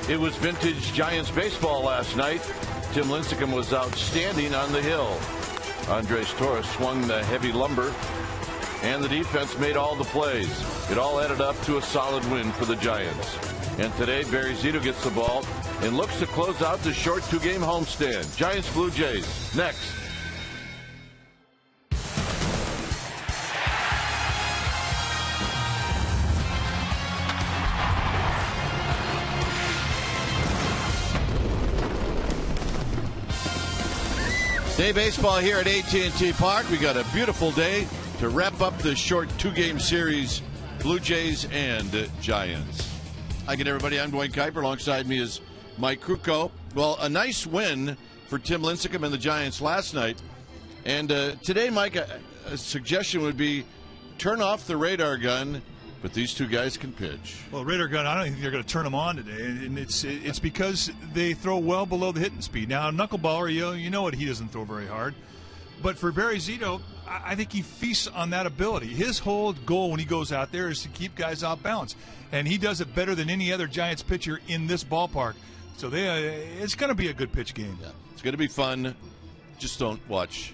It was vintage Giants baseball last night. Tim Lincecum was outstanding on the hill. Andres Torres swung the heavy lumber, and the defense made all the plays. It all added up to a solid win for the Giants. And today, Barry Zito gets the ball and looks to close out the short two-game homestand. Giants Blue Jays next. Day baseball here at AT&T Park. We got a beautiful day to wrap up the short two-game series, Blue Jays and Giants. Hi again, everybody. I'm Dwayne Kuiper. Alongside me is Mike Krukow. Well, a nice win for Tim Lincecum and the Giants last night. And today, Mike, a suggestion would be turn off the radar gun, but these two guys can pitch. Well, radar gun, I don't think they're going to turn them on today, and it's because they throw well below the hitting speed. Now, knuckleballer, you know what, he doesn't throw very hard. But for Barry Zito, I think he feasts on that ability. His whole goal when he goes out there is to keep guys off balance, and he does it better than any other Giants pitcher in this ballpark. So it's going to be a good pitch game. Yeah, it's going to be fun. Just don't watch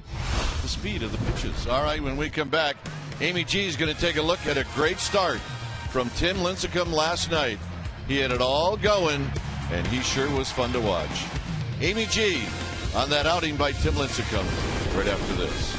the speed of the pitches. All right, when we come back, Amy G is going to take a look at a great start from Tim Lincecum last night. He had it all going, and he sure was fun to watch. Amy G on that outing by Tim Lincecum right after this.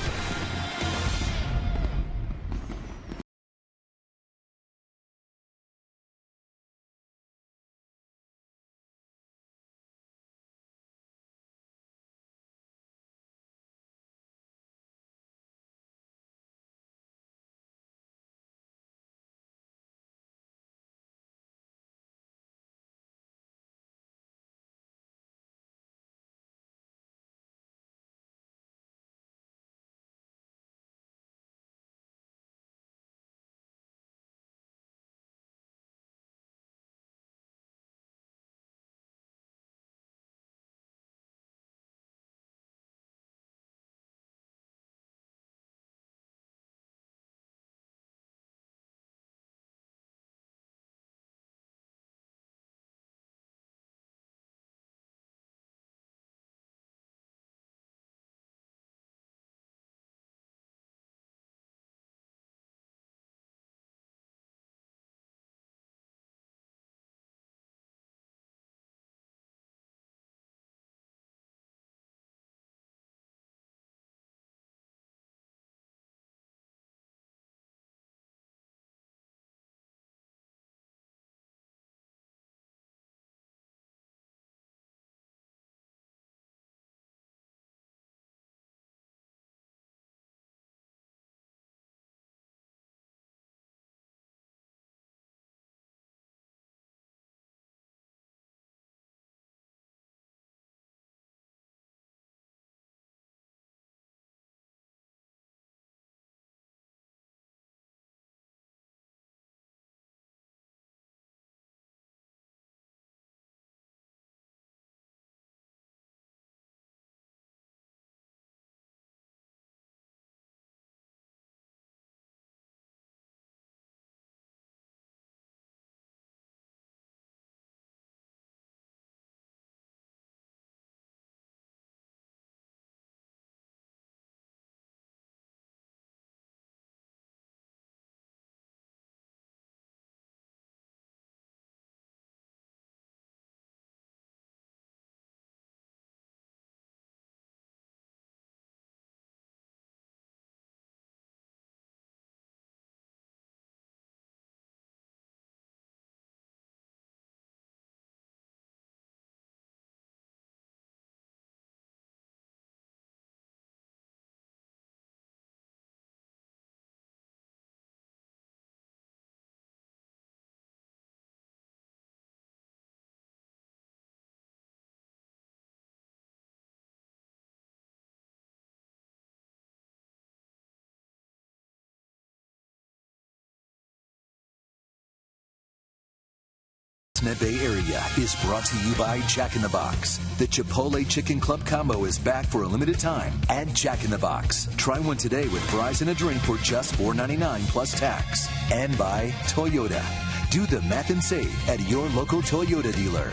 Bay Area is brought to you by Jack in the Box. The Chipotle Chicken Club Combo is back for a limited time at Jack in the Box. Try one today with fries and a drink for just $4.99 plus tax. And by Toyota. Do the math and save at your local Toyota dealer.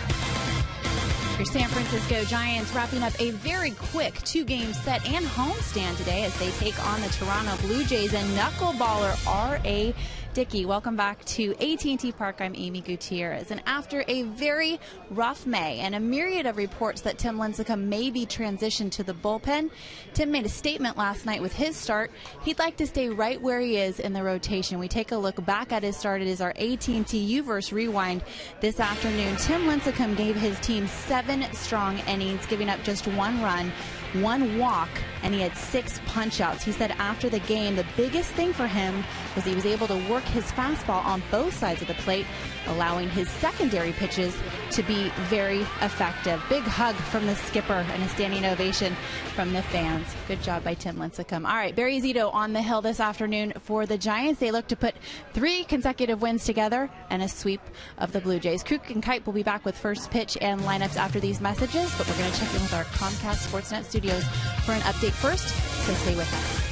Your San Francisco Giants wrapping up a very quick 2-game set and homestand today as they take on the Toronto Blue Jays and knuckleballer R.A. Dickey. Welcome back to AT&T Park. I'm Amy Gutierrez. And after a very rough May and a myriad of reports that Tim Lincecum may be transitioned to the bullpen, Tim made a statement last night with his start. He'd like to stay right where he is in the rotation. We take a look back at his start. It is our AT&T Uverse Rewind this afternoon. Tim Lincecum gave his team 7 strong innings, giving up just 1 run, 1 walk, and he had 6 punch-outs. He said after the game, the biggest thing for him was he was able to work his fastball on both sides of the plate, allowing his secondary pitches to be very effective. Big hug from the skipper and a standing ovation from the fans. Good job by Tim Lincecum. All right, Barry Zito on the hill this afternoon for the Giants. They look to put 3 consecutive wins together and a sweep of the Blue Jays. Kruk and Kite will be back with first pitch and lineups after these messages, but we're going to check in with our Comcast Sportsnet studios for an update first, so stay with us.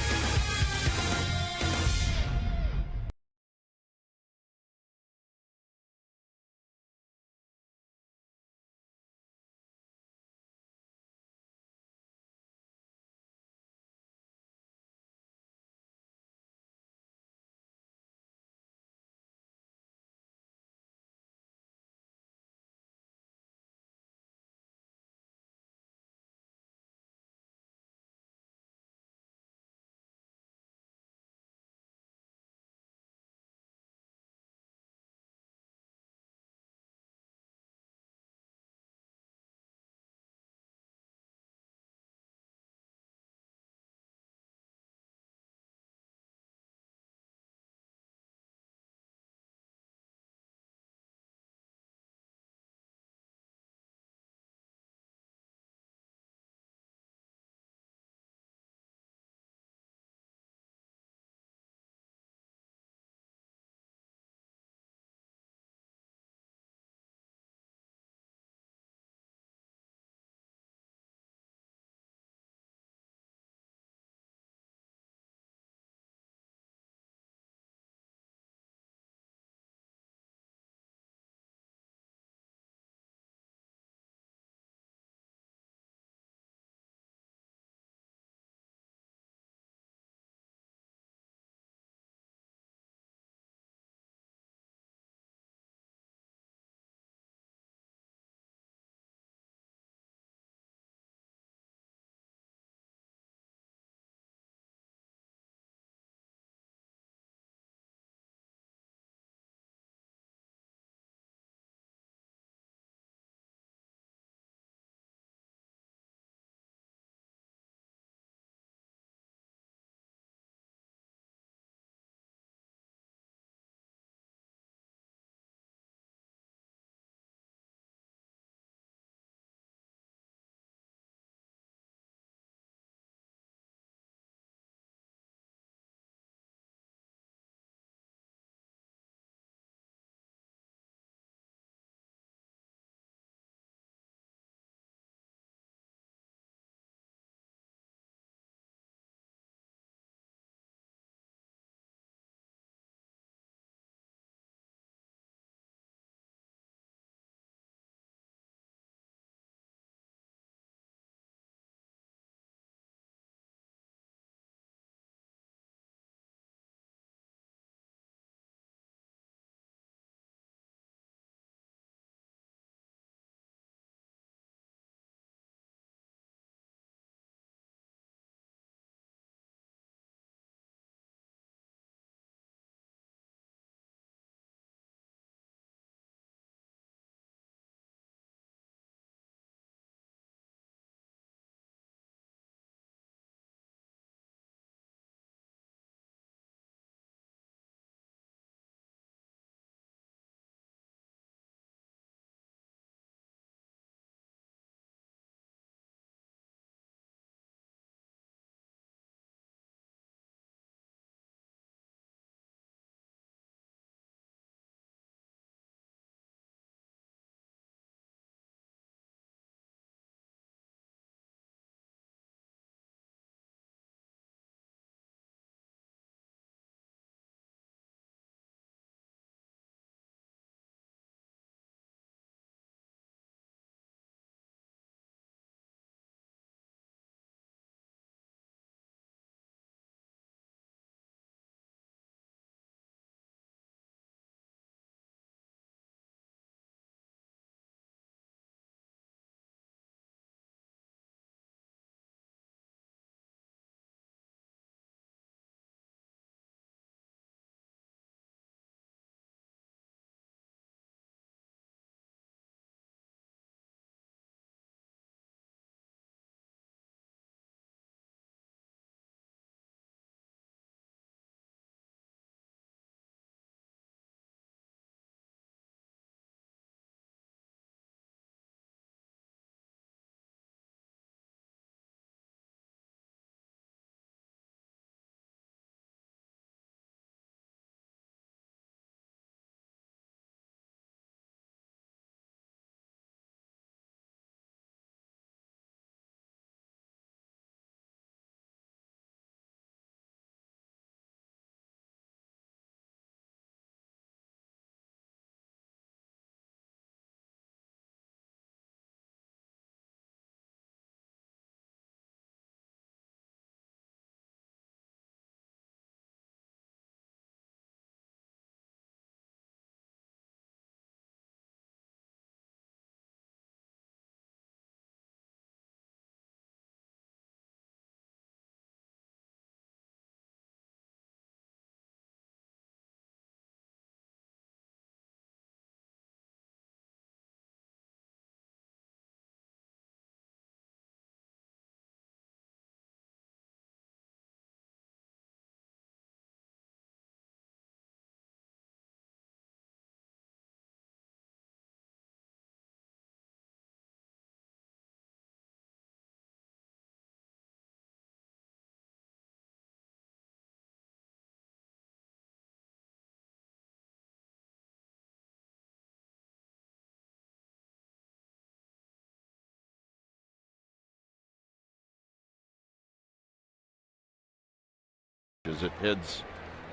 as it heads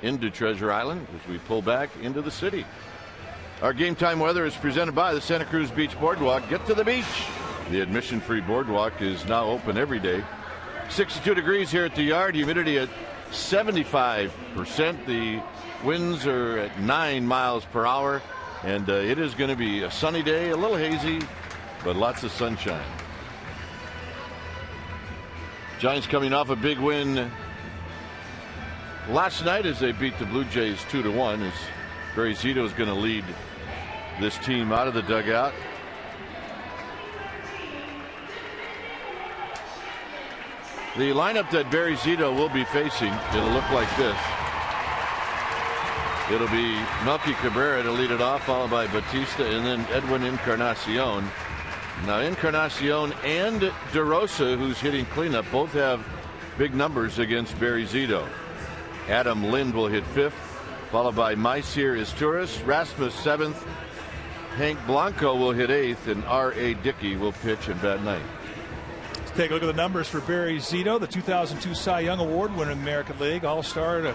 into Treasure Island as we pull back into the city. Our game time weather is presented by the Santa Cruz Beach Boardwalk. Get to the beach. The admission-free boardwalk is now open every day. 62 degrees here at the yard, humidity at 75%. The winds are at 9 miles per hour, and it is going to be a sunny day, a little hazy, but lots of sunshine. Giants coming off a big win last night as they beat the Blue Jays 2-1, as Barry Zito is going to lead this team out of the dugout. The lineup that Barry Zito will be facing, it'll look like this. It'll be Melky Cabrera to lead it off, followed by Batista, and then Edwin Encarnacion. Now Encarnacion and DeRosa, who's hitting cleanup, both have big numbers against Barry Zito. Adam Lind will hit 5th, followed by Maicier Izturis, Rasmus 7th, Hank Blanco will hit 8th, and R.A. Dickey will pitch and bat 9th. Let's take a look at the numbers for Barry Zito, the 2002 Cy Young Award winner in the American League, All-Star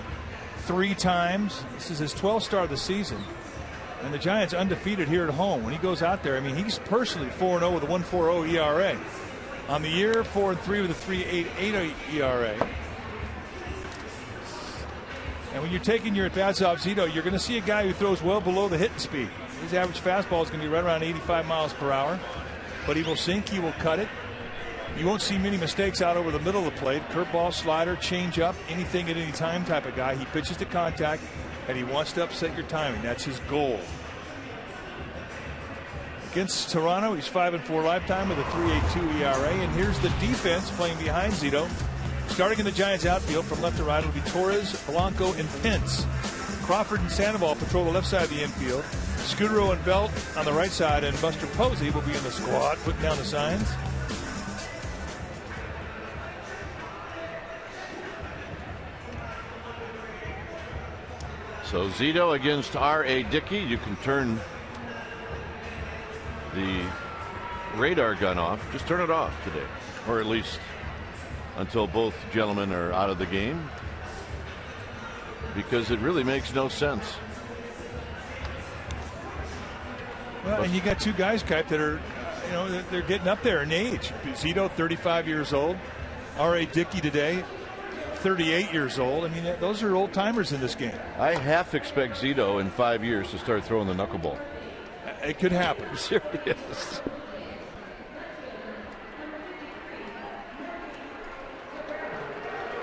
3 times. This is his 12th start of the season. And the Giants undefeated here at home. When he goes out there, I mean, he's personally 4-0 with a 1.40 ERA. On the year, 4-3 with a 3.88 ERA. And when you're taking your at-bats off Zito, you're going to see a guy who throws well below the hitting speed. His average fastball is going to be right around 85 miles per hour. But he will sink, he will cut it. You won't see many mistakes out over the middle of the plate. Curveball, slider, changeup, anything at any time type of guy. He pitches to contact, and he wants to upset your timing. That's his goal. Against Toronto, he's 5-4 lifetime with a 3.82 ERA. And here's the defense playing behind Zito. Starting in the Giants outfield from left to right will be Torres, Blanco, and Pence. Crawford and Sandoval patrol the left side of the infield. Scudero and Belt on the right side, and Buster Posey will be in the squad putting down the signs. So Zito against R.A. Dickey. You can turn the radar gun off. Just turn it off today, or at least until both gentlemen are out of the game, because it really makes no sense. Well, and you got two guys, Kite, that are, you know, they're getting up there in age. Zito, 35 years old. R.A. Dickey today, 38 years old. I mean, those are old timers in this game. I half expect Zito in 5 years to start throwing the knuckleball. It could happen. I'm serious.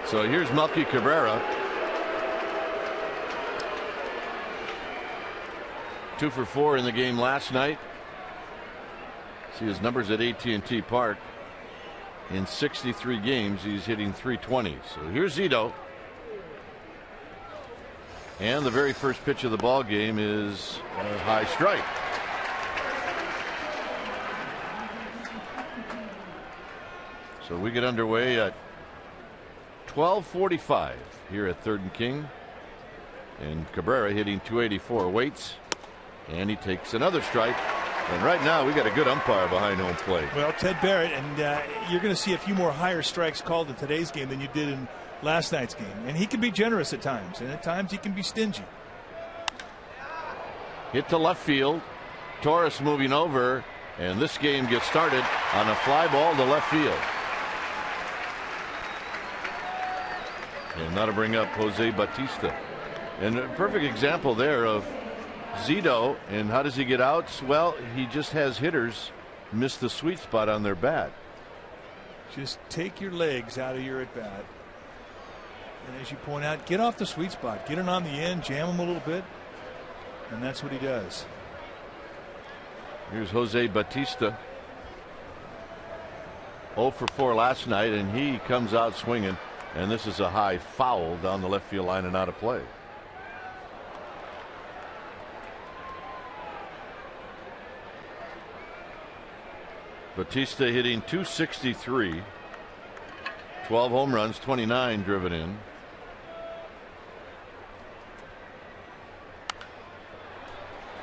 So here's Melky Cabrera. 2 for 4 in the game last night. See his numbers at AT&T Park. In 63 games, he's hitting .320. So here's Zito. And the very first pitch of the ball game is a high strike. So we get underway at 12:45 here at 3rd and King. And Cabrera hitting .284, waits, and he takes another strike. And right now we got a good umpire behind home plate. Well, Ted Barrett, and you're going to see a few more higher strikes called in today's game than you did in last night's game. And he can be generous at times, and at times he can be stingy. Hit to left field. Torres moving over, and this game gets started on a fly ball to left field. And now to bring up Jose Batista. And a perfect example there of Zito, and how does he get outs? Well, he just has hitters miss the sweet spot on their bat. Just take your legs out of your at bat, and as you point out, get off the sweet spot, get it on the end, jam him a little bit, and that's what he does. Here's Jose Batista, 0 for 4 last night, and he comes out swinging, and this is a high foul down the left field line and out of play. Batista hitting .263, 12 home runs, 29 driven in.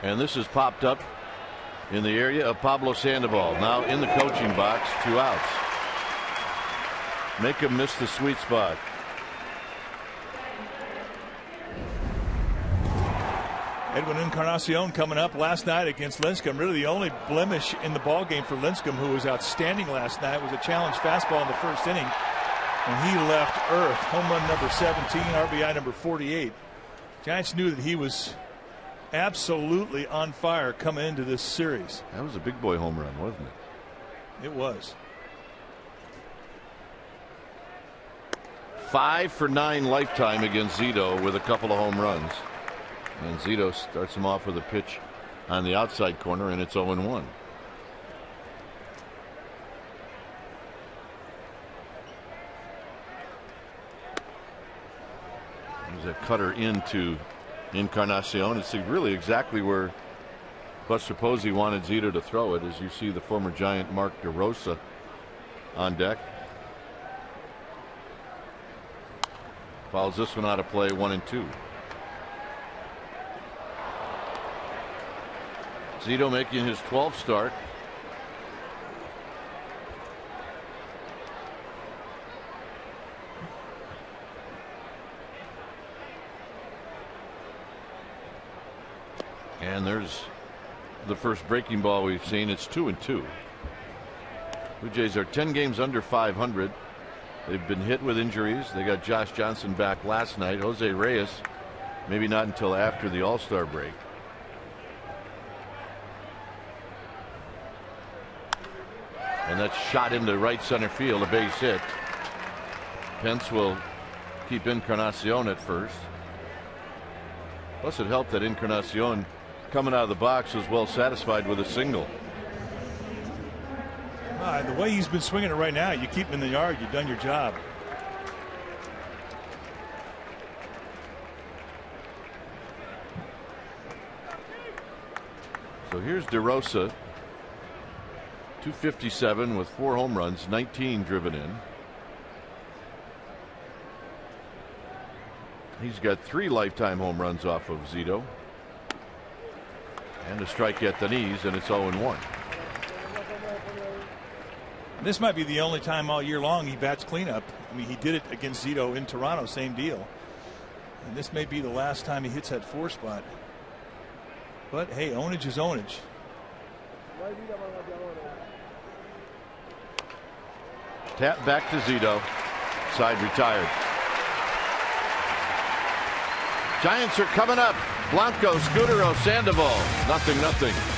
And this is popped up in the area of Pablo Sandoval. Now in the coaching box, 2 outs. Make him miss the sweet spot. Edwin Encarnacion coming up last night against Lincecum. Really the only blemish in the ball game for Lincecum, who was outstanding last night, was a challenge fastball in the first inning. And he left earth. Home run number 17, RBI number 48. Giants knew that he was absolutely on fire coming into this series. That was a big boy home run, wasn't it? It was. 5 for 9 lifetime against Zito with a couple of home runs. And Zito starts him off with a pitch on the outside corner, and it's 0-1. There's a cutter into Encarnacion. It's really exactly where Buster Posey wanted Zito to throw it, as you see the former Giant Mark DeRosa on deck. Fouls this one out of play, 1-2. Zito making his 12th start. And there's the first breaking ball we've seen. It's 2-2. Blue Jays are 10 games under 500. They've been hit with injuries. They got Josh Johnson back last night. Jose Reyes, maybe not until after the All-Star break. And that's shot into right center field, a base hit. Pence will keep Encarnacion at first. Plus, it helped that Encarnacion, coming out of the box, was well satisfied with a single. The way he's been swinging it right now, you keep him in the yard, you've done your job. So here's DeRosa, 257 with 4 home runs, 19 driven in. He's got 3 lifetime home runs off of Zito. And a strike at the knees, and it's 0-1. This might be the only time all year long he bats cleanup. I mean, he did it against Zito in Toronto, same deal. And this may be the last time he hits that 4 spot. But hey, ownage is ownage. Tap back to Zito. Side retired. Giants are coming up. Blanco, Scudero, Sandoval. 0-0.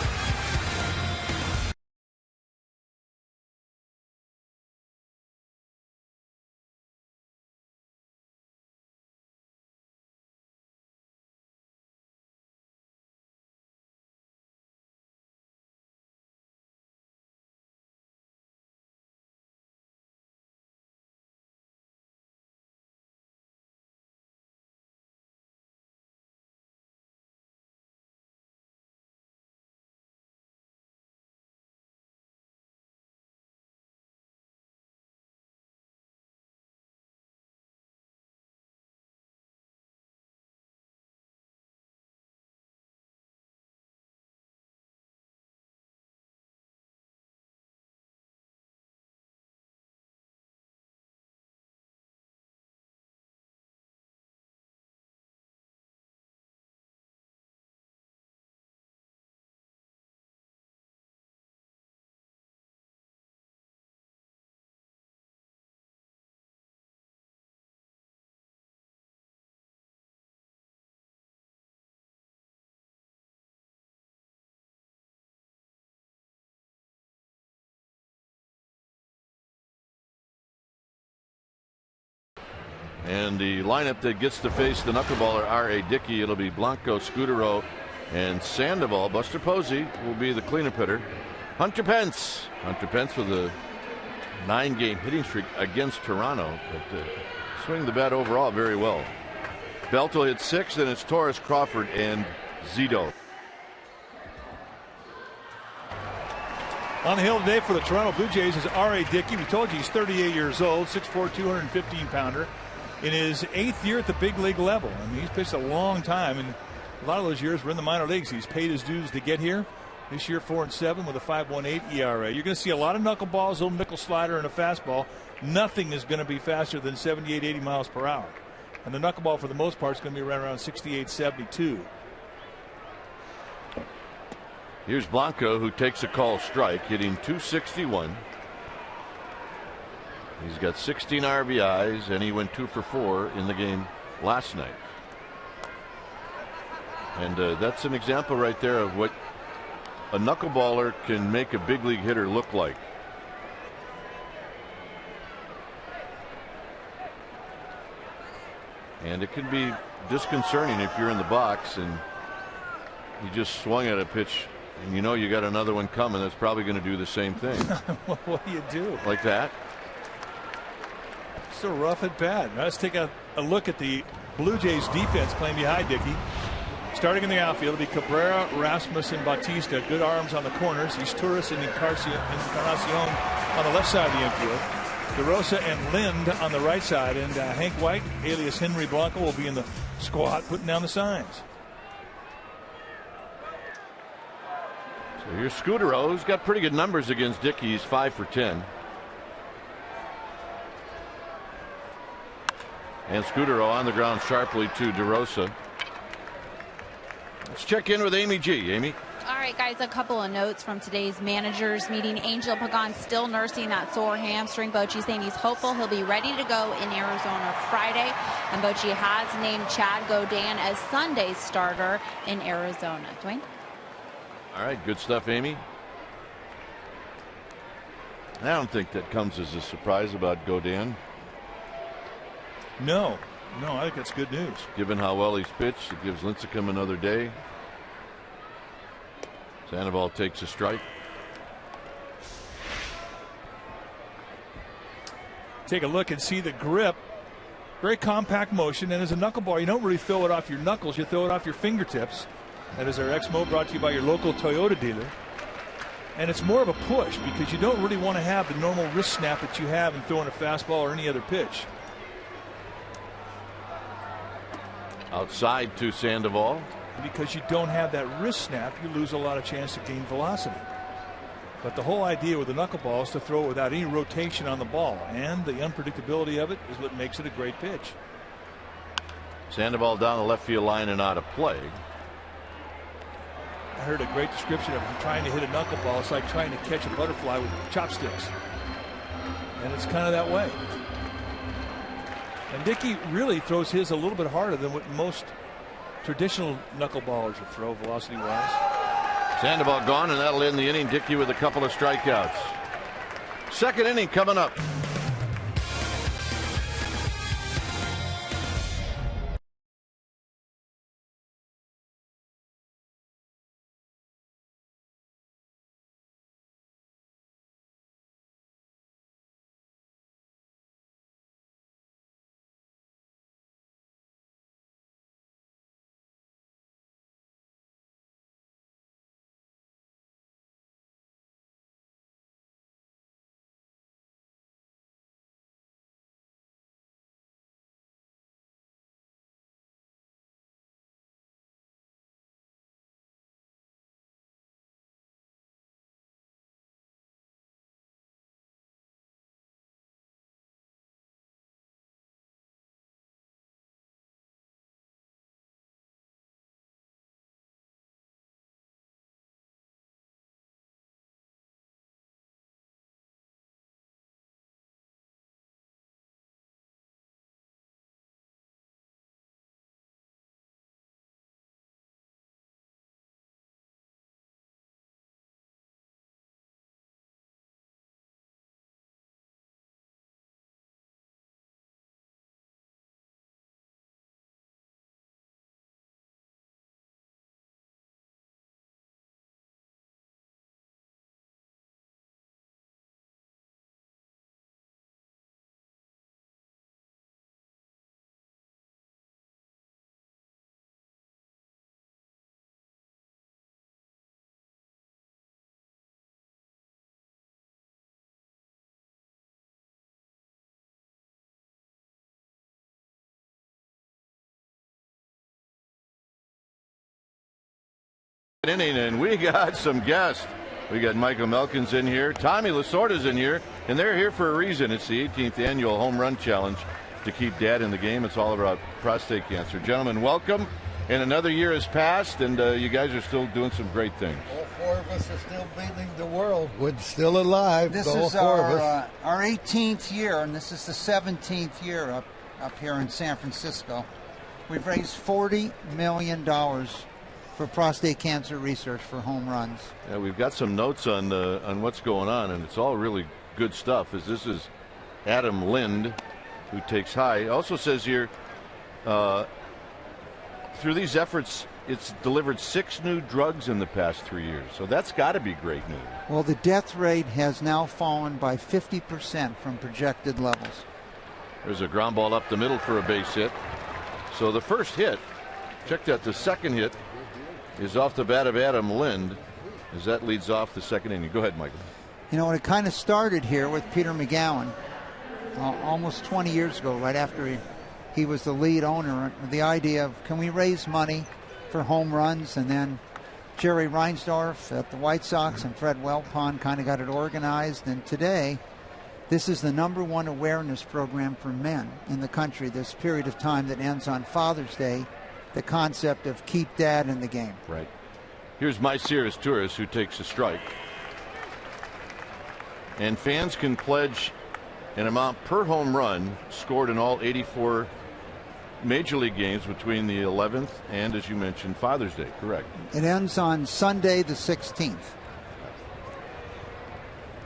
And the lineup that gets to face the knuckleballer R.A. Dickey, it'll be Blanco, Scudero, and Sandoval. Buster Posey will be the cleanup hitter. Hunter Pence with a 9-game hitting streak against Toronto, but swing the bat overall very well. Belt will hit 6, and it's Torres, Crawford, and Zito. On the hill today for the Toronto Blue Jays is R.A. Dickey. We told you he's 38 years old, 6'4", 215-pounder. In his 8th year at the big league level. I mean, he's pitched a long time, and a lot of those years were in the minor leagues. He's paid his dues to get here. This year 4-7 with a 5.18 ERA. You're going to see a lot of knuckleballs, a little nickel slider, and a fastball. Nothing is going to be faster than 78, 80 miles per hour. And the knuckleball, for the most part, is going to be right around 68, 72. Here's Blanco, who takes a call strike, hitting .261. He's got 16 RBIs, and he went 2 for 4 in the game last night. And that's an example right there of what a knuckleballer can make a big league hitter look like. And it can be disconcerting if you're in the box and you just swung at a pitch and you know you got another one coming that's probably going to do the same thing. What do you do? Like that? It's a rough at bat. Now let's take a look at the Blue Jays defense playing behind Dickey. Starting in the outfield will be Cabrera, Rasmussen, Bautista. Good arms on the corners. He's Torres and Encarnacion on the left side of the infield. DeRosa and Lind on the right side, and Hank White, alias Henry Blanco, will be in the squad putting down the signs. So here's Scudero, who's got pretty good numbers against Dickey. He's 5 for 10. And Scudero on the ground sharply to DeRosa. Let's check in with Amy G. Amy. All right, guys, a couple of notes from today's managers meeting. Angel Pagan still nursing that sore hamstring. Bochy saying he's hopeful he'll be ready to go in Arizona Friday. And Bochy has named Chad Godin as Sunday's starter in Arizona. Dwayne? All right, good stuff, Amy. I don't think that comes as a surprise about Godin. No, I think that's good news. Given how well he's pitched, it gives Lincecum another day. Sandoval takes a strike. Take a look and see the grip. Very compact motion, and as a knuckleball, you don't really throw it off your knuckles, you throw it off your fingertips. That is our Exmo, brought to you by your local Toyota dealer. And it's more of a push because you don't really want to have the normal wrist snap that you have in throwing a fastball or any other pitch. Outside to Sandoval. Because you don't have that wrist snap, you lose a lot of chance to gain velocity. But the whole idea with the knuckleball is to throw it without any rotation on the ball, and the unpredictability of it is what makes it a great pitch. Sandoval down the left field line and out of play. I heard a great description of trying to hit a knuckleball. It's like trying to catch a butterfly with chopsticks, and it's kind of that way. And Dickey really throws his a little bit harder than what most traditional knuckleballers will throw velocity wise. Sandoval gone, and that'll end the inning. Dickey with a couple of strikeouts. Second inning coming up. Inning, and we got some guests. We got Michael Melkins in here, Tommy Lasorda's in here, and they're here for a reason. It's the 18th annual home run challenge to keep Dad in the game. It's all about prostate cancer. Gentlemen, welcome. And another year has passed, and you guys are still doing some great things. Well, four of us are still beating the world. We're still alive. This all is four of us. our 18th year, and this is the 17th year up here in San Francisco. We've raised $40 million for prostate cancer research for home runs. Yeah, we've got some notes on what's going on, and it's all really good stuff. This is Adam Lind, who takes high. It also says here, through these efforts, it's delivered 6 new drugs in the past 3 years. So that's got to be great news. Well, the death rate has now fallen by 50% from projected levels. There's a ground ball up the middle for a base hit. So the first hit, check that, the second hit is off the bat of Adam Lind as that leads off the second inning. Go ahead, Michael. You know, it kind of started here with Peter McGowan almost 20 years ago, right after he was the lead owner. The idea of, can we raise money for home runs? And then Jerry Reinsdorf at the White Sox and Fred Welpon kind of got it organized. And today, this is the #1 awareness program for men in the country, this period of time that ends on Father's Day, the concept of keep dad in the game. Right. Here's Myceres Torres, who takes a strike. And fans can pledge an amount per home run scored in all 84 Major League games between the 11th and, as you mentioned, Father's Day. Correct. It ends on Sunday the 16th.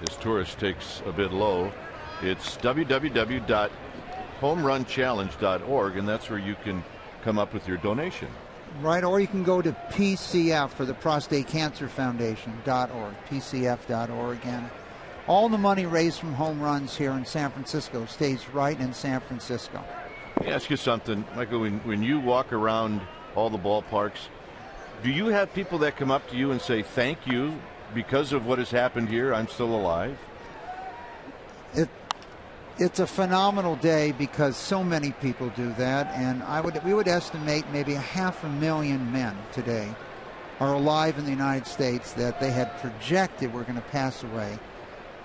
This Torres takes a bit low. It's www.homeRunChallenge.org, and that's where you can come up with your donation. Right, or you can go to PCF for the Prostate Cancer Foundation.org, PCF.org. And all the money raised from home runs here in San Francisco stays right in San Francisco. Let me ask you something, Michael. When you walk around all the ballparks, do you have people that come up to you and say, thank you, because of what has happened here, I'm still alive? It's a phenomenal day because so many people do that, and we would estimate maybe 500,000 men today are alive in the United States that they had projected were going to pass away,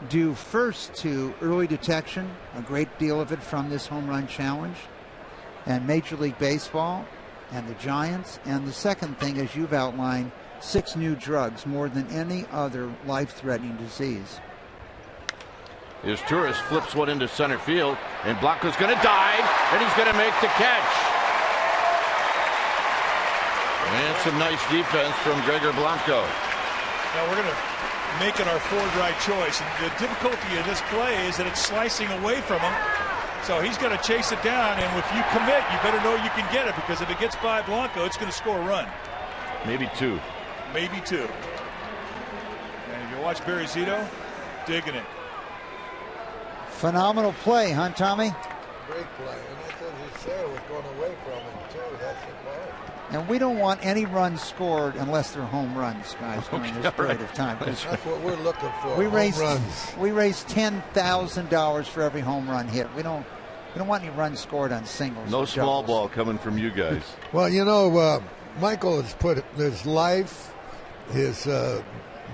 due first to early detection, a great deal of it from this home run challenge, and Major League Baseball and the Giants, and the second thing, as you've outlined, 6 new drugs, more than any other life-threatening disease. As Torres flips one into center field, and Blanco's going to dive, and he's going to make the catch. And some nice defense from Gregor Blanco. Now we're going to make it our fourth right choice. And the difficulty in this play is that it's slicing away from him. So he's going to chase it down, and if you commit, you better know you can get it, because if it gets by Blanco, it's going to score a run. Maybe 2. Maybe 2. And if you watch Barry Zito, digging it. Phenomenal play, huh, Tommy? Great play. And that's as you say, it was going away from him, too. That's the play. And we don't want any runs scored unless they're home runs, guys, during this period of time. That's what we're looking for. We home raised runs. $10,000 for every home run hit. We don't want any runs scored on singles. No small ball coming from you guys. Well, you know, Michael has put his life, his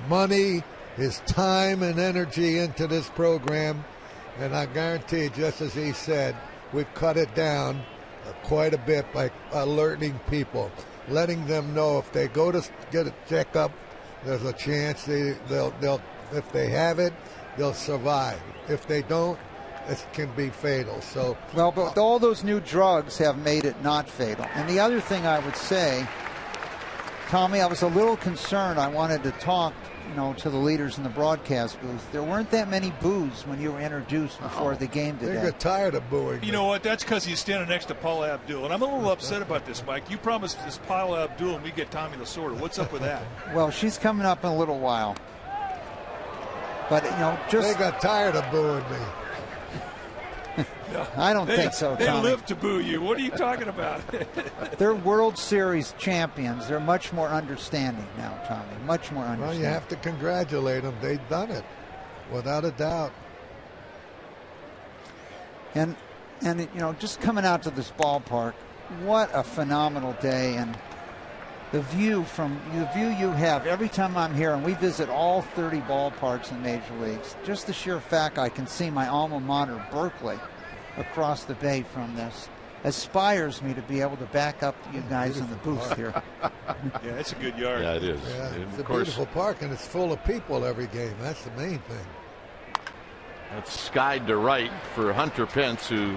money, his time and energy into this program. And I guarantee, just as he said, we've cut it down quite a bit by alerting people, letting them know if they go to get a checkup, there's a chance they'll if they have it, they'll survive. If they don't, it can be fatal. So well, but all those new drugs have made it not fatal. And the other thing I would say, Tommy, I was a little concerned. I wanted to talk, to the leaders in the broadcast booth. There weren't that many boos when you were introduced before the game today. They got tired of booing. You know what? That's because he's standing next to Paula Abdul. And I'm a little upset about this, Mike. You promised this Paula Abdul and we get Tommy Lasorda. What's up with that? Well, she's coming up in a little while. But, they got tired of booing me. No, I don't think so, Tommy. They live to boo you. What are you talking about? They're World Series champions. They're much more understanding now, Tommy. Much more understanding. Well, you have to congratulate them. They've done it, without a doubt. And just coming out to this ballpark, what a phenomenal day. And the view you have every time I'm here, and we visit all 30 ballparks in Major Leagues, just the sheer fact I can see my alma mater, Berkeley, across the bay from this. inspires me to be able to back up you guys in the booth here. Yeah, it's a good yard. Yeah, it is. Yeah, And it's a of course, beautiful park, and it's full of people every game. That's the main thing. that's skied to right for Hunter Pence, who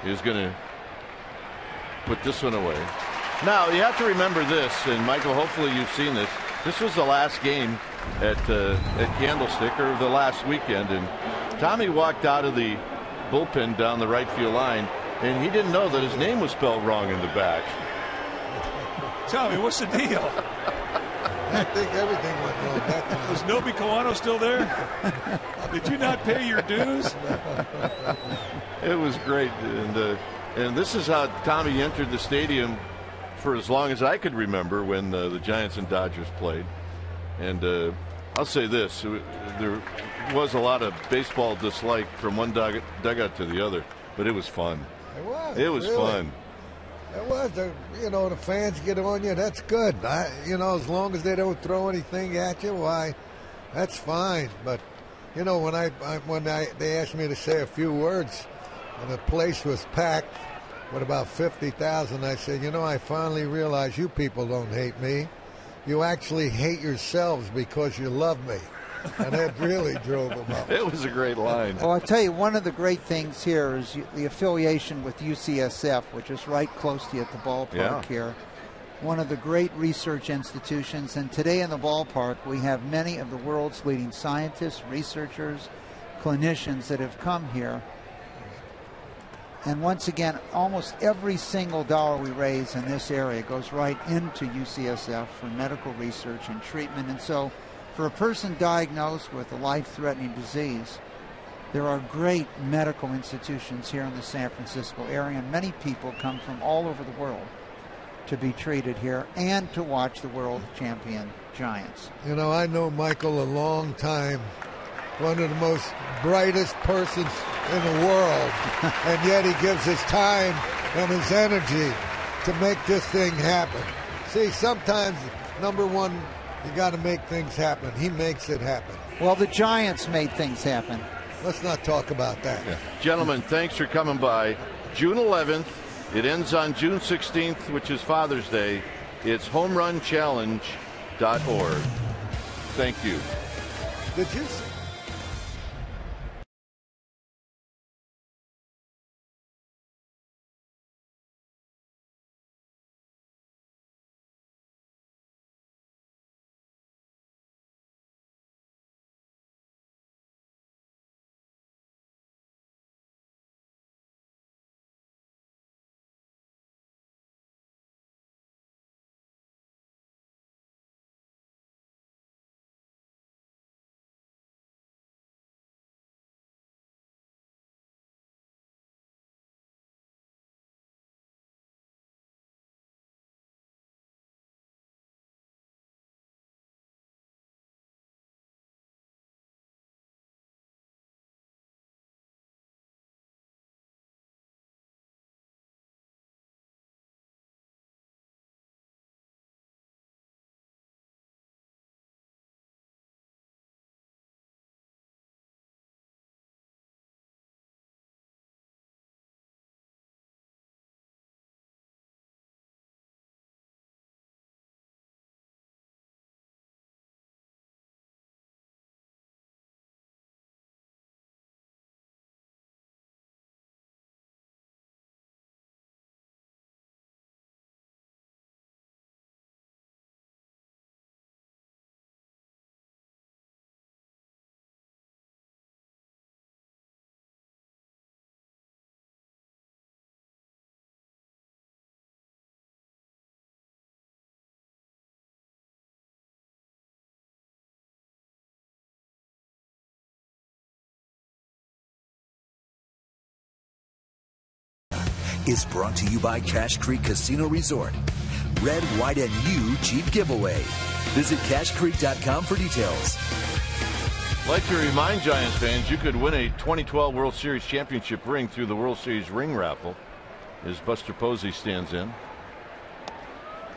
is going to put this one away. Now, you have to remember this, and Michael, hopefully you've seen this. This was the last game at Candlestick, or the last weekend, and Tommy walked out of the bullpen down the right field line, and he didn't know that his name was spelled wrong in the back. Tommy, what's the deal? I think everything went wrong that time. Was Nobi Kawano still there? Did you not pay your dues? It was great, and this is how Tommy entered the stadium for as long as I could remember when the Giants and Dodgers played. And I'll say this, there was a lot of baseball dislike from one dugout to the other, but it was fun. It was really fun. It was. The fans get on you. That's good. As long as they don't throw anything at you, why, that's fine. But, when they asked me to say a few words, and the place was packed with about 50,000, I said, I finally realized you people don't hate me. You actually hate yourselves because you love me. And that really drove them up. It was a great line. Well, I'll tell you, one of the great things here is the affiliation with UCSF, which is right close to you at the ballpark here. One of the great research institutions. And today in the ballpark, we have many of the world's leading scientists, researchers, clinicians that have come here. And once again, almost every single dollar we raise in this area goes right into UCSF for medical research and treatment. And so for a person diagnosed with a life-threatening disease, there are great medical institutions here in the San Francisco area, and many people come from all over the world to be treated here and to watch the world champion Giants. I know Michael a long time, one of the most brightest persons in the world, and yet he gives his time and his energy to make this thing happen. See, sometimes, number one, you got to make things happen. He makes it happen. Well, the Giants made things happen. Let's not talk about that. Yeah. Gentlemen, thanks for coming by. June 11th. It ends on June 16th, which is Father's Day. It's homerunchallenge.org. Thank you. Did you is brought to you by Cache Creek Casino Resort. Red, white, and you Jeep giveaway. Visit CacheCreek.com for details. I'd like to remind Giants fans you could win a 2012 World Series championship ring through the World Series ring raffle as Buster Posey stands in.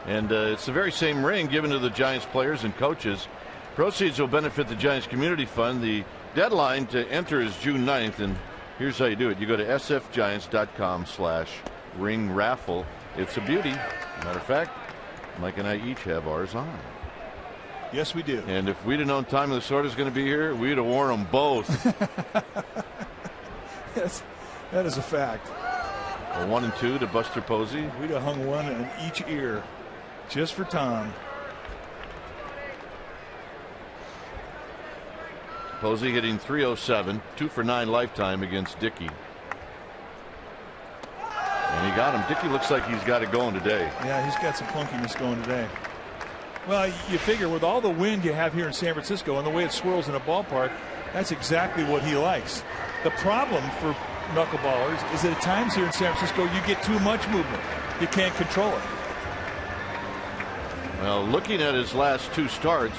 And it's the very same ring given to the Giants players and coaches. Proceeds will benefit the Giants Community Fund. The deadline to enter is June 9th, and here's how you do it. You go to sfgiants.com/ ring raffle. It's a beauty. Matter of fact, Mike and I each have ours on. Yes, we do. And if we'd have known Time of the Sword was going to be here, we'd have worn them both. Yes, that is a fact. A 1 and 2 to Buster Posey. We'd have hung one in each ear just for Tom. Posey hitting .307, 2 for 9 lifetime against Dickey. And he got him. Dickey looks like he's got it going today. Yeah, he's got some funkiness going today. Well, you figure with all the wind you have here in San Francisco and the way it swirls in a ballpark, that's exactly what he likes. The problem for knuckleballers is that at times here in San Francisco you get too much movement. You can't control it. Well, looking at his last 2 starts,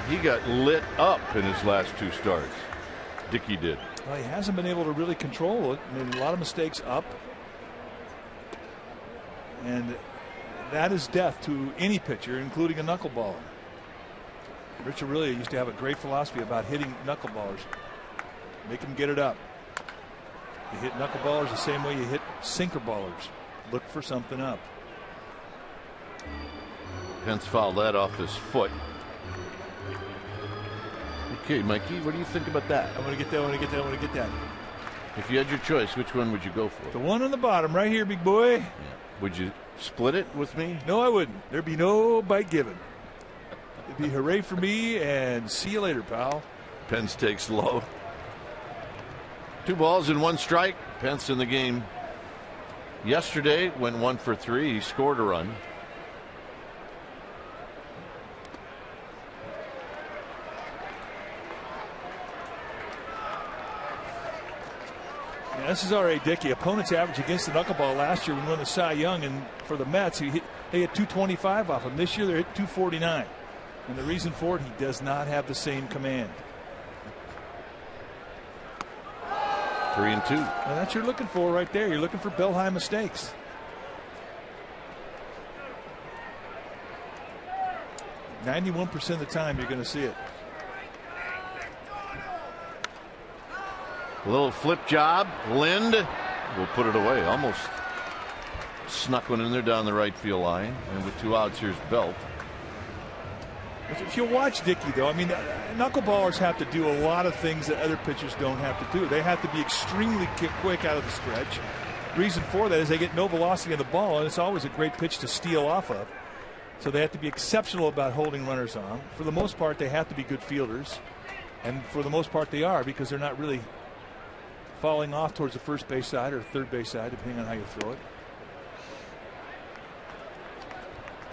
he got lit up in his last 2 starts. Dickey did. Well, he hasn't been able to really control it. Made a lot of mistakes up. And that is death to any pitcher, including a knuckleballer. Richard really used to have a great philosophy about hitting knuckleballers. Make them get it up. You hit knuckleballers the same way you hit sinker ballers. Look for something up. Pence fouled that off his foot. Okay, Mikey, what do you think about that? I want to get that, I want to get that, I want to get that. If you had your choice, which one would you go for? The one on the bottom, right here, big boy. Yeah. Would you split it with me? No, I wouldn't. There'd be no bite given. It'd be hooray for me and see you later, pal. Pence takes low. 2 balls and 1 strike. Pence in the game yesterday went 1 for 3. He scored a run. Yeah, this is R.A. Dickey. Opponent's average against the knuckleball last year when we won the Cy Young, and for the Mets, they hit 225 off him. This year, they're hit 249. And the reason for it, he does not have the same command. 3 and 2. Well, that's what you're looking for right there. You're looking for bell-high mistakes. .91% of the time, you're going to see it. A little flip job. Lind will put it away. Almost snuck one in there down the right field line. And with 2 outs, here's Belt. If you watch Dickey, though, I mean, knuckleballers have to do a lot of things that other pitchers don't have to do. They have to be extremely quick out of the stretch. Reason for that is they get no velocity on the ball, and it's always a great pitch to steal off of. So they have to be exceptional about holding runners on. For the most part, they have to be good fielders. And for the most part, they are, because they're not really falling off towards the first base side or third base side, depending on how you throw it.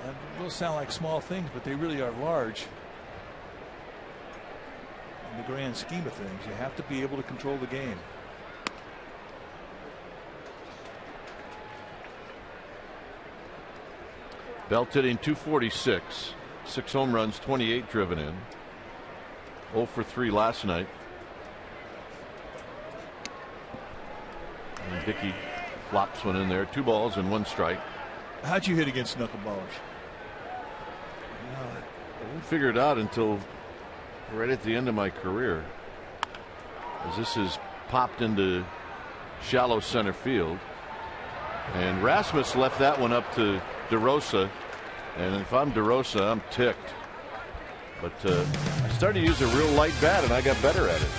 And those sound like small things, but they really are large in the grand scheme of things. You have to be able to control the game. Belt hitting .246, 6 home runs, 28 driven in. 0 for 3 last night. And Dickey flops one in there. 2 balls and 1 strike. How'd you hit against knuckleballers? I didn't figure it out until right at the end of my career, as this is popped into shallow center field, and Rasmus left that one up to DeRosa, and if I'm DeRosa, I'm ticked. But I started to use a real light bat, and I got better at it.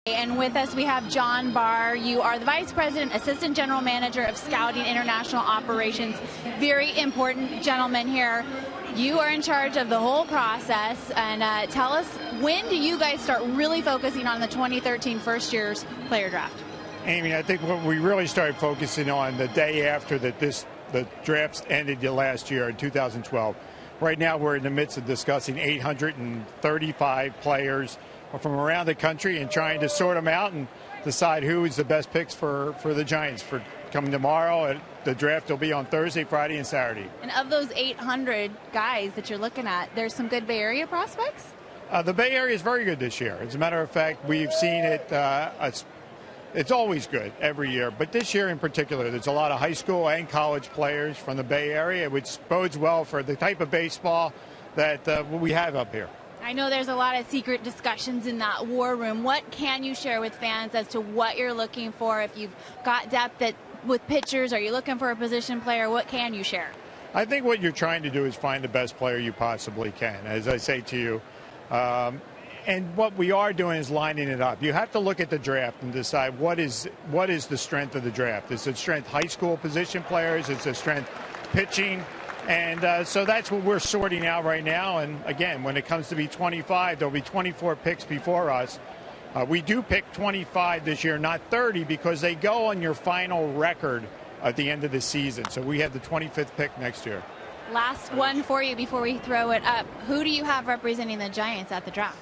And with us, we have John Barr. You are the Vice President, Assistant General Manager of Scouting International Operations. Very important gentleman here. You are in charge of the whole process. And tell us, when do you guys start really focusing on the 2013 first year's player draft? Amy, I think what we really started focusing on the day after the drafts ended last year in 2012. Right now, we're in the midst of discussing 835 players from around the country and trying to sort them out and decide who is the best picks for the Giants for coming tomorrow. The draft will be on Thursday, Friday, and Saturday. And of those 800 guys that you're looking at, there's some good Bay Area prospects? The Bay Area is very good this year. As a matter of fact, we've seen it. It's always good every year, but this year in particular, there's a lot of high school and college players from the Bay Area, which bodes well for the type of baseball that we have up here. I know there's a lot of secret discussions in that war room. What can you share with fans as to what you're looking for? If you've got depth with pitchers, are you looking for a position player? What can you share? I think what you're trying to do is find the best player you possibly can, as I say to you. And what we are doing is lining it up. You have to look at the draft and decide what is the strength of the draft. Is it strength high school position players? Is it strength pitching? And so that's what we're sorting out right now. And again, when it comes to be 25, there'll be 24 picks before us. We do pick 25 this year, not 30, because they go on your final record at the end of the season. So we have the 25th pick next year. Last one for you before we throw it up. Who do you have representing the Giants at the draft?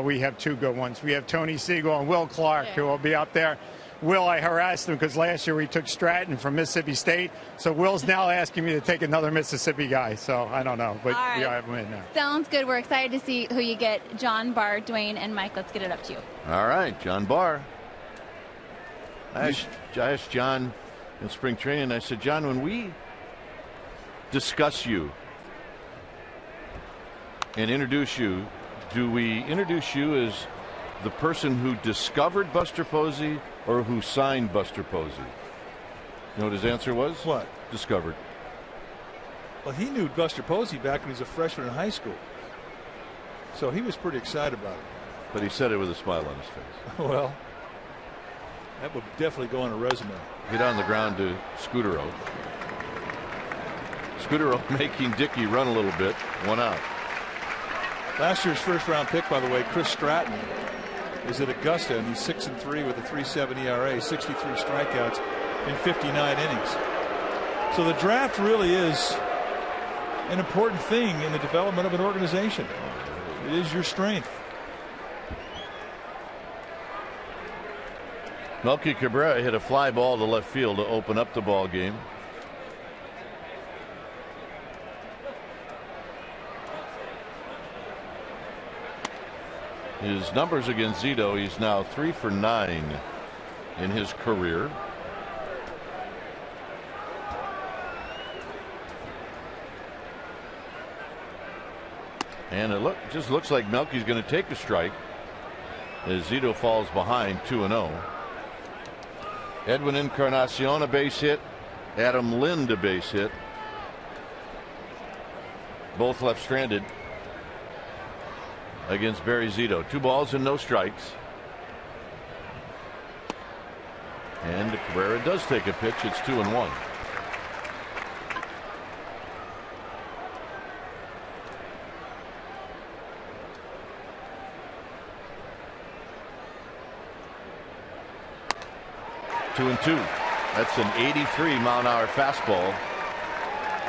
We have two good ones. We have Tony Siegel and Will Clark, who will be up there. Will, I harassed him because last year we took Stratton from Mississippi State. So Will's now asking me to take another Mississippi guy. So I don't know, but we have him in there. Sounds good. We're excited to see who you get. John Barr, Dwayne, and Mike. Let's get it up to you. All right, John Barr. I asked John in spring training, I said, John, when we discuss you and introduce you, do we introduce you as the person who discovered Buster Posey or who signed Buster Posey? You know what his answer was? What? Discovered. Well, he knew Buster Posey back when he was a freshman in high school. So he was pretty excited about it. But he said it with a smile on his face. Well, that would definitely go on a resume. Hit on the ground to Scudero. Scudero making Dickey run a little bit. 1 out. Last year's first-round pick, by the way, Chris Stratton, is at Augusta, and he's 6-3 with a 3.7 ERA, 63 strikeouts in 59 innings. So the draft really is an important thing in the development of an organization. It is your strength. Melky Cabrera hit a fly ball to left field to open up the ball game. His numbers against Zito, he's now 3 for 9 in his career. And it just looks like Melky's going to take a strike as Zito falls behind 2-0. Edwin Encarnacion a base hit. Adam Lind a base hit. Both left stranded against Barry Zito. 2 balls and no strikes. And Cabrera does take a pitch. It's 2-1. Two and 2. That's an 83-mile-an-hour fastball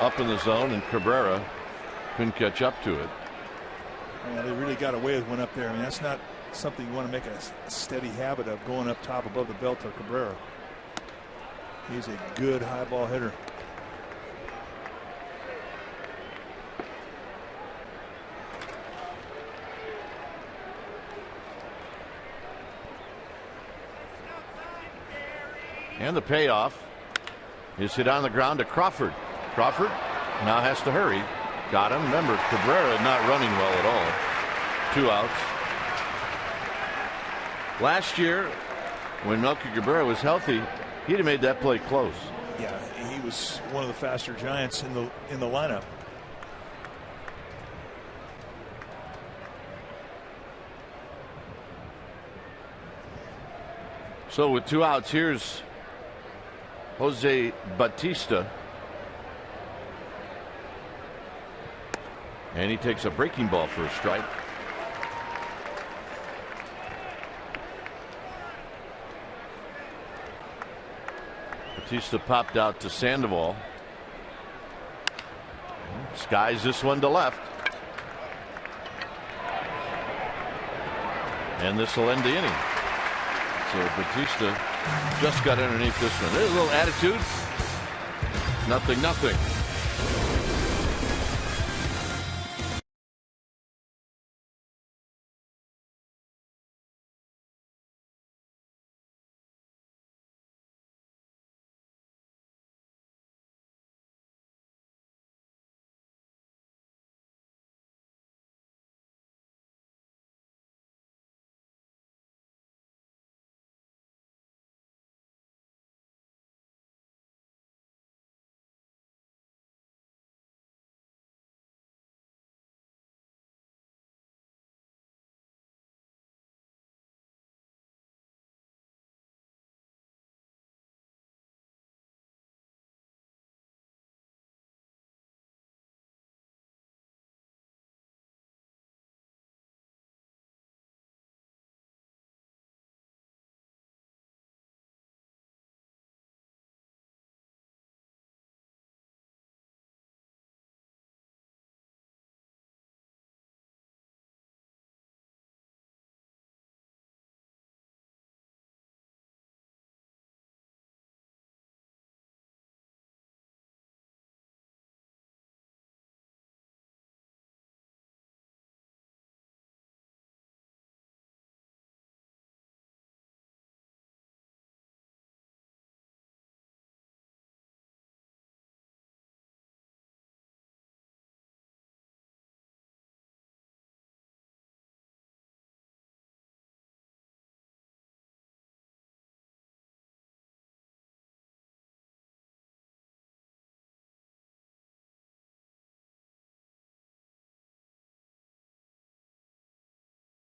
up in the zone, and Cabrera couldn't catch up to it. Yeah, they really got away with one up there. I mean, that's not something you want to make a steady habit of, going up top above the belt to Cabrera. He's a good high ball hitter. And the payoff is hit on the ground to Crawford. Crawford now has to hurry. Got him. Remember, Cabrera not running well at all. 2 outs. Last year, when Melky Cabrera was healthy, he'd have made that play close. Yeah, he was one of the faster Giants in the lineup. So with 2 outs, here's Jose Bautista. And he takes a breaking ball for a strike. Bautista popped out to Sandoval. Skies this one to left. And this will end the inning. So Bautista just got underneath this one. There's a little attitude. 0-0.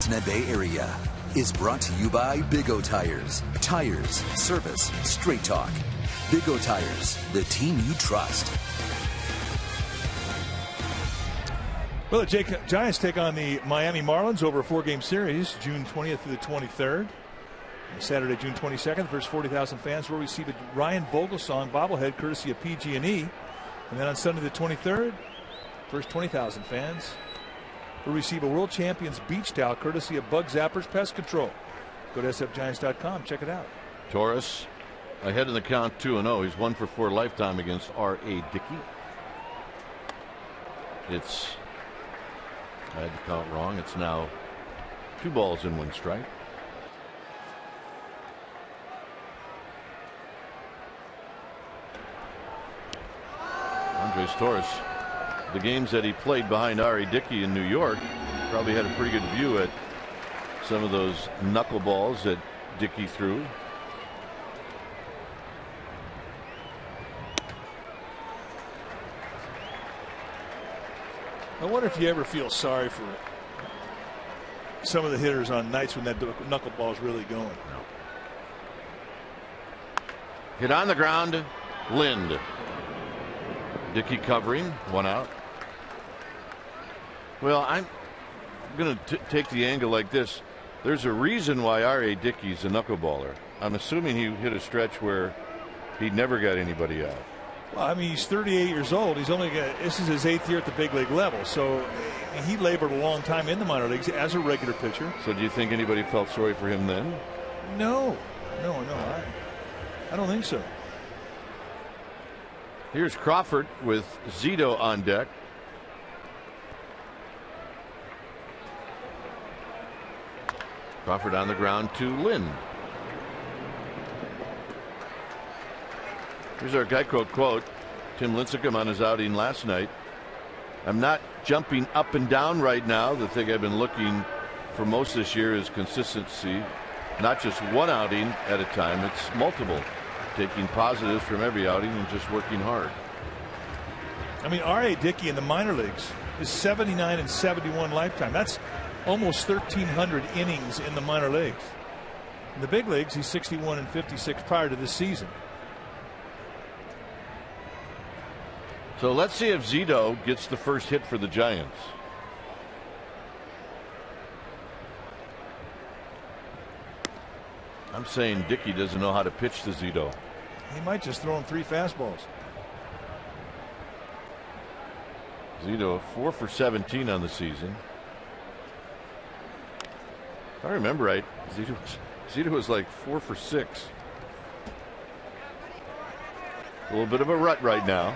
Cincinnati Bay area is brought to you by Big O Tires. Tires, service, straight talk. Big O Tires, the team you trust. Well, the Giants take on the Miami Marlins over a 4-game series, June 20th through the 23rd. Saturday, June 22nd, the first 40,000 fans will receive a Ryan Vogelsong bobblehead courtesy of PG&E. And then on Sunday the 23rd, first 20,000 fans will receive a World Champions beach towel courtesy of Bug Zappers Pest Control. Go to sfgiants.com, check it out. Torres ahead in the count 2-0. He's 1 for 4 lifetime against R.A. Dickey. I had the count wrong. It's now 2 balls and 1 strike. Andres Torres, the games that he played behind R.A. Dickey in New York, probably had a pretty good view at some of those knuckleballs that Dickey threw. I wonder if you ever feel sorry for some of the hitters on nights when that knuckleball is really going. No. Hit on the ground, Lind. Dickey covering, 1 out. Well, I'm going to take the angle like this. There's a reason why R.A. Dickey's a knuckleballer. I'm assuming he hit a stretch where he never got anybody out. Well, I mean, he's 38 years old. He's only this is his 8th year at the big league level. So he labored a long time in the minor leagues as a regular pitcher. So do you think anybody felt sorry for him then? No. I don't think so. Here's Crawford with Zito on deck. Crawford on the ground to Lind. Here's our Geico quote. Tim Lincecum on his outing last night. I'm not jumping up and down right now. The thing I've been looking for most this year is consistency. Not just one outing at a time. It's multiple. Taking positives from every outing and just working hard. I mean, R.A. Dickey in the minor leagues is 79 and 71 lifetime. That's almost 1,300 innings in the minor leagues. In the big leagues, he's 61-56 prior to this season. So let's see if Zito gets the first hit for the Giants. I'm saying Dickey doesn't know how to pitch to Zito. He might just throw him 3 fastballs. Zito 4 for 17 on the season. If I remember right, Zito was like 4 for 6. A little bit of a rut right now.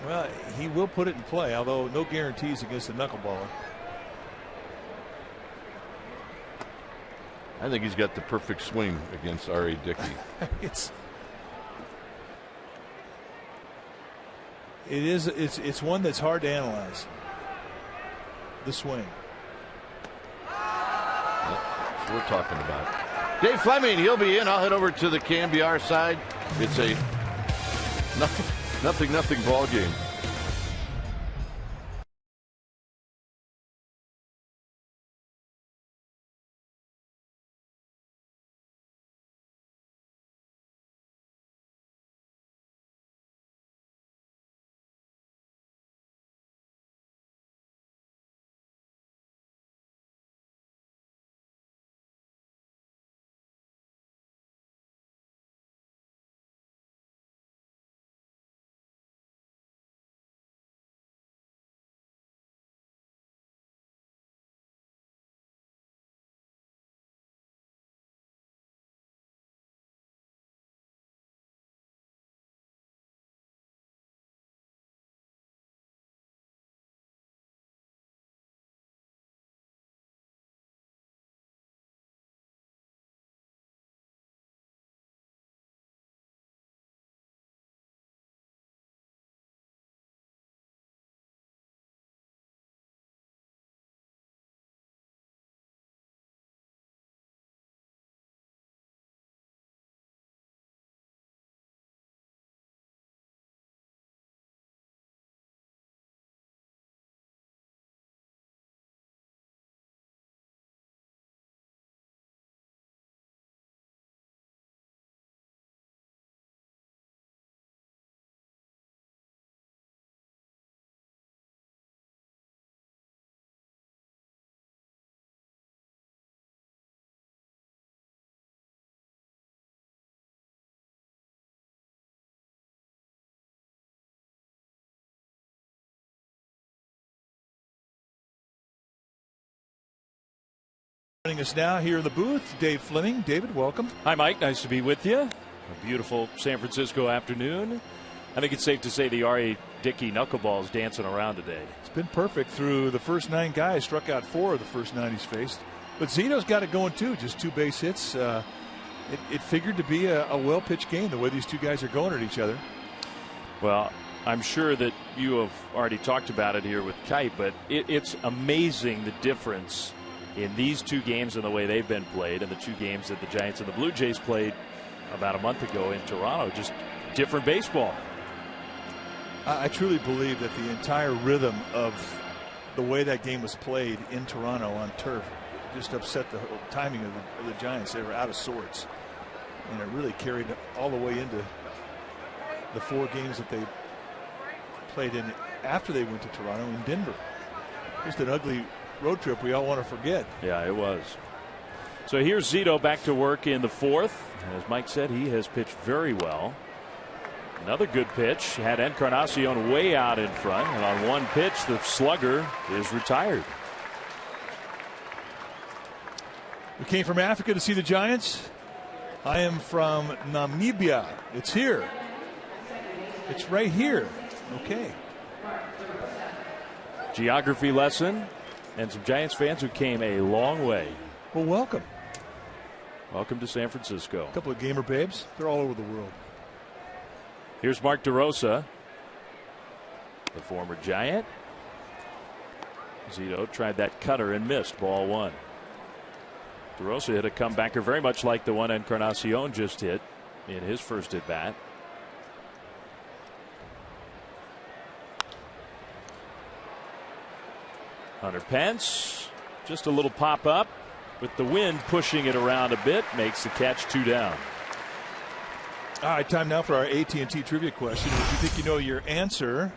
Well, he will put it in play, although no guarantees against the knuckleballer. I think he's got the perfect swing against R.A. Dickey. It's one that's hard to analyze. The swing. That's what we're talking about. Dave Fleming, he'll be in. I'll head over to the KMBR side. It's a nothing ball game. Joining us now here in the booth, Dave Fleming. David, welcome. Hi, Mike. Nice to be with you. A beautiful San Francisco afternoon. I think it's safe to say the R.A. Dickey knuckleball is dancing around today. It's been perfect through the first 9 guys. Struck out 4 of the first 9 he's faced. But Zito's got it going, too. Just 2 base hits. It figured to be a well-pitched game, the way these 2 guys are going at each other. Well, I'm sure that you have already talked about it here with Kite, but it's amazing the difference in these 2 games and the way they've been played, and the 2 games that the Giants and the Blue Jays played about a month ago in Toronto. Just different baseball. I truly believe that the entire rhythm of the way that game was played in Toronto on turf just upset the timing of the Giants. They were out of sorts, and it really carried all the way into the 4 games that they played in after they went to Toronto in Denver. Just an ugly road trip we all want to forget. Yeah, it was. So here's Zito back to work in the 4th. As Mike said, he has pitched very well. Another good pitch. Had Encarnacion way out in front, and on 1 pitch the slugger is retired. We came from Africa to see the Giants. I am from Namibia. It's here. It's right here. Okay. Geography lesson. And some Giants fans who came a long way. Well, welcome. Welcome to San Francisco. A couple of gamer babes. They're all over the world. Here's Mark DeRosa, the former Giant. Zito tried that cutter and missed. Ball 1. DeRosa hit a comebacker very much like the one Encarnacion just hit in his first at bat. Hunter Pence, just a little pop up. with the wind pushing it around a bit, makes the catch. 2 down. All right, time now for our AT&T trivia question. If you think you know your answer,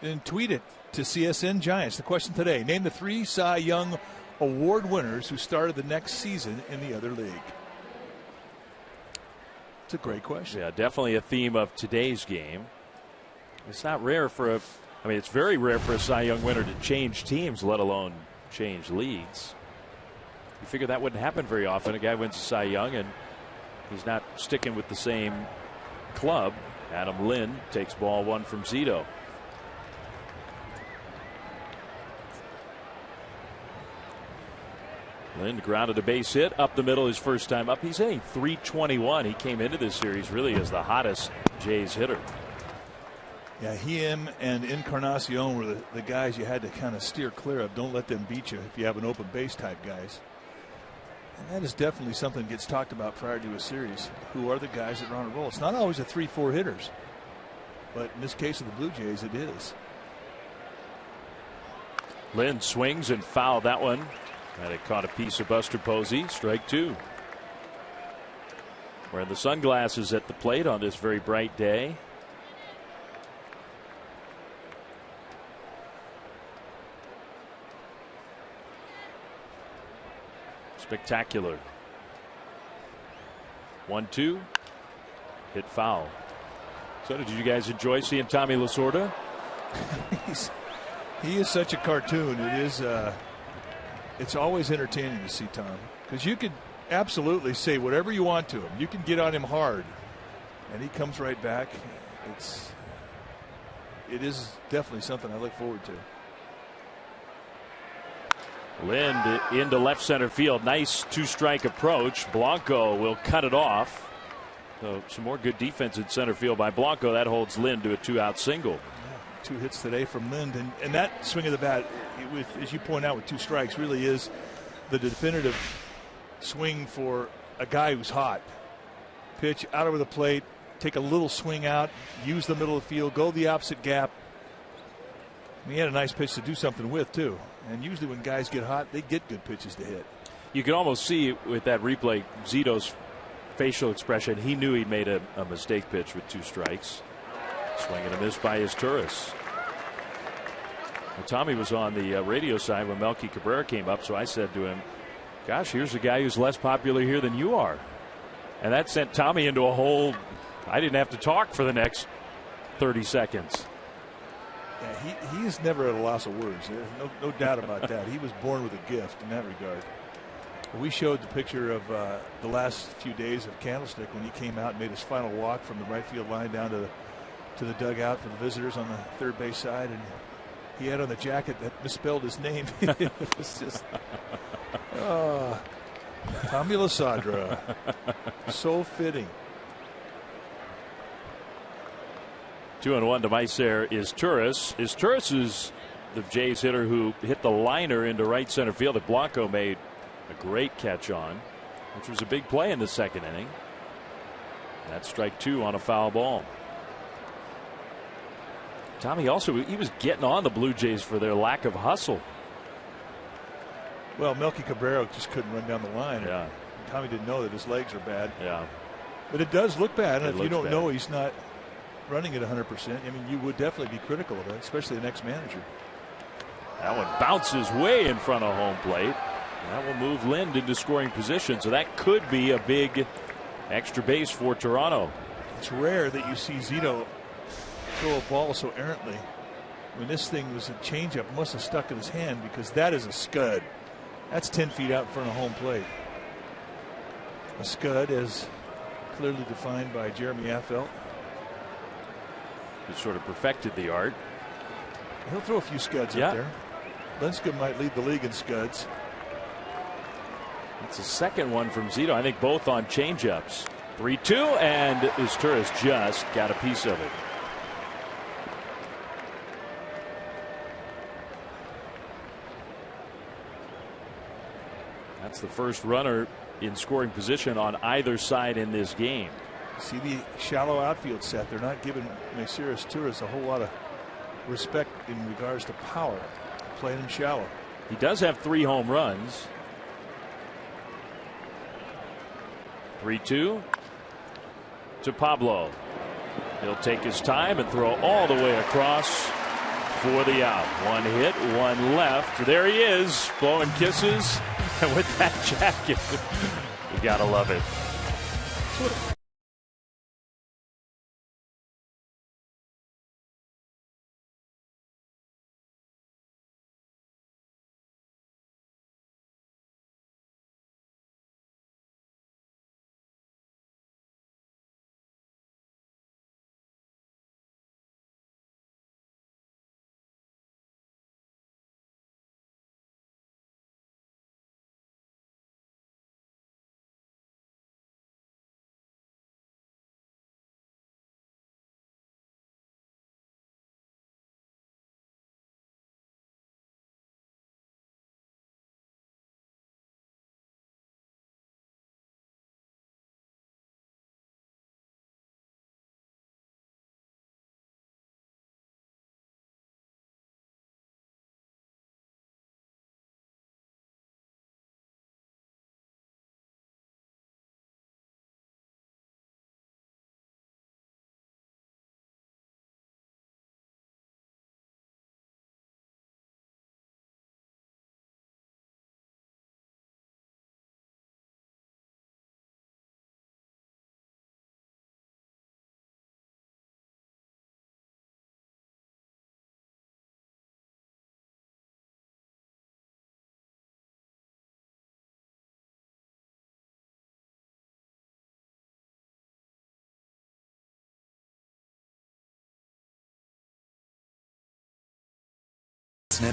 then tweet it to CSN Giants. The question today: name the 3 Cy Young Award winners who started the next season in the other league. It's a great question. Yeah, definitely a theme of today's game. It's not rare for it's very rare for a Cy Young winner to change teams, let alone change leagues. You figure that wouldn't happen very often. A guy wins a Cy Young and he's not sticking with the same club. Adam Lynn takes ball 1 from Zito. Lynn grounded a base hit up the middle his first time up. He's hitting .321. He came into this series really as the hottest Jays hitter. Yeah, him and Encarnacion were the guys you had to kind of steer clear of. Don't let them beat you if you have an open base type guys. And that is definitely something that gets talked about prior to a series. Who are the guys that are on a roll? It's not always the 3-4 hitters. But in this case of the Blue Jays, it is. Lynn swings and fouled that one. And it caught a piece of Buster Posey. Strike 2. Wearing the sunglasses at the plate on this very bright day. Spectacular. 1-2. Hit foul. So did you guys enjoy seeing Tommy Lasorda? He is such a cartoon. It is. It's always entertaining to see Tom, because you could absolutely say whatever you want to him. You can get on him hard, and he comes right back. It is definitely something I look forward to. Lind into left center field. Nice 2-strike approach. Blanco will cut it off. So some more good defense in center field by Blanco. That holds Lind to a 2-out single. Yeah, 2 hits today from Lind, and that swing of the bat, as you point out, with 2 strikes, really is the definitive swing for a guy who's hot. Pitch out over the plate, take a little swing out, use the middle of the field, go the opposite gap. And he had a nice pitch to do something with too. And usually when guys get hot, they get good pitches to hit. You can almost see with that replay Zito's facial expression. He knew he'd made a mistake pitch with 2 strikes. Swing and a miss by Izturis. Well, Tommy was on the radio side when Melky Cabrera came up, so I said to him, gosh, here's a guy who's less popular here than you are. And that sent Tommy into a whole, I didn't have to talk for the next 30 seconds. Yeah, he is never at a loss of words. There's no doubt about that. He was born with a gift in that regard. We showed the picture of the last few days of Candlestick when he came out and made his final walk from the right field line down to the dugout for the visitors on the third base side, and he had on the jacket that misspelled his name. It was just Tommy Lasadra. So fitting. 2-1 to Maicer Izturis. Izturis is the Jays hitter who hit the liner into right center field that Blanco made a great catch on, which was a big play in the second inning. That's strike 2 on a foul ball. Tommy he was getting on the Blue Jays for their lack of hustle. Well, Melky Cabrera just couldn't run down the line. Yeah. Tommy didn't know that his legs are bad. Yeah. But it does look bad. And if you don't bad. know he's not running at 100%, I mean, you would definitely be critical of it, especially the next manager. That one bounces way in front of home plate. That will move Lind into scoring position. So that could be a big extra base for Toronto. It's rare that you see Zito throw a ball so errantly. When this thing was a changeup, it must have stuck in his hand, because that is a scud. That's 10 feet out in front of home plate. A scud is clearly defined by Jeremy Affeldt. He sort of perfected the art. He'll throw a few scuds up there. Lincecum might lead the league in scuds. That's the second one from Zito. I think both on changeups. 3-2, and Izturis just got a piece of it. That's the first runner in scoring position on either side in this game. See the shallow outfield set. They're not giving Maicer Izturis a whole lot of respect in regards to power. Playing him shallow. He does have 3 home runs. 3-2 to Pablo. He'll take his time and throw all the way across for the out. One hit, one left. There he is, blowing kisses. And with that jacket, you gotta love it.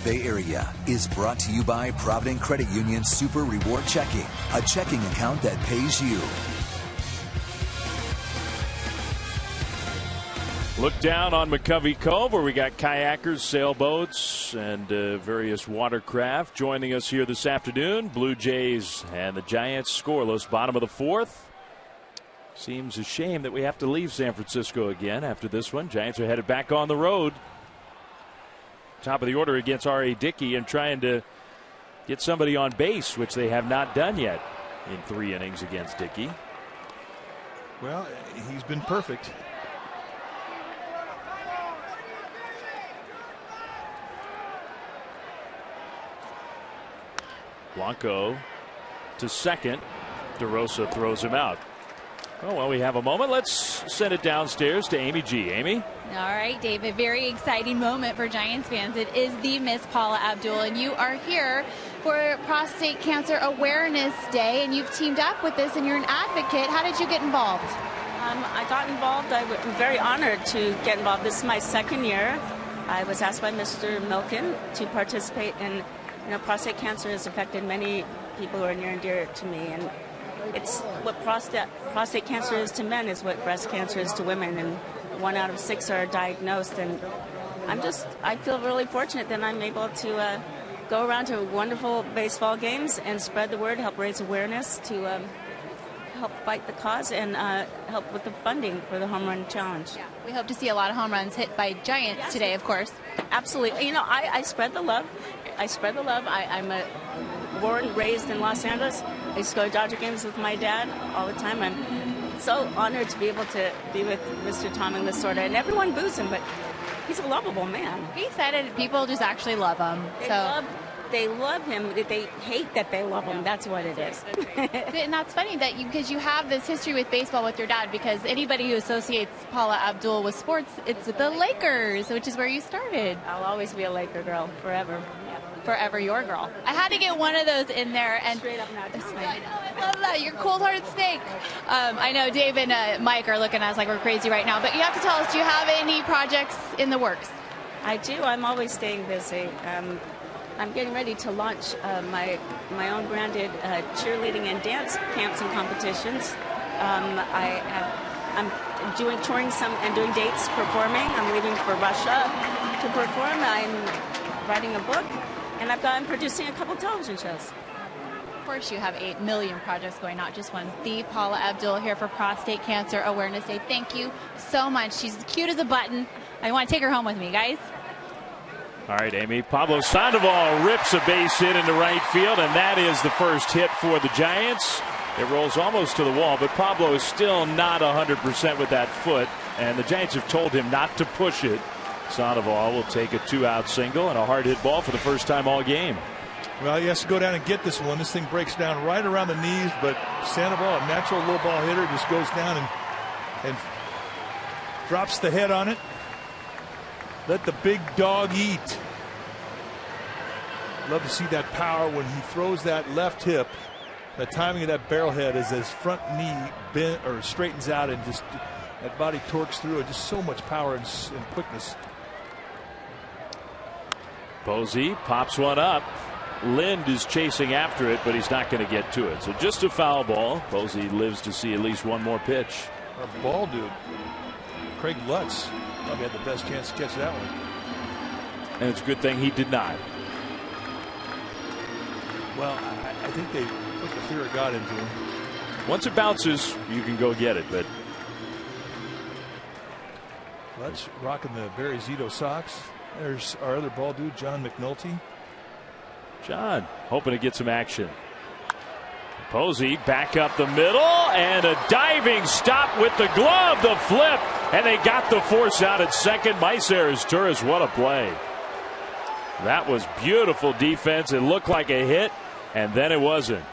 Bay area is brought to you by Provident Credit Union Super Reward Checking, a checking account that pays you. Look down on McCovey Cove, where we got kayakers, sailboats, and various watercraft joining us here this afternoon. Blue Jays and the Giants scoreless, bottom of the fourth. Seems a shame that we have to leave San Francisco again after this one. Giants are headed back on the road. Top of the order against R.A. Dickey and trying to get somebody on base, which they have not done yet in 3 innings against Dickey. Well, he's been perfect. Blanco to second. DeRosa throws him out. Oh, well, we have a moment. Let's send it downstairs to Amy G. Amy? All right, David. Very exciting moment for Giants fans. It is the Miss Paula Abdul, and you are here for Prostate Cancer Awareness Day, and you've teamed up with this, and you're an advocate. How did you get involved? I got involved. I'm very honored to get involved. This is my 2nd year. I was asked by Mr. Milken to participate in, prostate cancer has affected many people who are near and dear to me, and it's what prostate cancer is to men is what breast cancer is to women, and 1 out of 6 are diagnosed. And I feel really fortunate that I'm able to go around to wonderful baseball games and spread the word, help raise awareness to help fight the cause and help with the funding for the Home Run Challenge. Yeah, we hope to see a lot of home runs hit by Giants today, of course. Absolutely. I spread the love. I'm born and raised in Los Angeles. I used to go to Dodger games with my dad all the time. I'm so honored to be able to be with Mr. Tommy Lasorda. And everyone boos him, but he's a lovable man. He said it. People just actually love him. They love him. They hate that they love him. That's what it is. And that's funny that because you have this history with baseball with your dad, because anybody who associates Paula Abdul with sports, it's with the Lakers, which is where you started. I'll always be a Laker girl, forever. Forever your girl. I had to get one of those in there. And straight up, not just I love that. You're a cold-hearted snake. I know Dave and Mike are looking at us like we're crazy right now, but you have to tell us, do you have any projects in the works? I do. I'm always staying busy. I'm getting ready to launch my own branded cheerleading and dance camps and competitions. I'm doing touring and doing dates performing. I'm leaving for Russia to perform. I'm writing a book, and I'm producing a couple television shows. Of course, you have 8 million projects going, not just one. The Paula Abdul here for Prostate Cancer Awareness Day. Thank you so much. She's cute as a button. I want to take her home with me, guys. All right, Amy. Pablo Sandoval rips a base hit into right field, and that is the first hit for the Giants. It rolls almost to the wall, but Pablo is still not 100% with that foot, and the Giants have told him not to push it. Sandoval will take a 2-out single and a hard hit ball for the first time all game. Well, he has to go down and get this one. This thing breaks down right around the knees, but Sandoval, a natural low ball hitter, just goes down and drops the head on it. Let the big dog eat. Love to see that power when he throws that left hip. The timing of that barrel head as his front knee bent or straightens out, and just that body torques through it. Just so much power and quickness. Posey pops one up. Lind is chasing after it, but he's not going to get to it. So just a foul ball. Posey lives to see at least one more pitch. Our ball dude, Craig Lutz, probably had the best chance to catch that one. And it's a good thing he did not. Well, I think they put the fear of God into him. Once it bounces, you can go get it. But Lutz rocking the Barry Zito socks. There's our other ball dude, John McNulty. John hoping to get some action. Posey back up the middle and a diving stop with the glove, the flip, and they got the force out at second. Maiceres Torres, what a play. That was beautiful defense. It looked like a hit, and then it wasn't.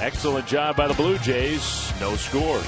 Excellent job by the Blue Jays. No score.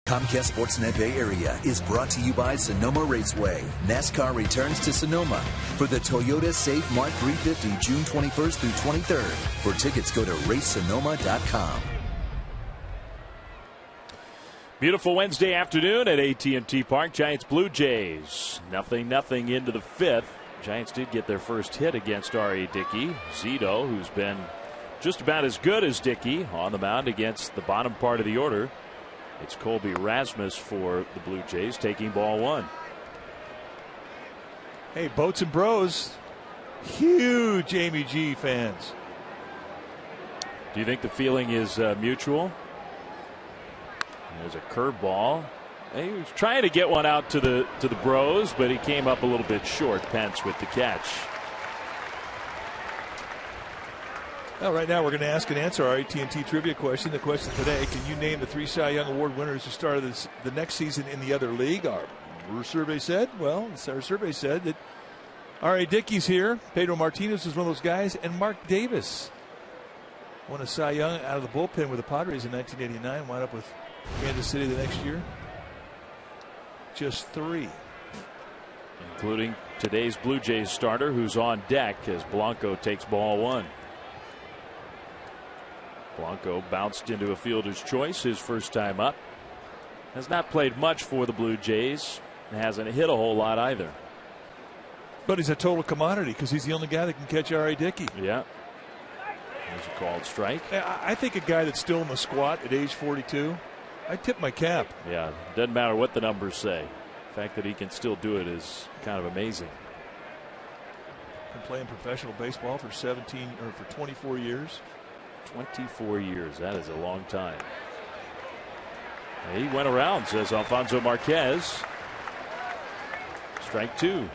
Comcast Sportsnet Bay Area is brought to you by Sonoma Raceway. NASCAR returns to Sonoma for the Toyota Safe Mark 350 June 21st through 23rd. For tickets, go to racesonoma.com. Beautiful Wednesday afternoon at AT&T Park. Giants Blue Jays. 0-0 into the fifth. Giants did get their first hit against R.A. Dickey. Zito, who's been just about as good as Dickey, on the mound against the bottom part of the order. It's Colby Rasmus for the Blue Jays taking ball one. Hey, Boats and Bros, huge Amy G fans. Do you think the feeling is mutual? There's a curveball. He was trying to get one out to the Bros, but he came up a little bit short. Pence with the catch. Well, right now we're going to ask and answer our AT&T trivia question. The question today: can you name the 3 Cy Young Award winners who started the next season in the other league? Our survey said that R.A. Dickey's here. Pedro Martinez is one of those guys, and Mark Davis won a Cy Young out of the bullpen with the Padres in 1989. Wound up with Kansas City the next year. Just 3. Including today's Blue Jays starter, who's on deck as Blanco takes ball one. Blanco bounced into a fielder's choice his first time up. Has not played much for the Blue Jays. And hasn't hit a whole lot either. But he's a total commodity because he's the only guy that can catch R.A. Dickey. Yeah. There's a called strike. I think a guy that's still in the squat at age 42, I tip my cap. Yeah, doesn't matter what the numbers say. The fact that he can still do it is kind of amazing. Been playing professional baseball for 24 years. 24 years. That is a long time. He went around, says Alfonso Marquez. Strike two.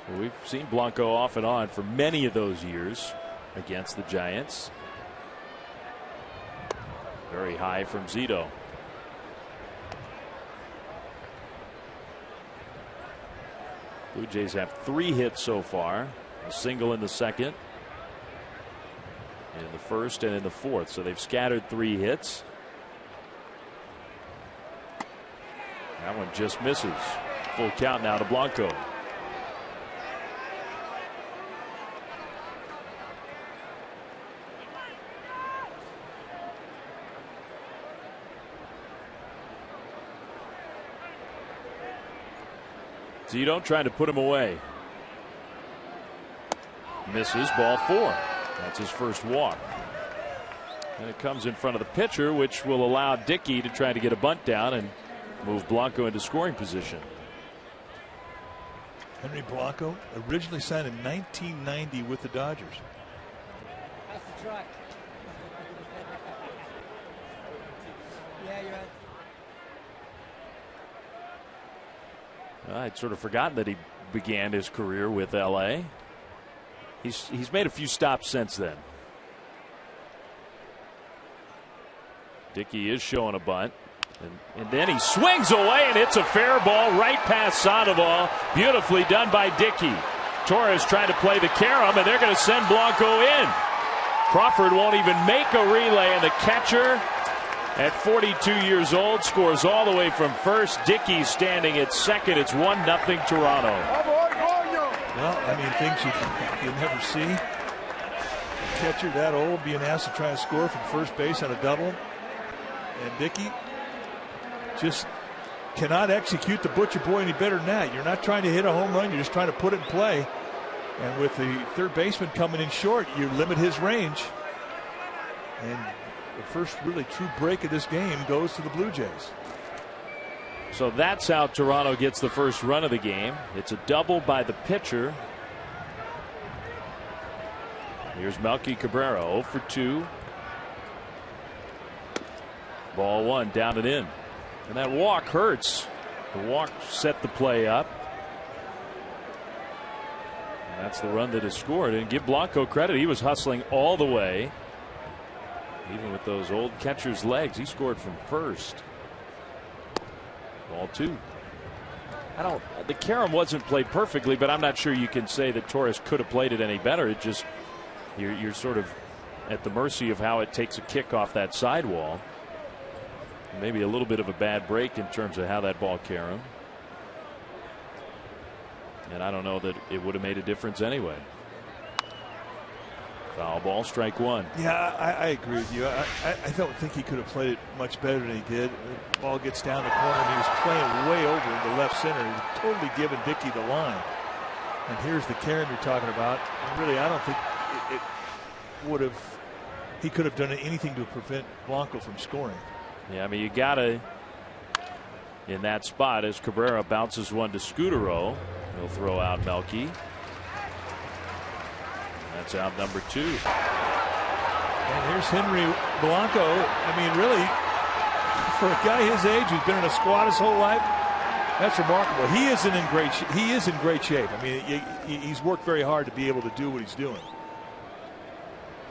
Well, we've seen Blanco off and on for many of those years against the Giants. Very high from Zito. Blue Jays have 3 hits so far. A single in the second, in the first, and in the fourth. So they've scattered 3 hits. That one just misses. Full count now to Blanco. Zito trying to put him away. Misses, ball 4. That's his first walk. And it comes in front of the pitcher, which will allow Dickey to try to get a bunt down and move Blanco into scoring position. Henry Blanco originally signed in 1990 with the Dodgers. That's the truck. Yeah, you're right. I'd sort of forgotten that he began his career with L.A. He's made a few stops since then. Dickey is showing a bunt. And then he swings away and hits a fair ball right past Sandoval. Beautifully done by Dickey. Torres trying to play the carom, and they're going to send Blanco in. Crawford won't even make a relay, and the catcher at 42 years old scores all the way from first. Dickey standing at second. It's 1-0 Toronto. Well, I mean, things you never see. A catcher that old being asked to try and score from first base on a double. And Dickey just cannot execute the Butcher Boy any better than that. You're not trying to hit a home run. You're just trying to put it in play. And with the third baseman coming in short, you limit his range. And the first really true break of this game goes to the Blue Jays. So that's how Toronto gets the first run of the game. It's a double by the pitcher. Here's Melky Cabrera, 0 for 2. Ball 1, down and in. And that walk hurts. The walk set the play up. And that's the run that is scored. And give Blanco credit. He was hustling all the way. Even with those old catcher's legs, he scored from first. Ball 2. The carom wasn't played perfectly, but I'm not sure you can say that Torres could have played it any better. It just, you're sort of at the mercy of how it takes a kick off that sidewall. Maybe a little bit of a bad break in terms of how that ball caromed. And I don't know that it would have made a difference anyway. Foul ball, strike 1. Yeah, I agree with you. I don't think he could have played it much better than he did. The ball gets down the corner, and he was playing way over into left center. He was totally giving Dickey the line. And here's the carom you're talking about. And really, I don't think it would have. He could have done anything to prevent Blanco from scoring. Yeah, I mean, you gotta in that spot as Cabrera bounces one to Scudero. He'll throw out Melky. That's out number 2. And here's Henry Blanco. I mean, really, for a guy his age who's been in a squad his whole life, that's remarkable. He is in great shape. I mean, he's worked very hard to be able to do what he's doing.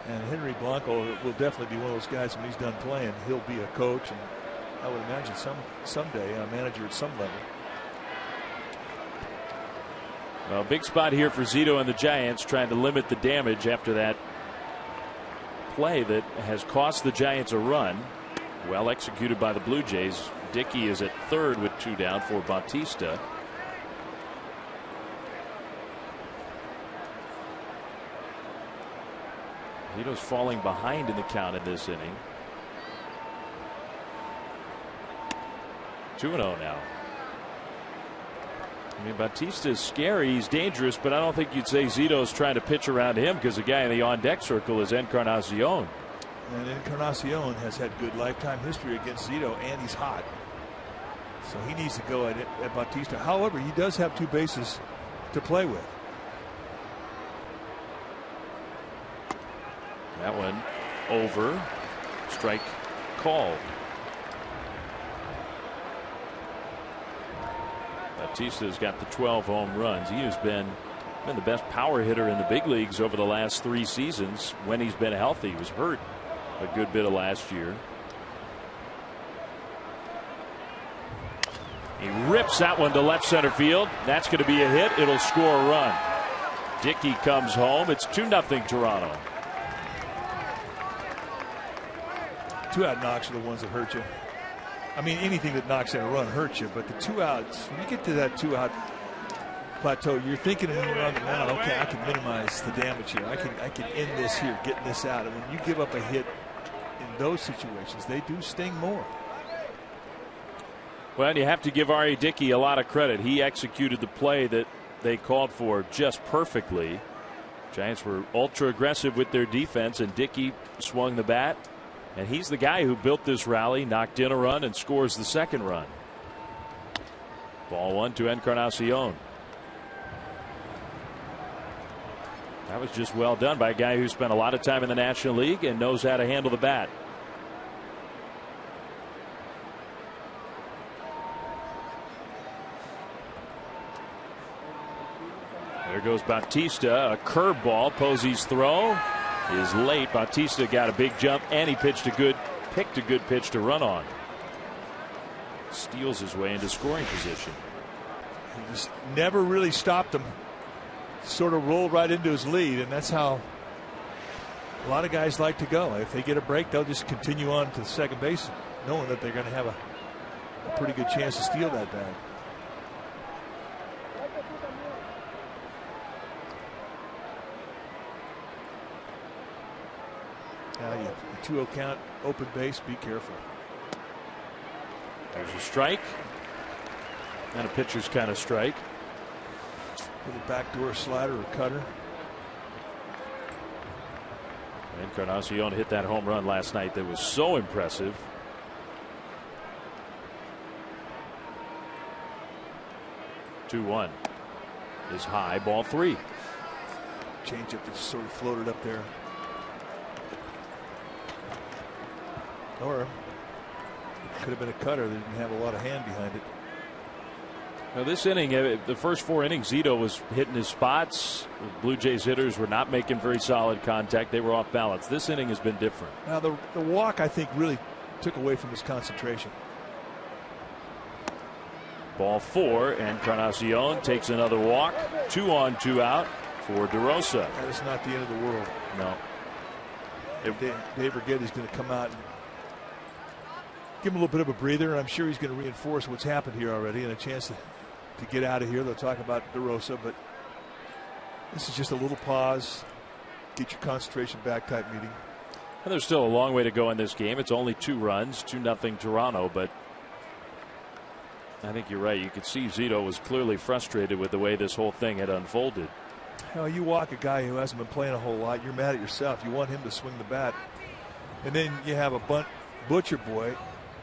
And Henry Blanco will definitely be one of those guys when he's done playing. He'll be a coach, and I would imagine someday a manager at some level. Well, big spot here for Zito and the Giants, trying to limit the damage after that play that has cost the Giants a run. Well executed by the Blue Jays. Dickey is at third with 2 down for Bautista. Zito's falling behind in the count in this inning. 2-0 now. I mean, Bautista's scary. He's dangerous, but I don't think you'd say Zito's trying to pitch around him because the guy in the on-deck circle is Encarnacion. And Encarnacion has had good lifetime history against Zito, and he's hot. So he needs to go at Bautista. However, he does have 2 bases to play with. That one over. Strike called. Bautista's got the 12 home runs. He has been the best power hitter in the big leagues over the last 3 seasons when he's been healthy. He was hurt a good bit of last year. He rips that one to left center field. That's going to be a hit. It'll score a run. Dickey comes home. It's 2-0 Toronto. 2-out knocks are the ones that hurt you. I mean, anything that knocks in a run hurts you, but the 2 outs, when you get to that 2-out plateau, you're thinking when you're on the mound, okay, I can minimize the damage here. I can end this here, getting this out. And when you give up a hit in those situations, they do sting more. Well, you have to give R.A. Dickey a lot of credit. He executed the play that they called for just perfectly. Giants were ultra aggressive with their defense, and Dickey swung the bat. And he's the guy who built this rally, knocked in a run, and scores the second run. Ball 1 to Encarnacion. That was just well done by a guy who spent a lot of time in the National League and knows how to handle the bat. There goes Bautista. A curveball. Posey's throw is late. Bautista got a big jump, and he picked a good pitch to run on. Steals his way into scoring position. He just never really stopped him. Sort of rolled right into his lead, and that's how a lot of guys like to go. If they get a break, they'll just continue on to the second base, knowing that they're going to have a pretty good chance to steal that bag. Now you 2-0 count, open base, be careful. There's a strike. And a pitcher's kind of strike. With a backdoor slider or cutter. Encarnacion hit that home run last night that was so impressive. Two-1 is high, ball 3. Changeup that sort of floated up there. Or it could have been a cutter that didn't have a lot of hand behind it. Now this inning, the first 4 innings, Zito was hitting his spots. The Blue Jays hitters were not making very solid contact. They were off balance. This inning has been different. Now the walk, I think, really took away from his concentration. Ball 4, Encarnacion takes another walk. 2 on, 2 out for DeRosa. That is not the end of the world. No. Dave Righetti's going to come out and give him a little bit of a breather, and I'm sure he's going to reinforce what's happened here already and a chance to get out of here. They'll talk about DeRosa, but this is just a little pause, get your concentration back type meeting. And there's still a long way to go in this game. It's only 2 runs, 2-0 Toronto, but I think you're right. You could see Zito was clearly frustrated with the way this whole thing had unfolded. Hell, you walk a guy who hasn't been playing a whole lot, you're mad at yourself. You want him to swing the bat. And then you have a bunt butcher boy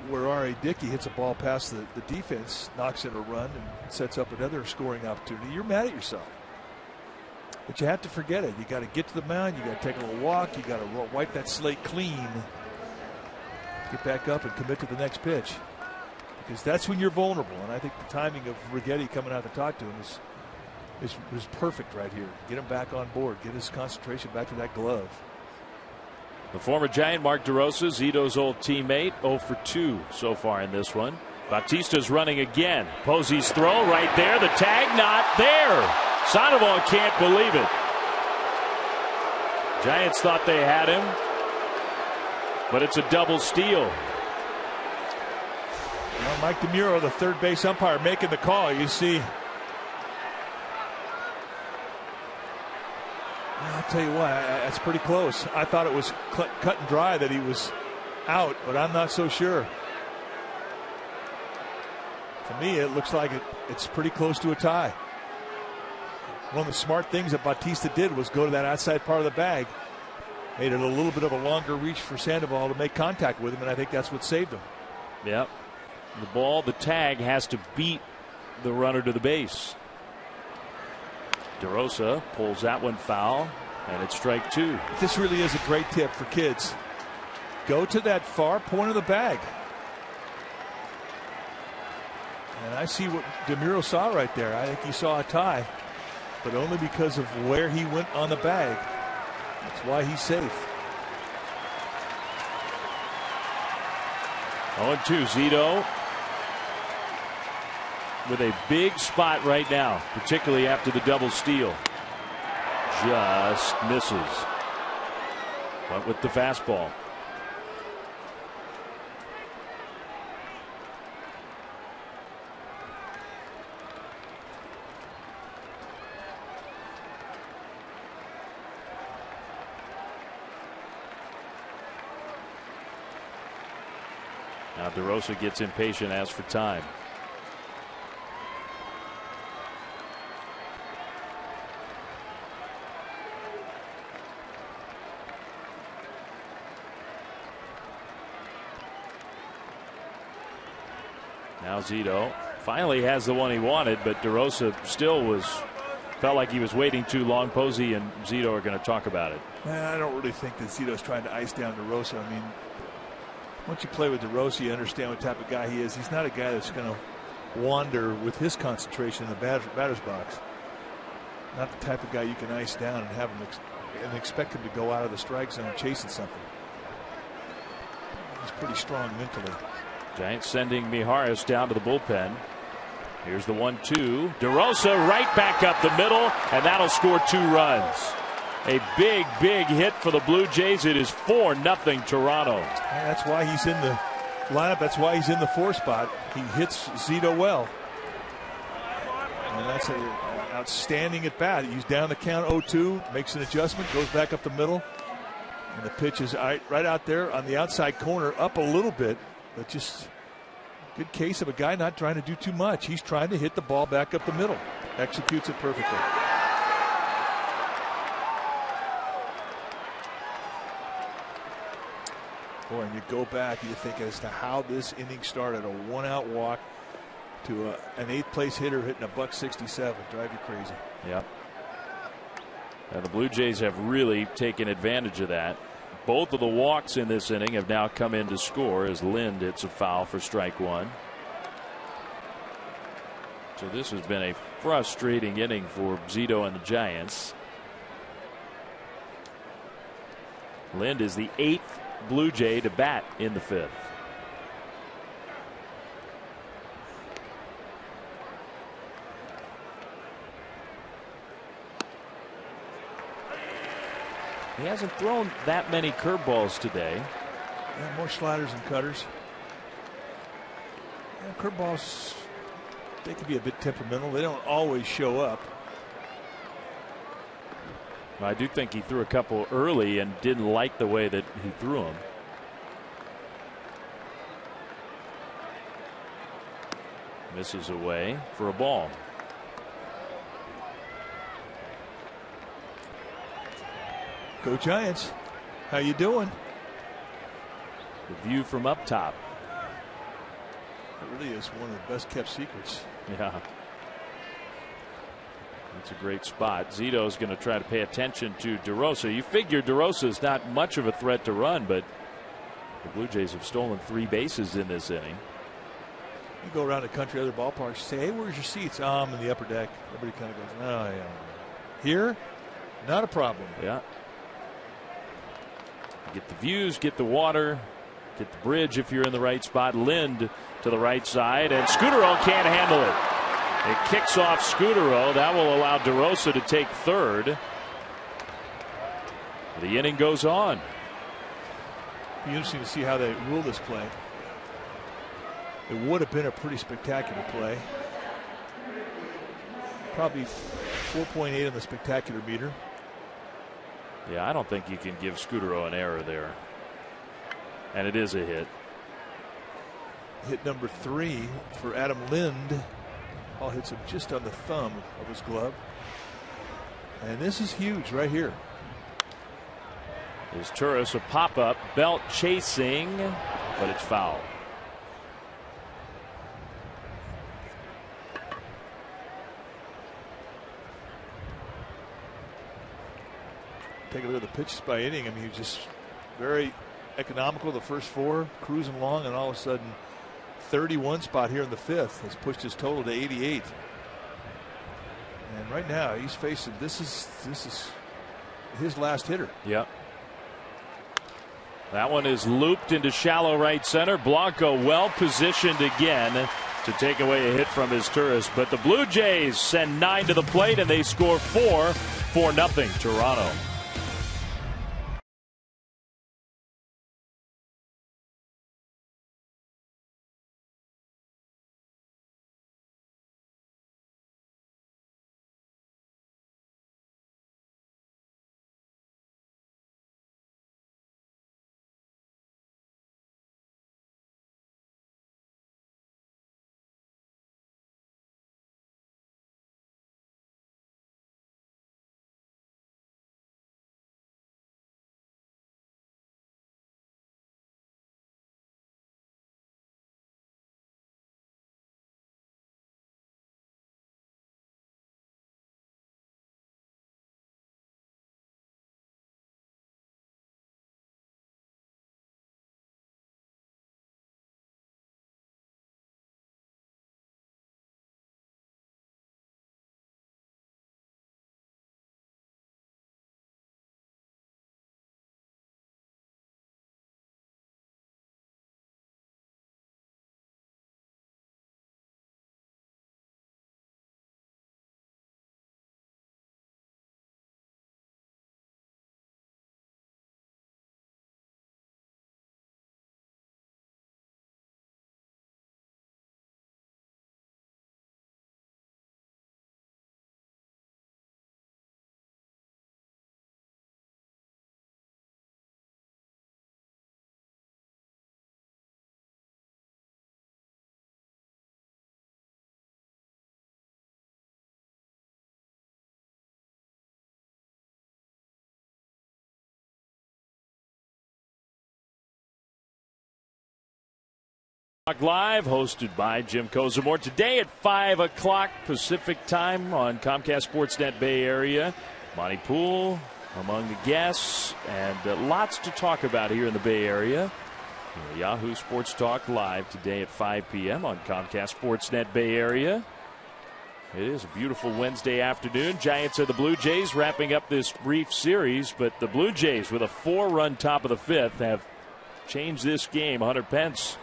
where R.A. Dickey hits a ball past the defense, knocks in a run, and sets up another scoring opportunity. You're mad at yourself. But you have to forget it. You got to get to the mound. You got to take a little walk. You got to wipe that slate clean. Get back up and commit to the next pitch. Because that's when you're vulnerable. And I think the timing of Righetti coming out to talk to him is perfect right here. Get him back on board. Get his concentration back to that glove. The former Giant Mark DeRosa, Zito's old teammate, 0 for 2 so far in this one. Bautista's running again. Posey's throw right there. The tag not there. Sandoval can't believe it. Giants thought they had him, but it's a double steal. Well, Mike DeMuro, the third base umpire, making the call. You see, I'll tell you what, that's pretty close. I thought it was cut and dry that he was out, but I'm not so sure. To me, it looks like it's pretty close to a tie. One of the smart things that Bautista did was go to that outside part of the bag. Made it a little bit of a longer reach for Sandoval to make contact with him, and I think that's what saved him. Yep. The tag has to beat the runner to the base. DeRosa pulls that one foul, and it's strike 2. This really is a great tip for kids. Go to that far point of the bag. And I see what DeMuro saw right there. I think he saw a tie, but only because of where he went on the bag. That's why he's safe. 0-2, Zito with a big spot right now, particularly after the double steal. Just misses. Went with the fastball. Now DeRosa gets impatient, asks for time. Now Zito finally has the one he wanted, but DeRosa still felt like he was waiting too long. Posey and Zito are going to talk about it. I don't really think that Zito's trying to ice down DeRosa. I mean, once you play with DeRosa, you understand what type of guy he is. He's not a guy that's going to wander with his concentration in the batter's box. Not the type of guy you can ice down and have him and expect him to go out of the strike zone chasing something. He's pretty strong mentally. Giants sending Mijares down to the bullpen. Here's the 1-2. DeRosa right back up the middle, and that'll score 2 runs. A big hit for the Blue Jays. It is 4-0 Toronto. And that's why he's in the lineup. That's why he's in the 4 spot. He hits Zito well. And that's an outstanding at bat. He's down the count 0-2, makes an adjustment, goes back up the middle. And the pitch is right out there on the outside corner, up a little bit, but just good case of a guy not trying to do too much. He's trying to hit the ball back up the middle. Executes it perfectly. Boy, and you go back, you think as to how this inning started. A 1-out walk to an 8th place hitter hitting a $167. Drive you crazy. Yep. And the Blue Jays have really taken advantage of that. Both of the walks in this inning have now come in to score as Lind hits a foul for strike 1. So this has been a frustrating inning for Zito and the Giants. Lind is the 8th Blue Jay to bat in the 5th. He hasn't thrown that many curveballs today. Yeah, more sliders and cutters. Yeah, curveballs, they can be a bit temperamental. They don't always show up. I do think he threw a couple early and didn't like the way that he threw them. Misses away for a ball. Go Giants. How you doing? The view from up top. It really is one of the best kept secrets. Yeah. That's a great spot. Zito's going to try to pay attention to DeRosa. You figure DeRosa is not much of a threat to run, but the Blue Jays have stolen 3 bases in this inning. You go around the country, other ballparks, say, hey, where's your seats? I'm in the upper deck. Everybody kind of goes, oh, yeah. Here, not a problem. Yeah. Get the views, get the water, get the bridge if you're in the right spot. Lind to the right side, and Scutaro can't handle it. It kicks off Scutaro. That will allow DeRosa to take 3rd. The inning goes on. Be interesting to see how they rule this play. It would have been a pretty spectacular play. Probably 4.8 on the spectacular meter. Yeah, I don't think you can give Scutaro an error there. And it is a hit. hit number 3 for Adam Lind. Ball hits him just on the thumb of his glove. And this is huge right here. Is Turris a pop-up, Belt chasing, but it's foul. Take a look at the pitches by inning. I mean, he was just very economical the first 4, cruising along, and all of a sudden 31 spot here in the 5th has pushed his total to 88. And right now he's facing, this is his last hitter. Yep. That one is looped into shallow right center. Blanco well positioned again to take away a hit from his Turris. But the Blue Jays send 9 to the plate and they score 4-0 Toronto. Live, hosted by Jim Kozimor. Today at 5 o'clock Pacific time on Comcast Sportsnet Bay Area. Monty Poole among the guests, and lots to talk about here in the Bay Area. Yahoo Sports Talk live today at 5 p.m. on Comcast Sportsnet Bay Area. It is a beautiful Wednesday afternoon. Giants are the Blue Jays wrapping up this brief series, but the Blue Jays with a 4-run top of the 5th have changed this game. Hunter Pence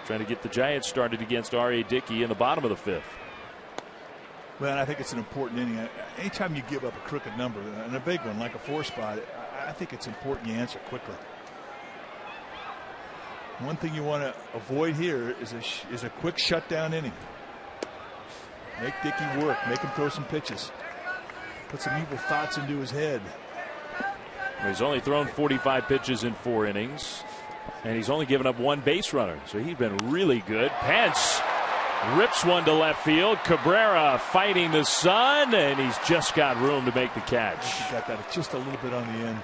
trying to get the Giants started against R.A. Dickey in the bottom of the 5th. Well, I think it's an important inning. Anytime you give up a crooked number, and a big one like a 4 spot, I think it's important you answer quickly. One thing you want to avoid here is a quick shutdown inning. Make Dickey work. Make him throw some pitches. Put some evil thoughts into his head. He's only thrown 45 pitches in 4 innings. And he's only given up 1 base runner. So he's been really good. Pence rips one to left field. Cabrera fighting the sun, and he's just got room to make the catch. He got that just a little bit on the end.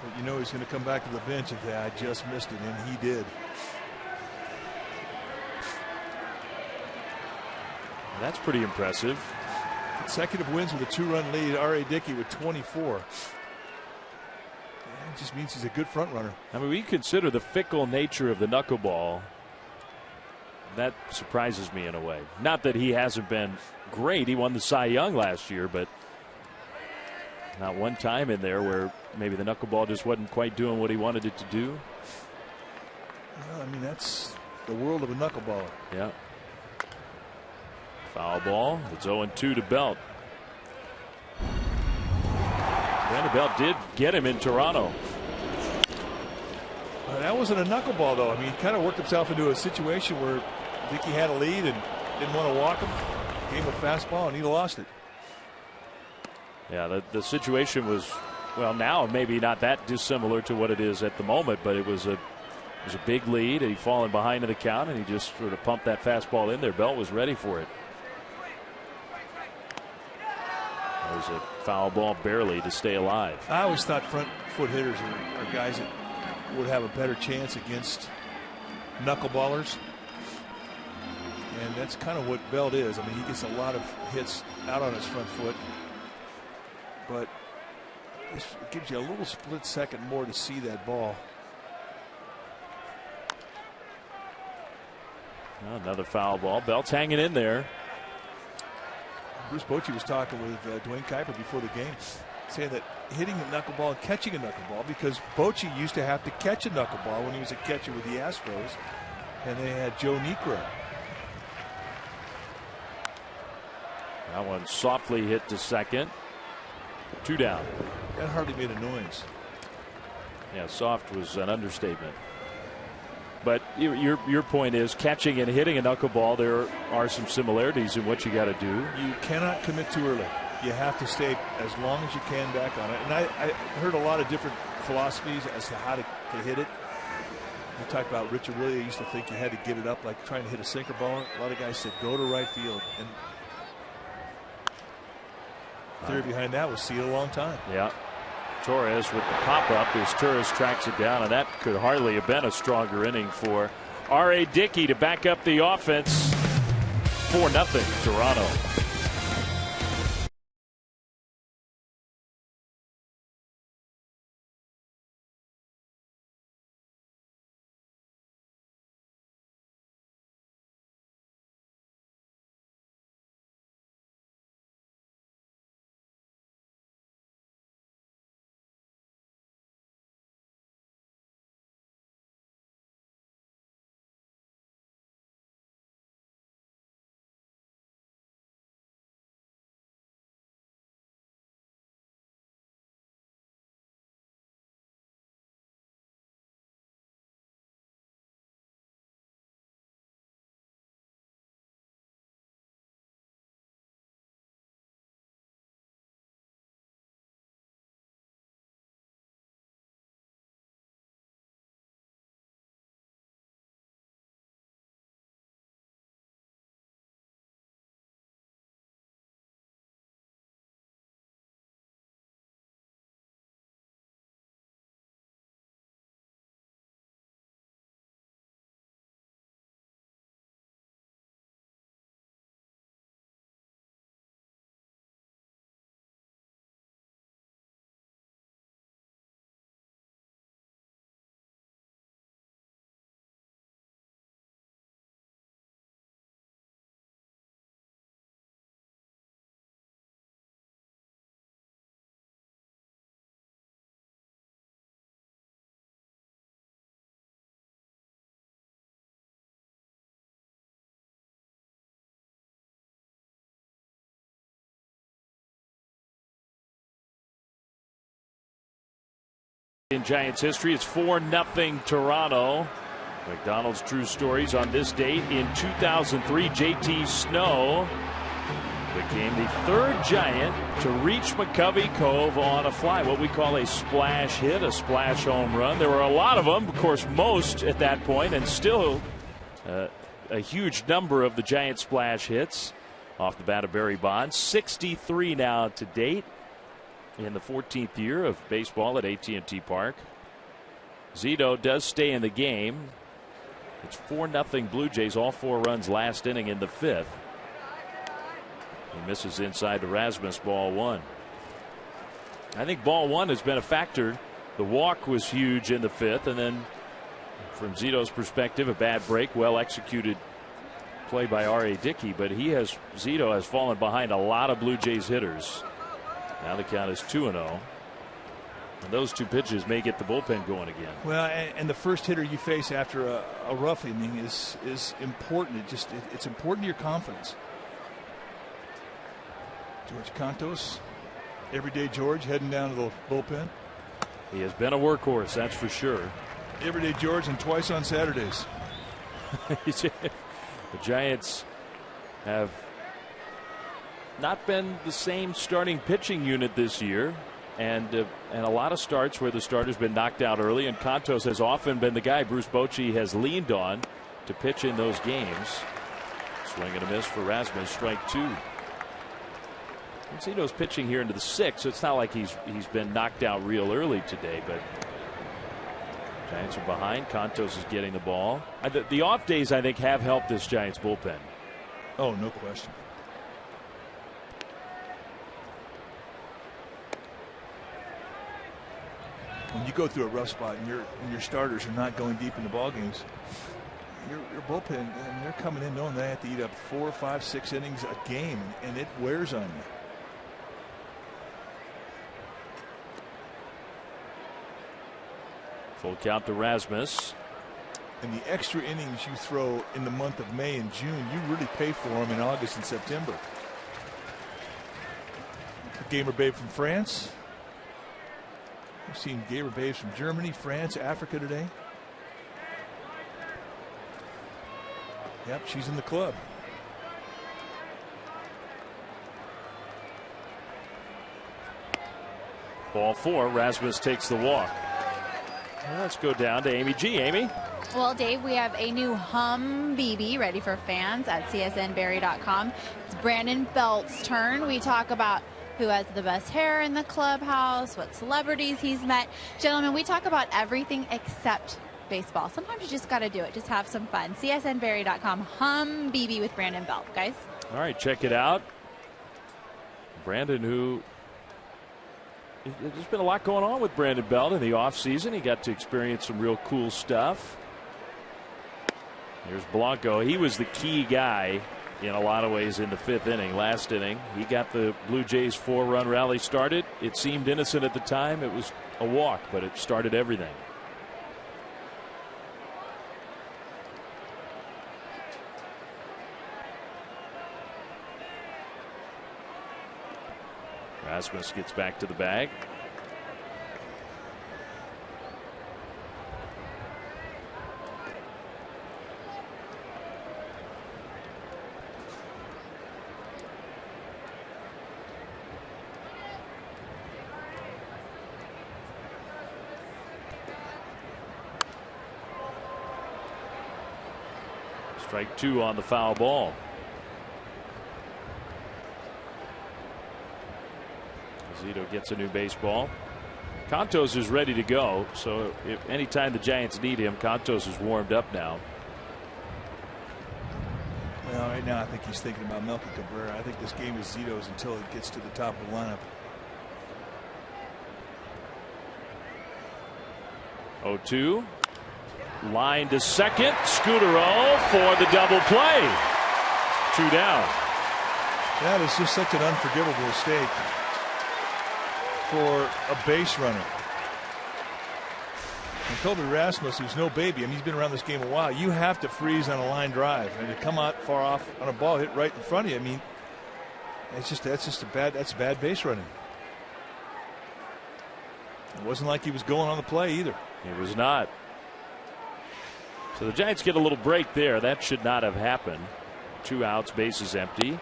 But you know he's going to come back to the bench and say, I just missed it, and he did. That's pretty impressive. Consecutive wins with a 2-run lead. R.A. Dickey with 24. It just means he's a good front runner. I mean, we consider the fickle nature of the knuckleball. That surprises me in a way. Not that he hasn't been great. He won the Cy Young last year, but not one time in there where maybe the knuckleball just wasn't quite doing what he wanted it to do. Well, I mean, that's the world of a knuckleballer. Yeah. Foul ball. It's 0-2 to Belt. Brandon Belt did get him in Toronto. That wasn't a knuckleball, though. I mean, he kind of worked himself into a situation where Dickey had a lead and didn't want to walk him. Gave him a fastball, and he lost it. Yeah, the situation was, well, now maybe not that dissimilar to what it is at the moment, but it was a It was a big lead. He'd fallen behind in the count, and he just sort of pumped that fastball in there. Belt was ready for it. That was a foul ball barely to stay alive. I always thought front foot hitters are guys that would have a better chance against knuckleballers. And that's kind of what Belt is. I mean, he gets a lot of hits out on his front foot. But it gives you a little split second more to see that ball. Another foul ball. Belt's hanging in there. Bruce Bochy was talking with Dwayne Kuiper before the game, saying that hitting a knuckleball and catching a knuckleball, because Bochy used to have to catch a knuckleball when he was a catcher with the Astros, and they had Joe Niekro. That one softly hit to second. 2 down. That hardly made a noise. Yeah, soft was an understatement. But your point is, catching and hitting a knuckleball, there are some similarities in what you got to do. You cannot commit too early. You have to stay as long as you can back on it. And I heard a lot of different philosophies as to how to hit it. You talked about Richard Willie used to think you had to get it up like trying to hit a sinker ball. A lot of guys said go to right field. And the theory behind that was see it a long time. Yeah. Torres with the pop-up as Torres tracks it down, and that could hardly have been a stronger inning for R.A. Dickey to back up the offense. 4-0 Toronto. In Giants history, it's 4-0 Toronto. McDonald's True Stories on this date in 2003. JT Snow became the third Giant to reach McCovey Cove on a fly, what we call a splash hit, a splash home run. There were a lot of them, of course, most at that point, and still a huge number of the Giant splash hits off the bat of Barry Bonds. 63 now to date in the 14th year of baseball at AT&T Park. Zito does stay in the game. It's 4-0 Blue Jays, all 4 runs last inning in the 5th. He misses inside to Rasmus, ball 1. I think ball 1 has been a factor. The walk was huge in the 5th, and then from Zito's perspective, a bad break, well executed play by R.A. Dickey, but Zito has fallen behind a lot of Blue Jays hitters. Now the count is 2-0. And those 2 pitches may get the bullpen going again. Well, and the first hitter you face after a rough inning is important. It's important to your confidence. George Cantos, everyday George, heading down to the bullpen. He has been a workhorse, that's for sure. Everyday George, and twice on Saturdays. The Giants have not been the same starting pitching unit this year. and a lot of starts where the starter's been knocked out early, and Contos has often been the guy Bruce Bochy has leaned on to pitch in those games. Swing and a miss for Rasmus, strike 2. Zito's pitching here into the 6th, so it's not like he's been knocked out real early today, but Giants are behind. Contos is getting the ball. The off days, I think, have helped this Giants bullpen. Oh, no question. When you go through a rough spot and your starters are not going deep into ball games, your bullpen, and they're coming in knowing they have to eat up 4, 5, 6 innings a game, and it wears on you. Full count to Rasmus. And the extra innings you throw in the month of May and June, you really pay for them in August and September. Gamer Babe from France. We've seen Gamer Babes from Germany, France, Africa today. Yep, she's in the club. Ball 4. Rasmus takes the walk. Well, let's go down to Amy G. Amy? Well, Dave, we have a new hum BB ready for fans at csnberry.com. It's Brandon Belt's turn. We talk about who has the best hair in the clubhouse, what celebrities he's met. Gentlemen, we talk about everything except baseball. Sometimes you just got to do it. Just have some fun. csnberry.com, hum BB with Brandon Belt, guys. All right, check it out. Brandon, who... There's been a lot going on with Brandon Belt in the offseason. He got to experience some real cool stuff. Here's Blanco. He was the key guy in a lot of ways in the 5th inning. Last inning, he got the Blue Jays 4-run rally started. It seemed innocent at the time. It was a walk, but it started everything. Rasmus gets back to the bag. Strike 2 on the foul ball. Zito gets a new baseball. Contos is ready to go, so if anytime the Giants need him, Contos is warmed up now. Well, right now I think he's thinking about Melky Cabrera. I think this game is Zito's until it gets to the top of the lineup. 0-2. Line to second. Scudero for the double play. 2 down. That is just such an unforgivable mistake for a base runner. And Kobe Rasmus, who's no baby, I mean, he's been around this game a while. You have to freeze on a line drive and to come out far off on a ball hit right in front of you. I mean, that's bad base running. It wasn't like he was going on the play either. He was not. So the Giants get a little break there. That should not have happened. 2 outs, bases empty.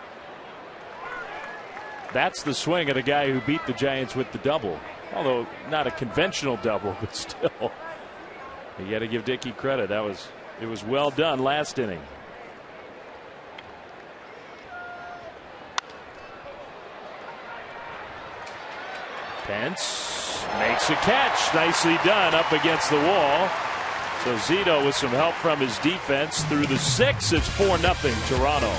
That's the swing at a guy who beat the Giants with the double. Although not a conventional double, but still. You got to give Dickey credit. It was well done last inning. Pence makes a catch. Nicely done up against the wall. So Zito with some help from his defense through the 6th. It's 4-0 Toronto.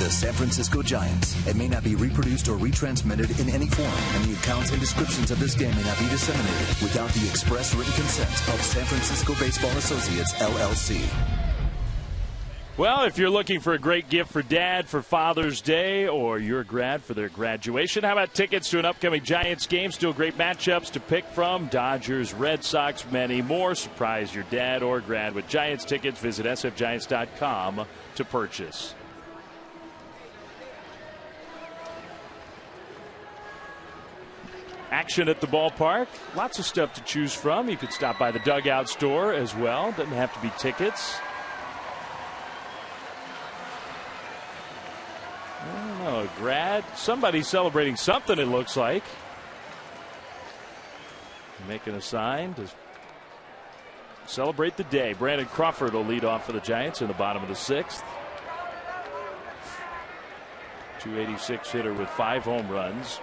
the San Francisco Giants. It may not be reproduced or retransmitted in any form, and the accounts and descriptions of this game may not be disseminated without the express written consent of San Francisco Baseball Associates, LLC. Well, if you're looking for a great gift for Dad for Father's Day or your grad for their graduation, how about tickets to an upcoming Giants game? Still great matchups to pick from. Dodgers, Red Sox, many more. Surprise your dad or grad with Giants tickets. Visit sfgiants.com to purchase. Action at the ballpark. Lots of stuff to choose from. You could stop by the dugout store as well. Doesn't have to be tickets. I don't know, grad. Somebody's celebrating something, it looks like. Making a sign to celebrate the day. Brandon Crawford will lead off for the Giants in the bottom of the 6th. 286 hitter with 5 home runs.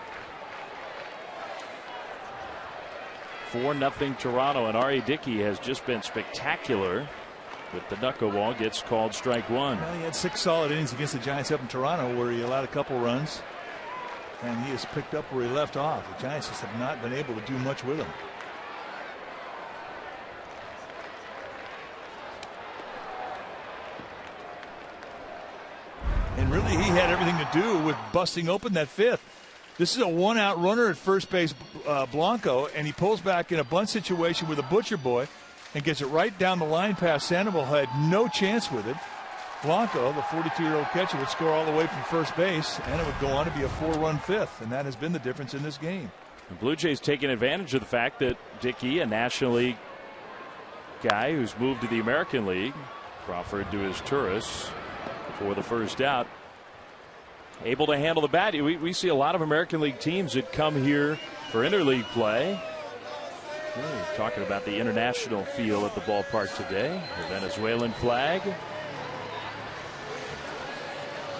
4-0 Toronto, and R.A. Dickey has just been spectacular. With the knuckleball, gets called strike 1. Well, he had 6 solid innings against the Giants up in Toronto where he allowed a couple runs. And he has picked up where he left off. The Giants just have not been able to do much with him. And really, he had everything to do with busting open that 5th. This is a 1-out runner at first base, Blanco, and he pulls back in a bunt situation with a Butcher Boy and gets it right down the line past Sandoval. Had no chance with it. Blanco, the 42-year-old catcher, would score all the way from first base, and it would go on to be a 4-run 5th, and that has been the difference in this game. The Blue Jays taking advantage of the fact that Dickey, a National League guy who's moved to the American League, Crawford to his tourists for the first out, able to handle the bat. We see a lot of American League teams that come here for interleague play. We're talking about the international feel at the ballpark today. The Venezuelan flag.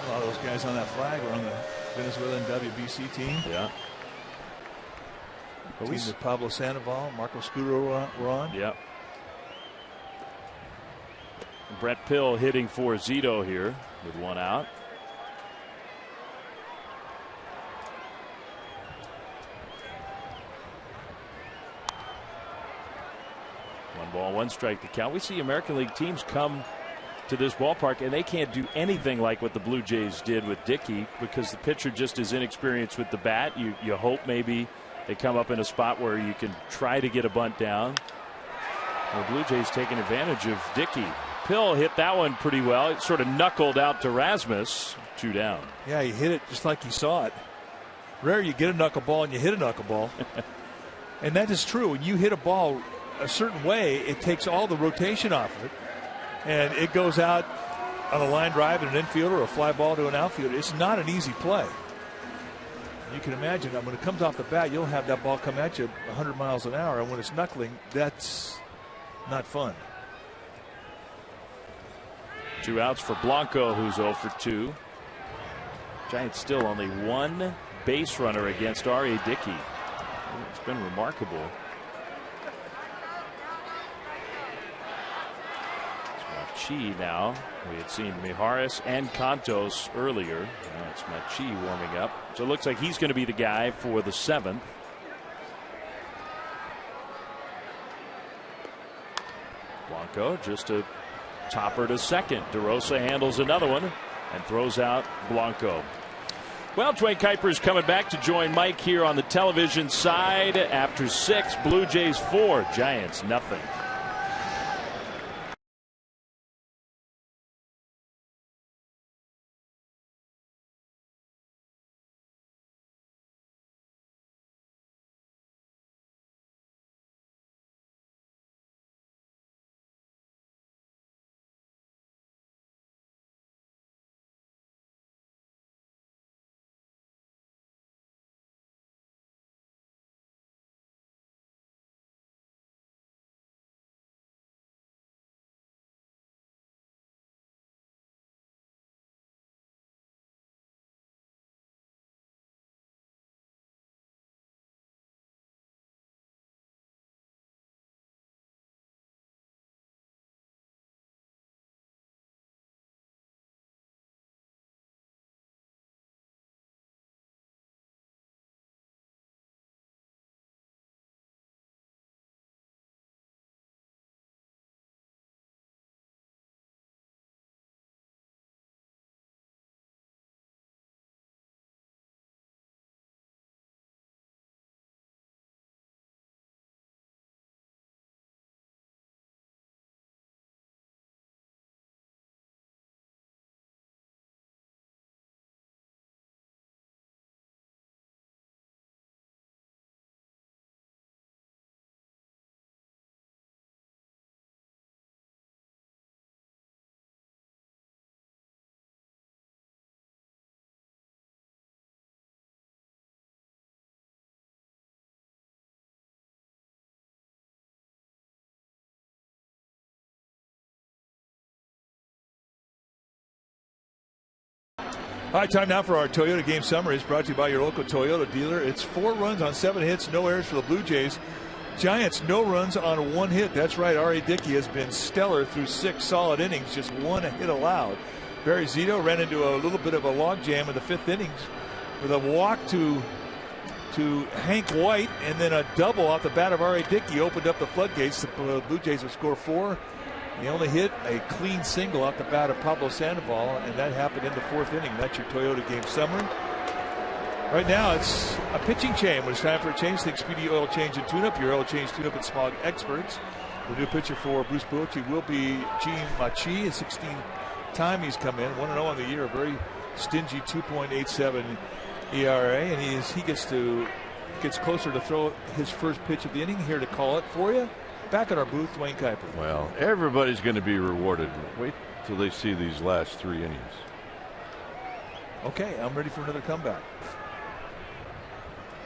A lot of those guys on that flag were on the Venezuelan WBC team. Yeah. The team that Pablo Sandoval, Marco Scudero were on. Yeah. Brett Pill hitting for Zito here with 1 out. One ball, 1 strike to count. We see American League teams come to this ballpark and they can't do anything like what the Blue Jays did with Dickey because the pitcher just is inexperienced with the bat. You hope maybe they come up in a spot where you can try to get a bunt down. The Blue Jays taking advantage of Dickey. Pill hit that one pretty well. It sort of knuckled out to Rasmus. 2 down. Yeah, he hit it just like he saw it. Rare you get a knuckleball and you hit a knuckleball. And that is true. When you hit a ball a certain way, it takes all the rotation off of it. And it goes out on a line drive in an infielder or a fly ball to an outfielder. It's not an easy play. You can imagine that when it comes off the bat, you'll have that ball come at you 100 miles an hour. And when it's knuckling, that's not fun. 2 outs for Blanco, who's 0 for 2. Giants still only 1 base runner against R.A. Dickey. It's been remarkable. It's Machi now. We had seen Mijares and Cantos earlier. Now it's Machi warming up. So it looks like he's going to be the guy for the 7th. Blanco just a topper to second. DeRosa handles another one and throws out Blanco. Well, Dwayne Kuiper's coming back to join Mike here on the television side after 6. Blue Jays 4, Giants nothing. All right, time now for our Toyota game summary. It's brought to you by your local Toyota dealer. It's 4 runs on 7 hits, no errors for the Blue Jays. Giants, no runs on 1 hit. That's right, R.A. Dickey has been stellar through 6 solid innings, just 1 hit allowed. Barry Zito ran into a little bit of a logjam in the 5th innings with a walk to Hank White, and then a double off the bat of R.A. Dickey opened up the floodgates. The Blue Jays would score 4. They only hit a clean single off the bat of Pablo Sandoval, and that happened in the 4th inning. That's your Toyota game summary. Right now, it's a pitching change. When it's time for a change, think Speedy Oil Change and Tune-Up. Your oil change tune-up and smog experts. The new pitcher for Bruce Bochy will be Gene Machi. 16th time he's come in. 1-0 on the year. A very stingy 2.87 ERA, and he gets closer to throw his first pitch of the inning. Here to call it for you, back at our booth, Dwayne Kuiper. Well, everybody's going to be rewarded. Wait till they see these last 3 innings. Okay, I'm ready for another comeback.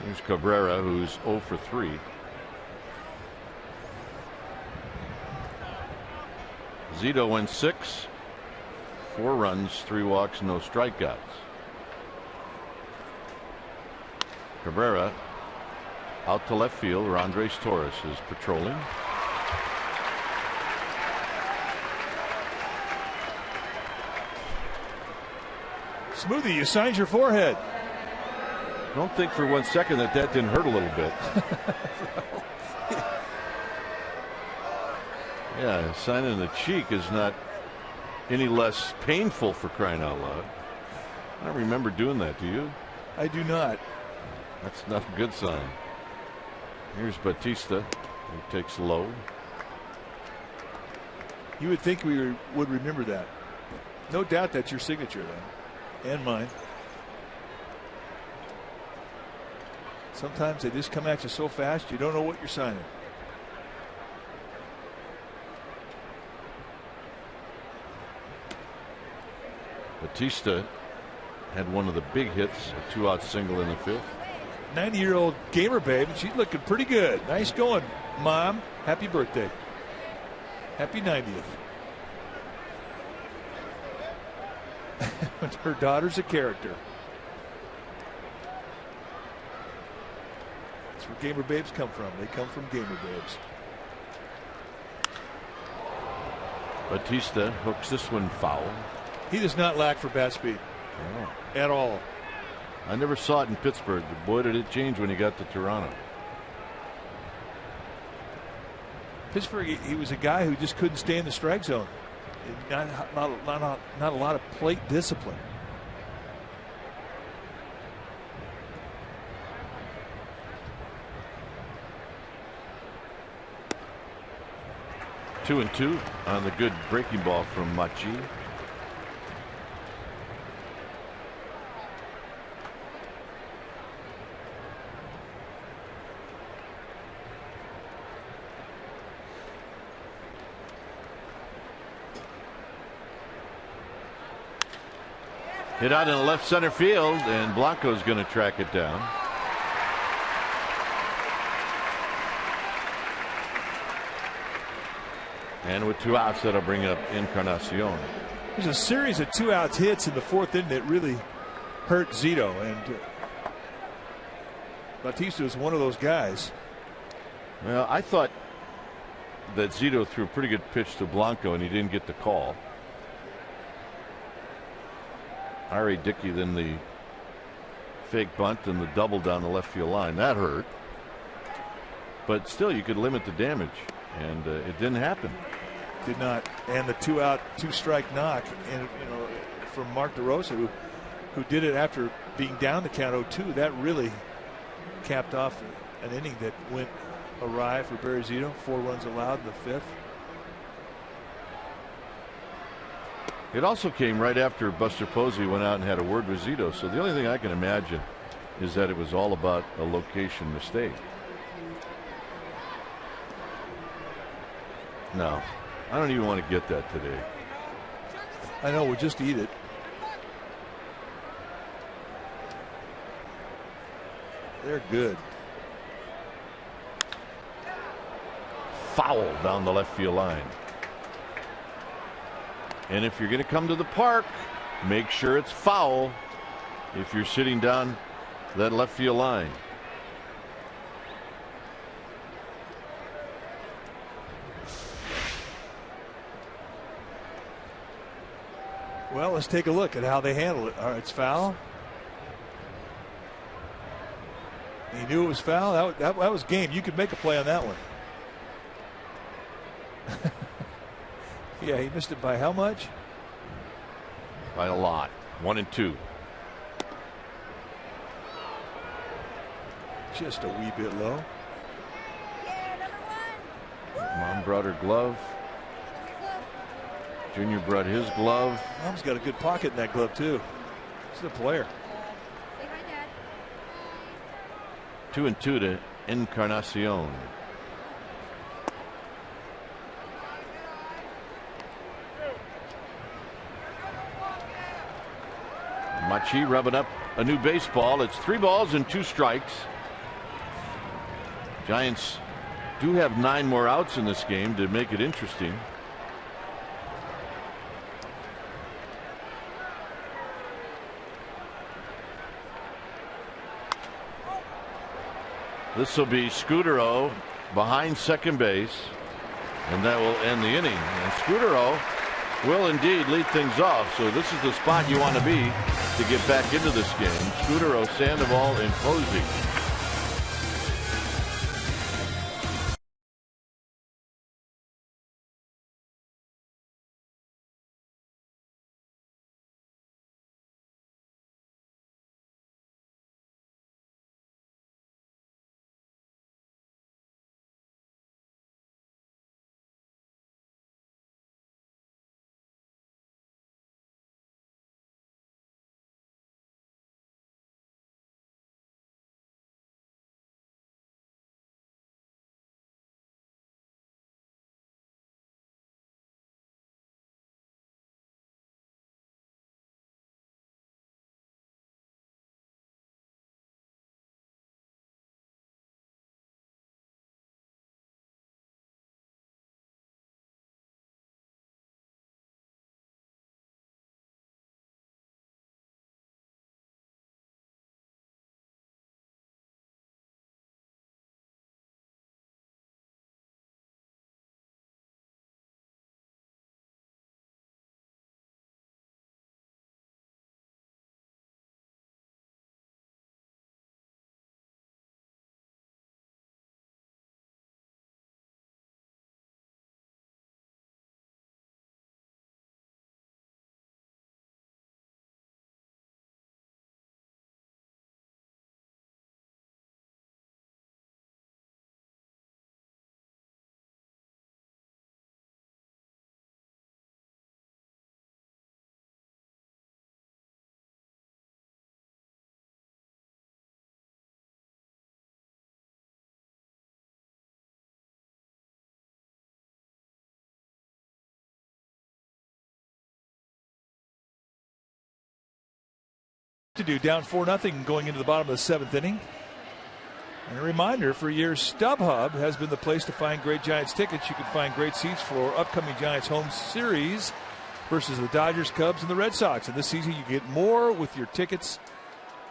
Here's Cabrera, who's 0 for 3. Zito went 6, 4 runs, 3 walks, no strikeouts. Cabrera out to left field, where Andres Torres is patrolling. Smoothie, you signed your forehead. Don't think for 1 second that didn't hurt a little bit. Yeah, signing the cheek is not any less painful, for crying out loud. I don't remember doing that, do you? I do not. That's not a good sign. Here's Batista, who takes low. You would think we would remember that. No doubt that's your signature, then, and mine. Sometimes they just come at you so fast you don't know what you're signing. Batista had one of the big hits, a 2-out single in the 5th. 90-year-old gamer babe, she's looking pretty good. Nice going, Mom. Happy birthday. Happy 90th. Her daughter's a character. That's where gamer babes come from. They come from gamer babes. Batista hooks this one foul. He does not lack for bat speed. Oh. At all. I never saw it in Pittsburgh, but boy, did it change when he got to Toronto. Pittsburgh, he was a guy who just couldn't stay in the strike zone. Not a lot of plate discipline. Two and two on the good breaking ball from Machi. Hit out in the left center field, and Blanco's going to track it down. And with 2 outs, that'll bring up Encarnacion. There's a series of 2-out hits in the 4th inning that really hurt Zito, and Batista is one of those guys. Well, I thought that Zito threw a pretty good pitch to Blanco, and he didn't get the call. R.A. Dickey, then the fake bunt and the double down the left field line. That hurt. But still, you could limit the damage, and it didn't happen. Did not. And the 2-out, 2-strike knock, and from Mark DeRosa, who did it after being down the count 0-2. That really capped off an inning that went awry for Barry Zito. 4 runs allowed in the 5th. It also came right after Buster Posey went out and had a word with Zito. So the only thing I can imagine is that it was all about a location mistake. No, I don't even want to get that today. I know, we'll just eat it. They're good. Foul down the left field line. And if you're going to come to the park, make sure it's foul. if you're sitting down that left field line. Well, let's take a look at how they handle it. All right, it's foul. He knew it was foul. That was game. You could make a play on that one. Yeah, he missed it by how much? By a lot. 1-2. Just a wee bit low. Mom brought her glove. Junior brought his glove. Mom's got a good pocket in that glove, too. She's a player. 2-2 to Encarnacion. Machi rubbing up a new baseball. It's 3 balls and 2 strikes. Giants do have 9 more outs in this game to make it interesting. This will be Scudero behind second base, and that will end the inning. And Scudero will indeed lead things off. So this is the spot you want to be to get back into this game. Scudero, Sandoval, and Posey. To do down 4-0 going into the bottom of the 7th inning. And a reminder, for years, StubHub has been the place to find great Giants tickets. You can find great seats for upcoming Giants home series versus the Dodgers, Cubs, and the Red Sox. And this season, you get more with your tickets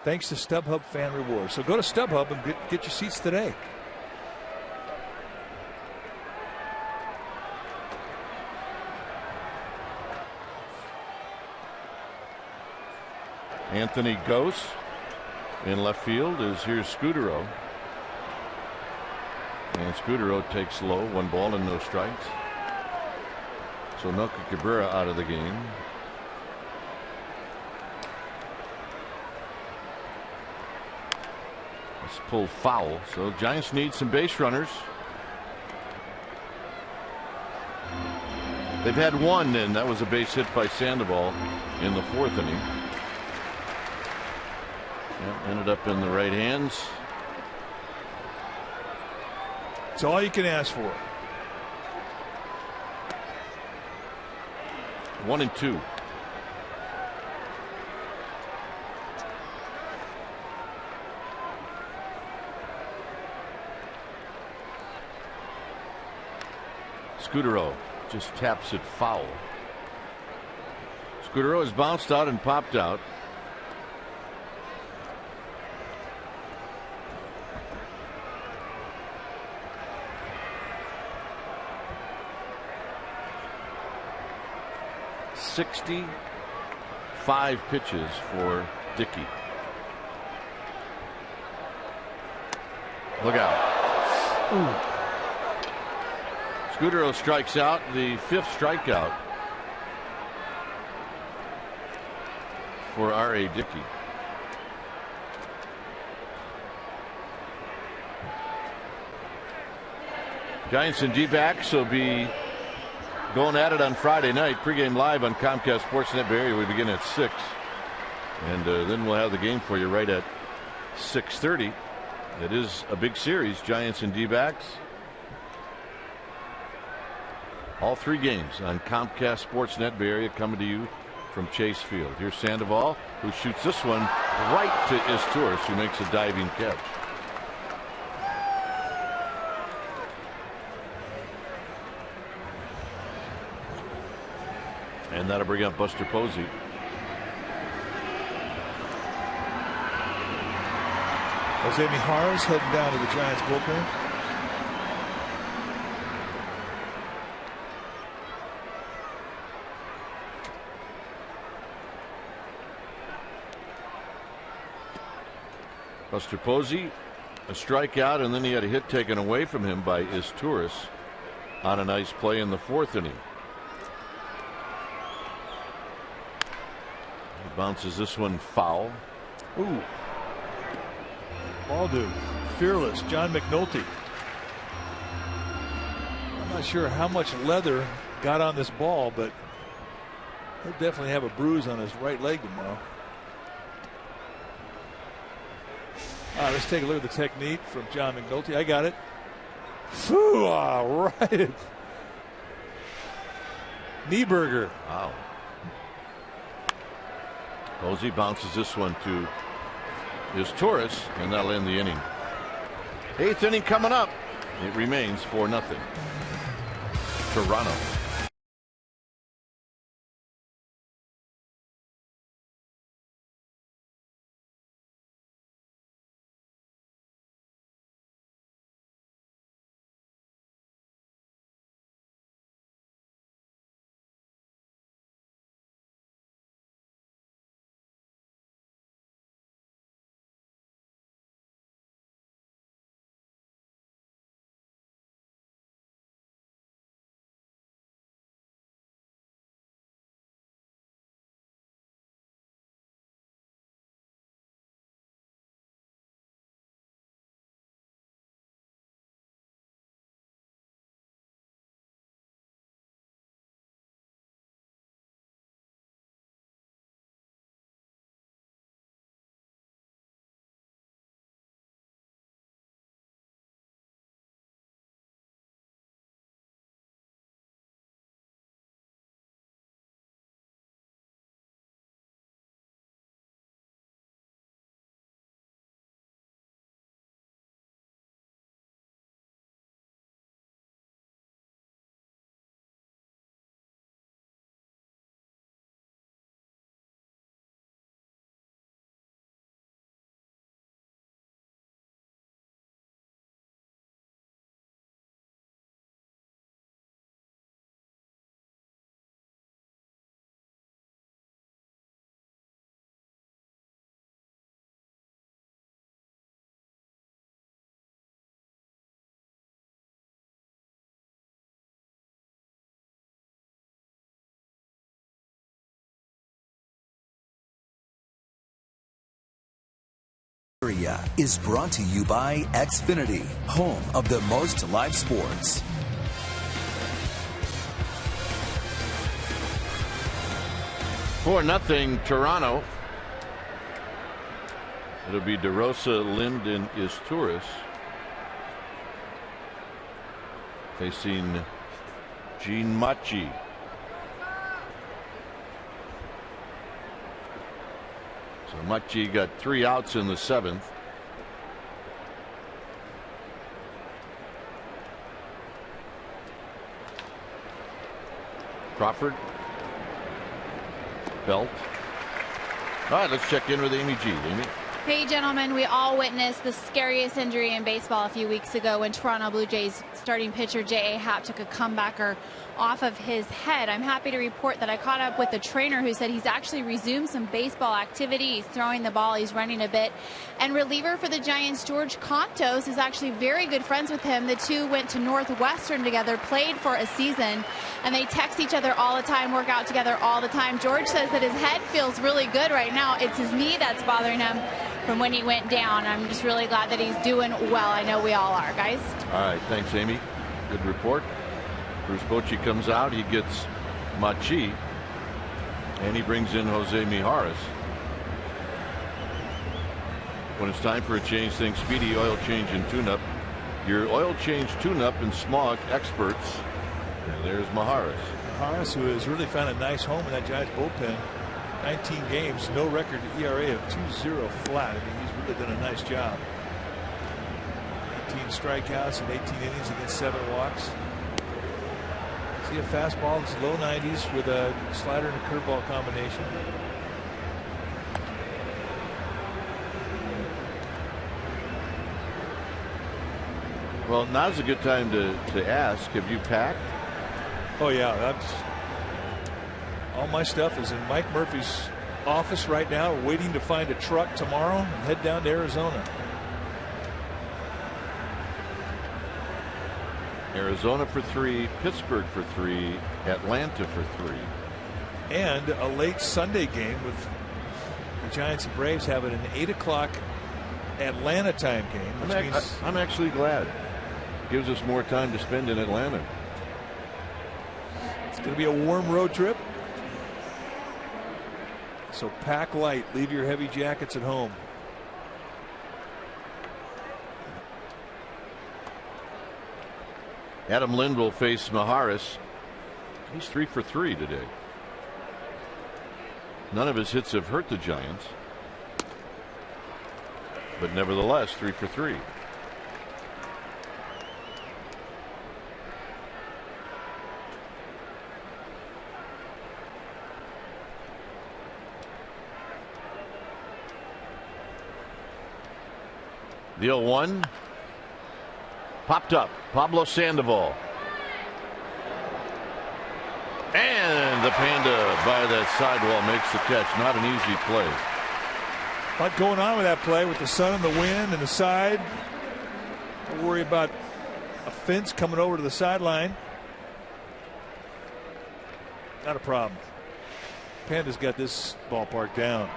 thanks to StubHub Fan Rewards. So go to StubHub and get your seats today. Anthony Gose in left field is here's Scudero. And Scudero takes low, 1 ball and no strikes. So Melky Cabrera out of the game. Let's pull foul. So Giants need some base runners. They've had 1, and that was a base hit by Sandoval in the 4th inning. Ended up in the right hands. It's all you can ask for. 1-2. Scudero just taps it foul. Scudero has bounced out and popped out. 65 pitches for Dickey. Look out. Ooh. Scudero strikes out, the 5th strikeout for R.A. Dickey. Giants and D-backs will be going at it on Friday night. Pregame live on Comcast Sportsnet Bay Area. We begin at 6. And then we'll have the game for you right at 6:30. It is a big series, Giants and D-backs. All 3 games on Comcast Sportsnet Bay Area coming to you from Chase Field. Here's Sandoval, who shoots this one right to Izturis, who makes a diving catch. And that'll bring up Buster Posey. Jose Mijar's heading down to the Giants bullpen. Buster Posey, a strikeout, and then he had a hit taken away from him by Izturis on a nice play in the 4th inning. He bounces this one foul. Ooh. Ball dude, fearless, John McNulty. I'm not sure how much leather got on this ball, but he'll definitely have a bruise on his right leg tomorrow. Let's take a look at the technique from John McNulty. I got it. Whew, all right. Knee burger. Wow. Posey bounces this one to Izturis, and that'll end the inning. 8th inning coming up. It remains 4-0. Toronto. Is brought to you by Xfinity, home of the most live sports. For 4-0 Toronto. It'll be DeRosa, Lind, and Izturis facing Gene Machi. So Machi got 3 outs in the 7th. Crawford. Belt. All right, let's check in with Amy G. Amy. Hey, gentlemen, we all witnessed the scariest injury in baseball a few weeks ago when Toronto Blue Jays starting pitcher J.A. Happ took a comebacker off of his head. I'm happy to report that I caught up with the trainer who said he's actually resumed some baseball activity. He's throwing the ball, he's running a bit. And reliever for the Giants, George Contos, is actually very good friends with him. The two went to Northwestern together, played for a season, and they text each other all the time, work out together all the time. George says that his head feels really good right now. It's his knee that's bothering him from when he went down. I'm just really glad that he's doing well. I know we all are, guys. All right, thanks, Amy. Good report. Bruce Bochy comes out. He gets Machi, and he brings in Jose Mijares. When it's time for a change, think Speedy Oil Change and Tune-Up. Your oil change, tune-up, and smog experts. And there's Mijares. Mijares, who has really found a nice home in that Giants bullpen. 19 games, no record ERA of 2.0 flat. I mean, he's really done a nice job. 18 strikeouts in 18 innings against 7 walks. See a fastball that's low 90s with a slider and a curveball combination. Well, now's a good time to ask, have you packed? Oh, yeah. That's all my stuff is in Mike Murphy's office right now, waiting to find a truck tomorrow and head down to Arizona. Arizona for 3, Pittsburgh for 3, Atlanta for 3. And a late Sunday game with the Giants and Braves having an 8 o'clock Atlanta time game. Which means I'm actually glad. Gives us more time to spend in Atlanta. It's going to be a warm road trip. So pack light. Leave your heavy jackets at home. Adam Lind will face Mijares. He's 3 for 3 today. None of his hits have hurt the Giants, but nevertheless 3 for 3. The 0-1 popped up. Pablo Sandoval. And the Panda by that sidewall makes the catch. Not an easy play. A lot going on with that play with the sun and the wind and the side. Don't worry about a fence coming over to the sideline. Not a problem. Panda's got this ballpark down.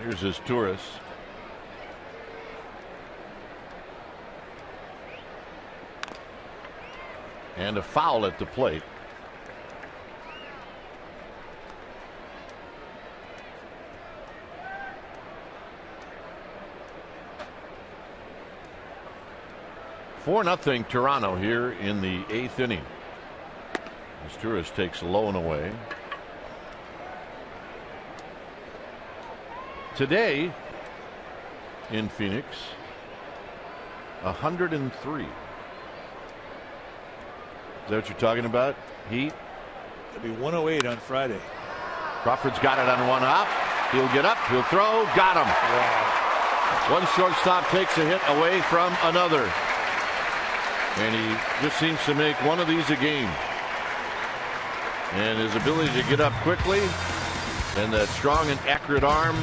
Here's his Torres. And a foul at the plate. Four nothing Toronto here in the 8th inning. As Torres takes low and away. Today in Phoenix, 103. Is that what you're talking about? Heat? It'll be 108 on Friday. Crawford's got it on one hop. He'll get up, he'll throw, got him. Wow. One shortstop takes a hit away from another. And he just seems to make one of these a game. And his ability to get up quickly and that strong and accurate arm,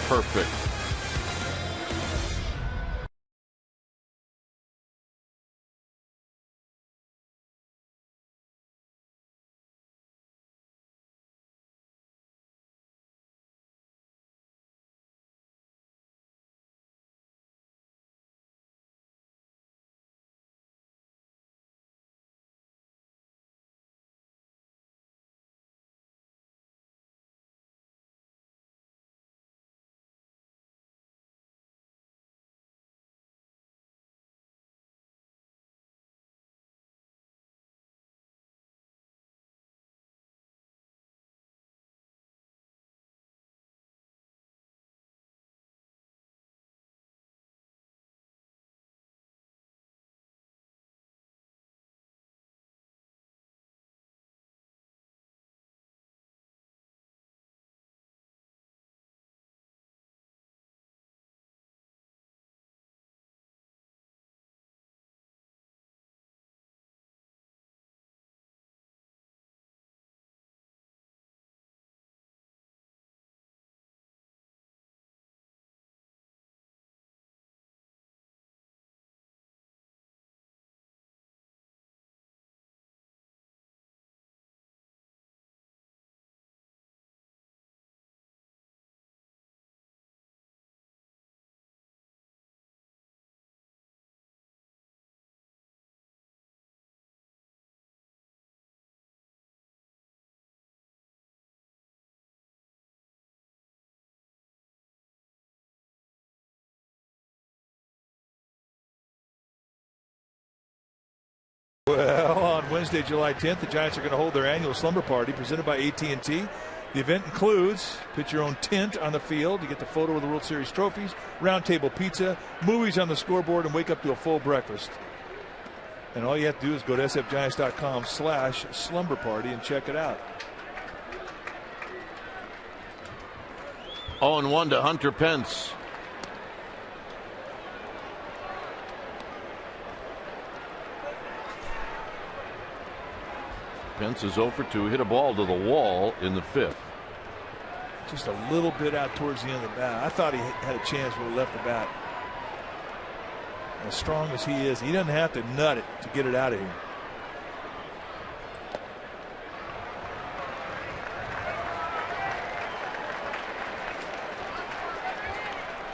perfect. Well, on Wednesday, July 10th, the Giants are going to hold their annual slumber party presented by AT&T. The event includes pitch your own tent on the field. You get the photo of the World Series trophies, round table pizza, movies on the scoreboard, and wake up to a full breakfast. And all you have to do is go to sfgiants.com/slumber party and check it out. 0-1 to Hunter Pence. Pence is 0 for 2. Hit a ball to the wall in the 5th. Just a little bit out towards the end of the bat. I thought he had a chance when he left the bat. As strong as he is, he doesn't have to nut it to get it out of here.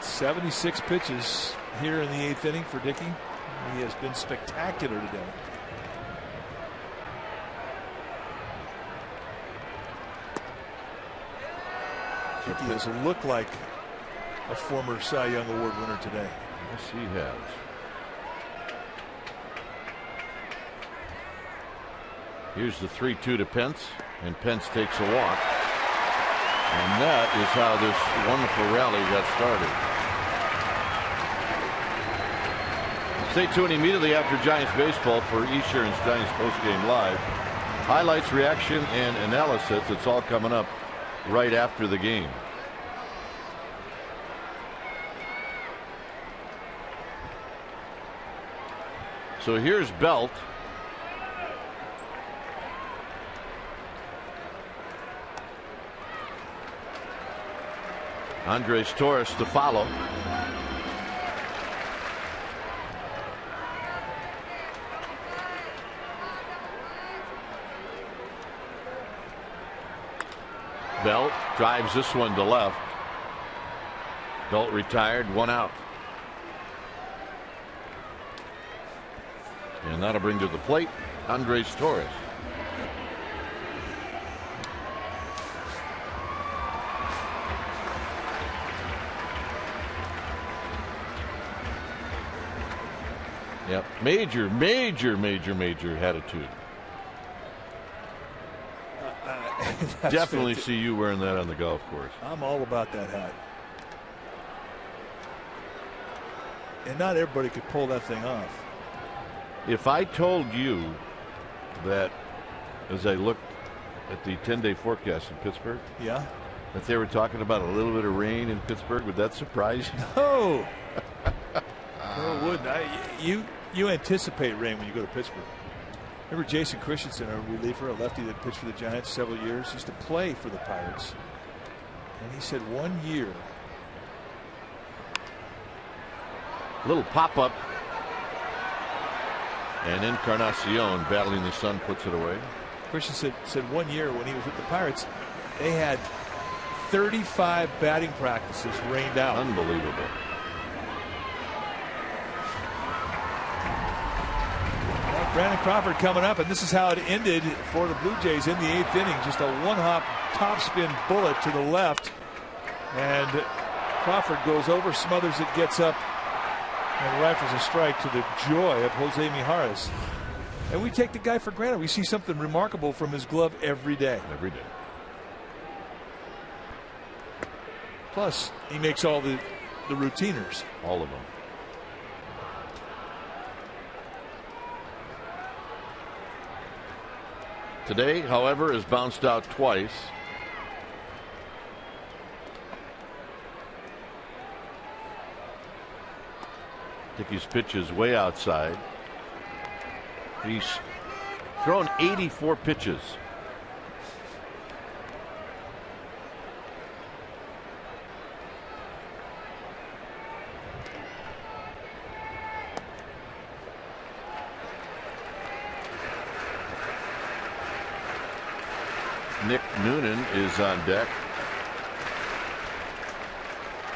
"76 pitches here in the 8th inning for Dickey. He has been spectacular today. Dickey doesn't look like a former Cy Young Award winner today. Yes, he has. Here's the 3-2 to Pence, and Pence takes a walk. And that is how this wonderful rally got started. Stay tuned immediately after Giants baseball for Eashearn's Giants Postgame Live. Highlights, reaction, and analysis. It's all coming up right after the game. So here's Belt. Andres Torres to follow. Belt drives this one to left. Belt retired, 1 out. And that'll bring to the plate Andres Torres. Yep, major attitude. Definitely see you wearing that on the golf course. I'm all about that hat. And not everybody could pull that thing off. If I told you that as I looked at the 10-day forecast in Pittsburgh, yeah, that they were talking about a little bit of rain in Pittsburgh, would that surprise you? No. No, it wouldn't. You anticipate rain when you go to Pittsburgh. Remember Jason Christensen, a reliever, a lefty that pitched for the Giants several years, used to play for the Pirates. And he said 1 year. Little pop-up. And Encarnacion, battling the sun, puts it away. Christensen said 1 year when he was with the Pirates, they had 35 batting practices rained out. Unbelievable. Brandon Crawford coming up, and this is how it ended for the Blue Jays in the 8th inning. Just a one-hop topspin bullet to the left, and Crawford goes over, smothers it, gets up, and rifles a strike to the joy of Jose Mijares. And we take the guy for granted. We see something remarkable from his glove every day. Every day. Plus, he makes all the routiners. All of them. Today, however, is bounced out twice. Dickey's pitch is way outside. He's thrown 84 pitches. Nick Noonan is on deck.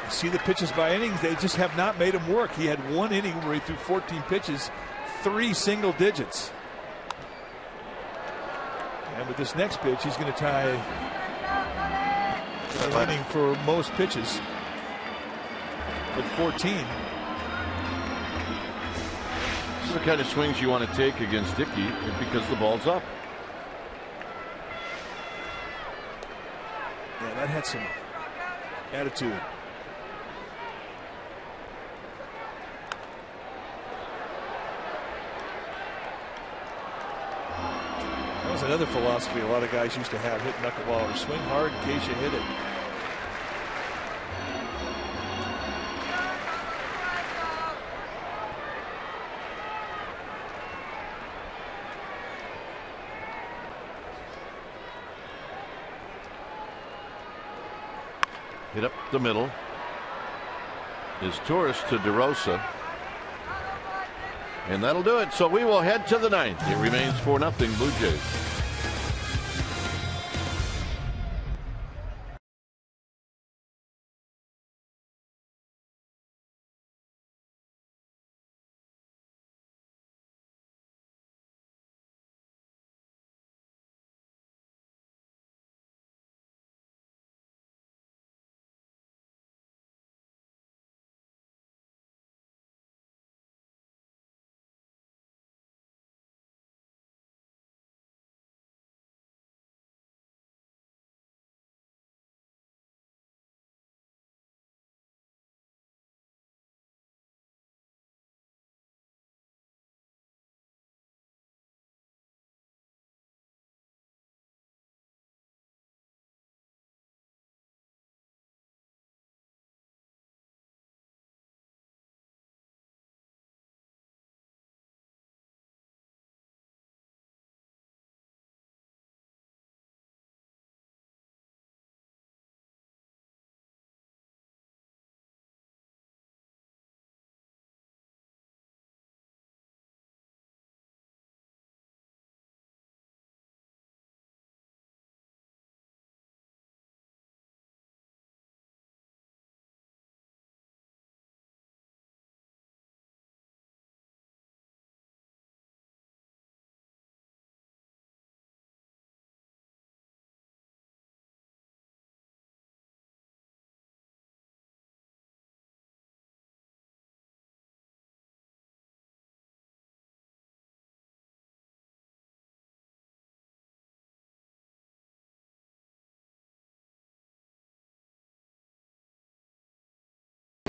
You see the pitches by innings, they just have not made him work. He had 1 inning where he threw 14 pitches, 3 single digits. And with this next pitch, he's going to tie the inning for most pitches with 14. These are the kind of swings you want to take against Dickey because the ball's up. Yeah, that had some attitude. That was another philosophy a lot of guys used to have, hit knuckleball or swing hard in case you hit it. Hit up the middle is Torres to DeRosa. And that'll do it. So we will head to the ninth. It remains 4-0 Blue Jays.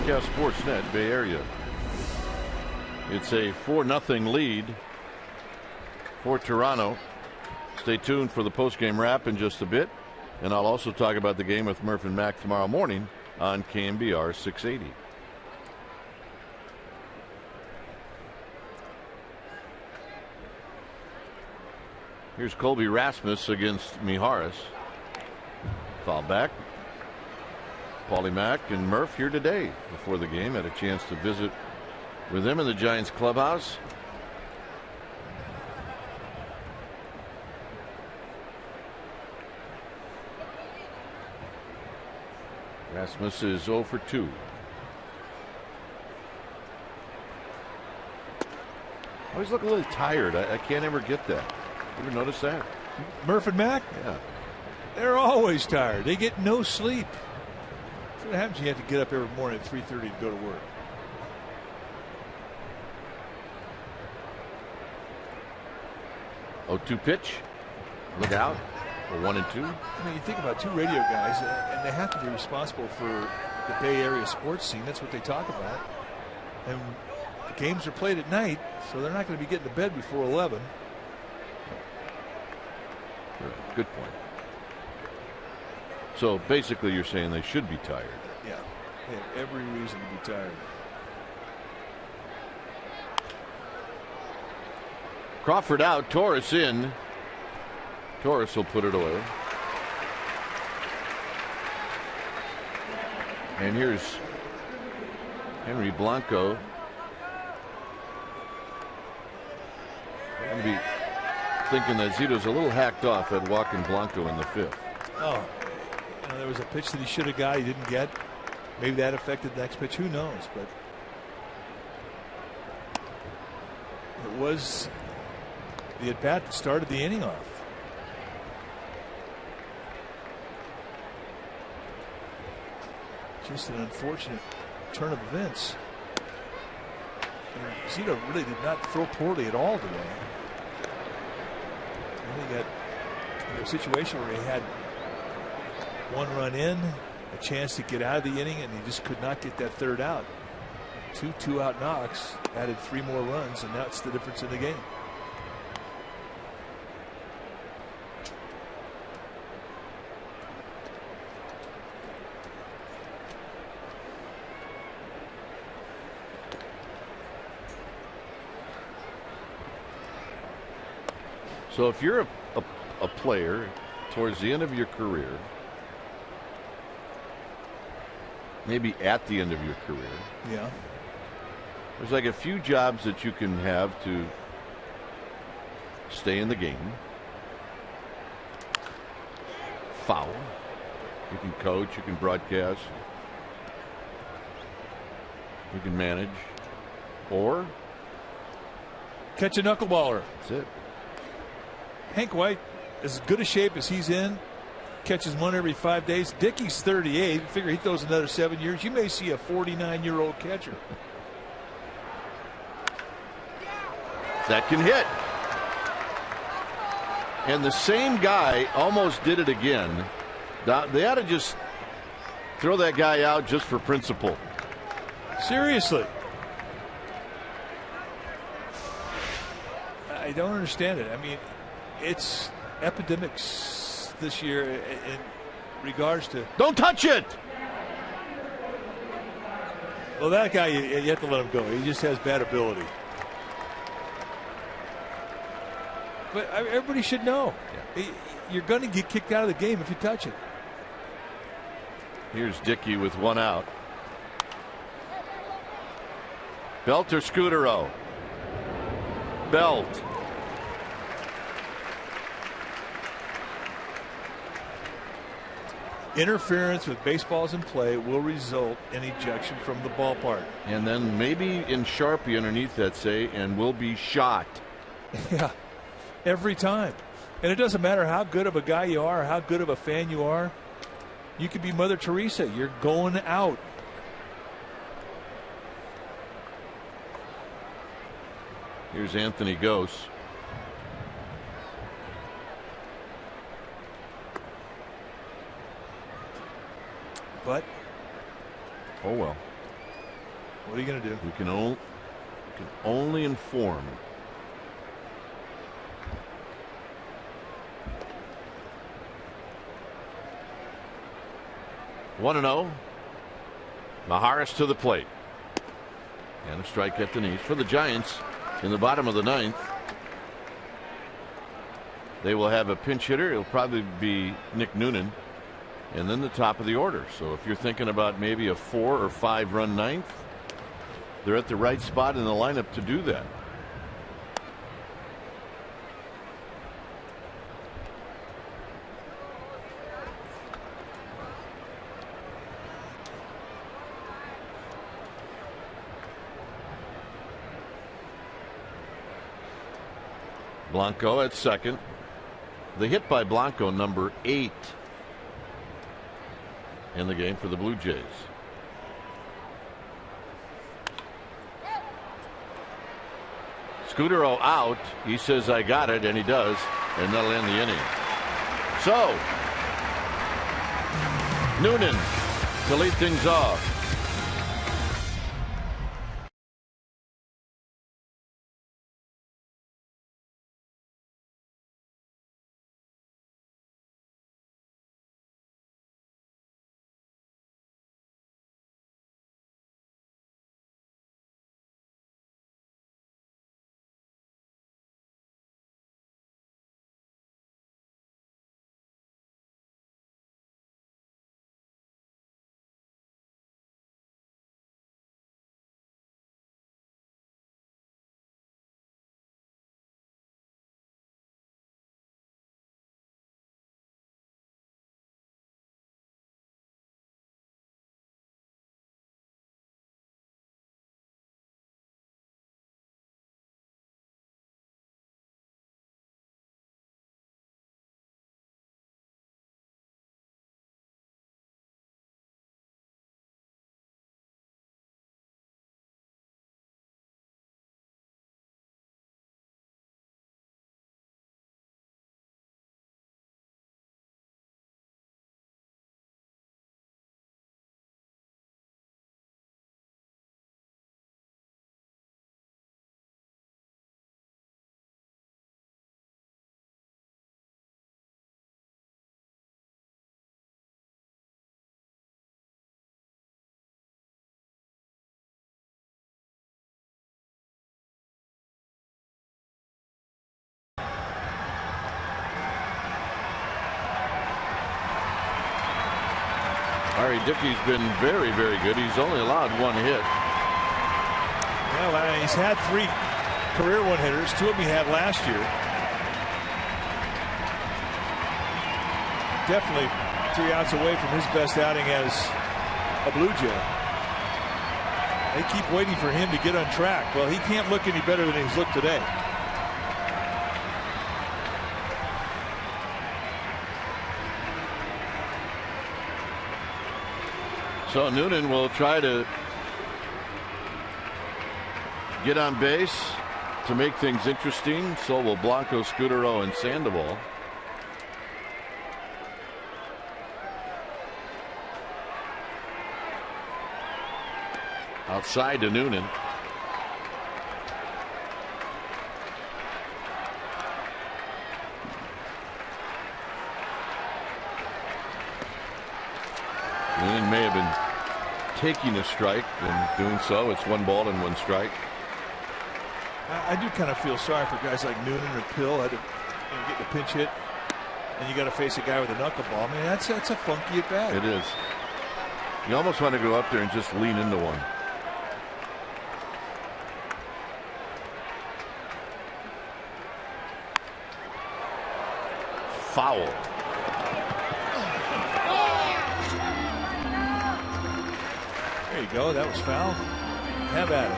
Sportsnet Bay Area. It's a 4-0 lead for Toronto. Stay tuned for the post-game wrap in just a bit, and I'll also talk about the game with Murph and Mac tomorrow morning on KMBR 680. Here's Colby Rasmus against Mijares. Foul back. Paulie Mack and Murph here today before the game. Had a chance to visit with them in the Giants clubhouse. Rasmus is 0 for 2. Always look a little tired. I can't ever get that. You ever notice that? Murph and Mack? Yeah. They're always tired. They get no sleep. That's what happens. You have to get up every morning at 3:30 to go to work. Oh, 2 pitch. Look out. A 1 and 2. I mean, you think about two radio guys, and they have to be responsible for the Bay Area sports scene. That's what they talk about. And the games are played at night, so they're not going to be getting to bed before 11. Right. Good point. So basically, you're saying they should be tired. Yeah, they have every reason to be tired. Crawford out, Torres in. Torres will put it away. And here's Henry Blanco. I'm going to be thinking that Zito's a little hacked off at walking Blanco in the 5th. Oh, you know, there was a pitch that he should have got, he didn't get. Maybe that affected the next pitch. Who knows? But it was the at bat that started the inning off. Just an unfortunate turn of events. Zito really did not throw poorly at all today. He got in a situation where he had one run in, a chance to get out of the inning, and he just could not get that third out. Two two-out knocks added 3 more runs, and that's the difference in the game. So if you're a player towards the end of your career, maybe at the end of your career, yeah, there's like a few jobs that you can have to stay in the game. Foul. You can coach, you can broadcast, you can manage, or catch a knuckleballer. That's it. Hank White, as good a shape as he's in, catches one every 5 days. Dickey's 38. Figure he throws another 7 years. You may see a 49-year-old catcher. That can hit. And the same guy almost did it again. They ought to just throw that guy out just for principle. Seriously. I don't understand it. I mean, it's epidemics this year in regards to. Don't touch it! Well, that guy, you have to let him go. He just has bad ability. But everybody should know. Yeah. You're going to get kicked out of the game if you touch it. Here's Dickey with 1 out. Belt or Scudero? Belt. Interference with baseballs in play will result in ejection from the ballpark. And then maybe in Sharpie underneath that say, and will be shot. Yeah, every time. And it doesn't matter how good of a guy you are or how good of a fan you are. You could be Mother Teresa. You're going out. Here's Anthony Gose. But oh well. What are you going to do? We can only inform. One and 0. Maharis to the plate. And a strike at the knees for the Giants in the bottom of the 9th. They will have a pinch hitter. It'll probably be Nick Noonan. And then the top of the order. So if you're thinking about maybe a 4 or 5 run 9th, they're at the right spot in the lineup to do that. Blanco at second. The hit by Blanco, number 8 in the game for the Blue Jays. Scudero out. He says, I got it, and he does, and that'll end the inning. So, Noonan to lead things off. Jerry Dickey's been very, very good. He's only allowed one hit. Well, he's had 3 career one-hitters. 2 of them he had last year. Definitely 3 outs away from his best outing as a Blue Jay. They keep waiting for him to get on track. Well, he can't look any better than he's looked today. So Noonan will try to get on base to make things interesting. So will Blanco, Scudero, and Sandoval. Outside to Noonan. Noonan may have been taking a strike and doing so. It's 1 ball and 1 strike. I do kind of feel sorry for guys like Noonan or Pill had to get the pinch hit, and you got to face a guy with a knuckleball. I mean, that's a funky at bat. It is. You almost want to go up there and just lean into one. Foul. There you go. That was foul. Have at it.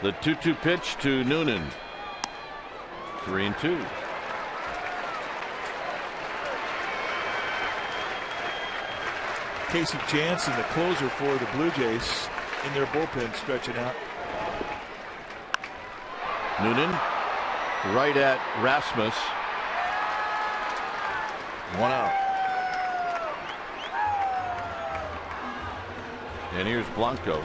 The 2-2 pitch to Noonan. 3-2. Casey Jansen, the closer for the Blue Jays, in their bullpen, stretching out. Noonan right at Rasmus. 1 out. And here's Blanco.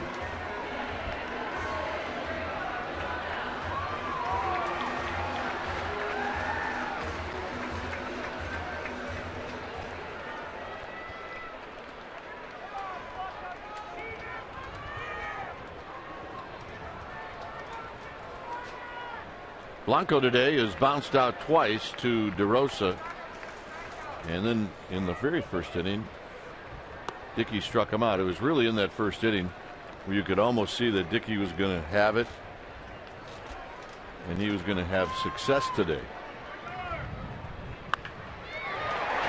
Blanco today has bounced out twice to DeRosa. And then in the very first inning, Dickey struck him out. It was really in that first inning where you could almost see that Dickey was going to have it. And he was going to have success today.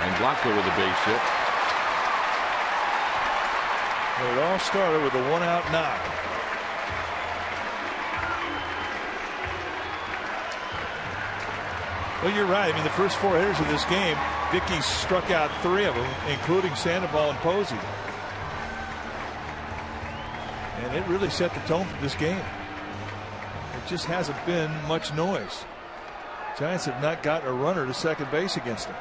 And Blanco with a base hit. Well, it all started with a 1-out knock. Well, you're right. I mean, the first 4 hitters of this game, Dickey struck out 3 of them, including Sandoval and Posey. And it really set the tone for this game. It just hasn't been much noise. Giants have not gotten a runner to second base against them.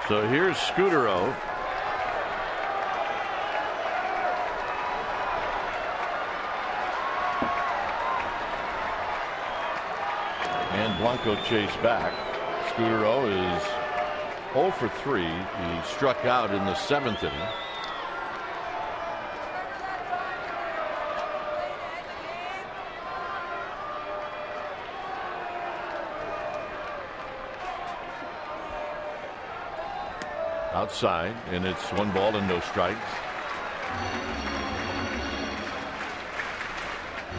So here's Scudero. And Blanco chased back. Scudero is 0 for 3. He struck out in the 7th inning. Outside, and it's 1 ball and no strikes.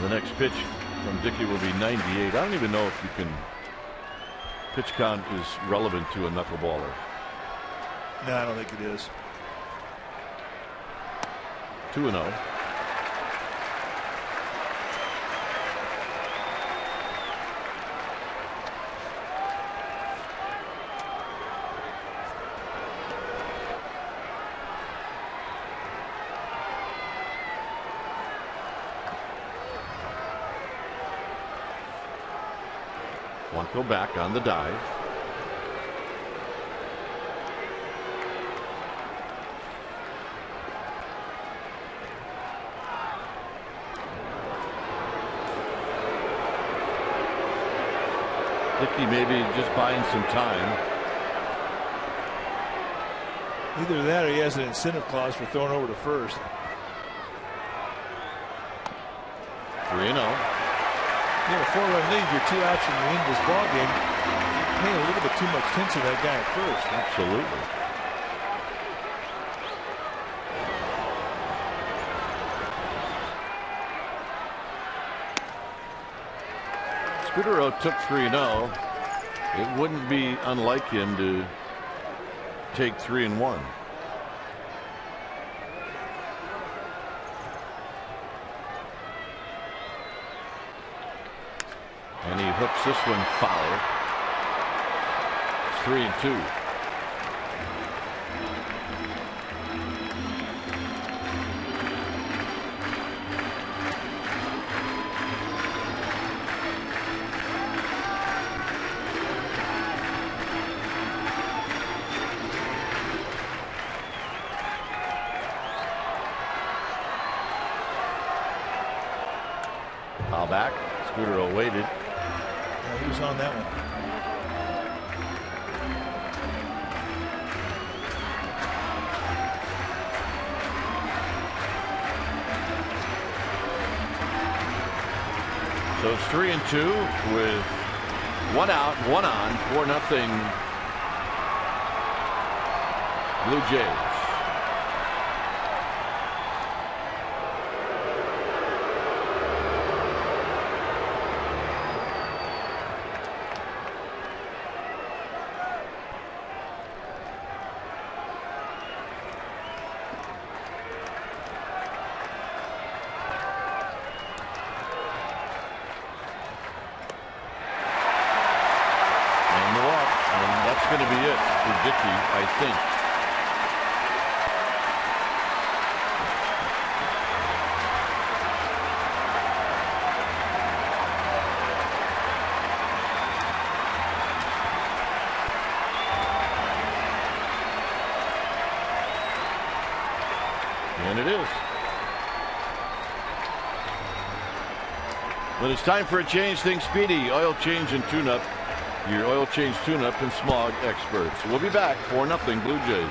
The next pitch from Dickey will be 98. I don't even know if you can. Pitch count is relevant to a knuckleballer. No, I don't think it is. 2-0. Blanco back on the dive. Dickey maybe just buying some time. Either that or he has an incentive clause for throwing over to first. 3-0. You have a 4-run lead, you're 2 outs from the end of this ball game. You're paying a little bit too much attention to that guy at first. Absolutely. Scudero took 3-0. It wouldn't be unlike him to take 3-1. And he hooks this one foul. It's 3-2. Foul back. Scudero waited. Yeah, he was on that one. So it's 3-2 with 1 out, 1 on, 4-0 Blue Jays. Going to be it for Dickey, I think. And it is. When it's time for a change, think Speedy. Oil change and tune-up. Your oil change tune-up and smog experts. We'll be back. 4-0 Blue Jays.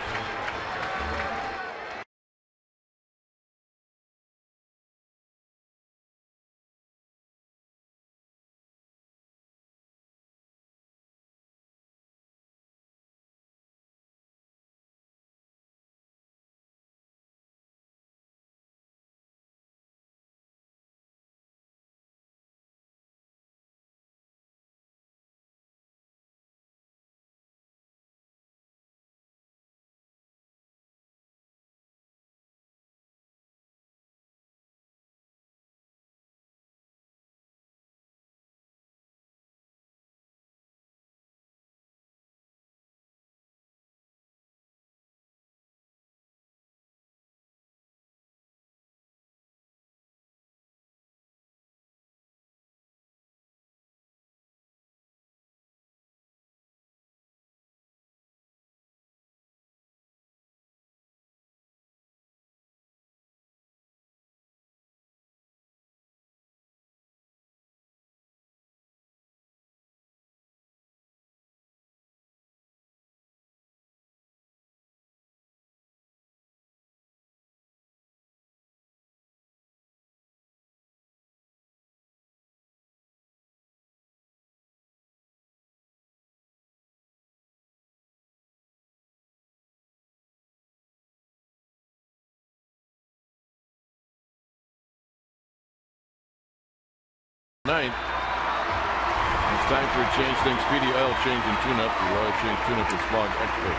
Ninth. It's time for a change thing. Speedy oil change and tune-up. The oil change tune-up with smog expert.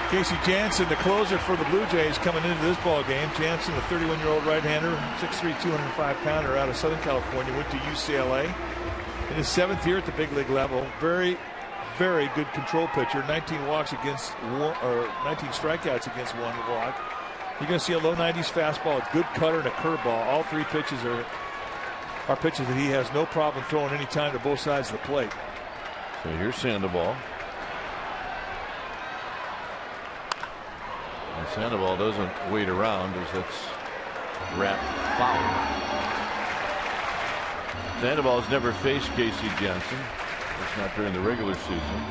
Casey Jansen, the closer for the Blue Jays, coming into this ball game. Jansen, the 31-year-old right-hander, 6'3", 205-pounder out of Southern California, went to UCLA. In his 7th year at the big league level, very, very good control pitcher. 19 walks against 19 strikeouts against 1 walk. You're going to see a low 90s fastball, a good cutter, and a curveball. All 3 pitches are pitches that he has no problem throwing any time to both sides of the plate. So here's Sandoval. And Sandoval doesn't wait around as it's wrapped foul. Sandoval has never faced Casey Jansen. That's not during the regular season.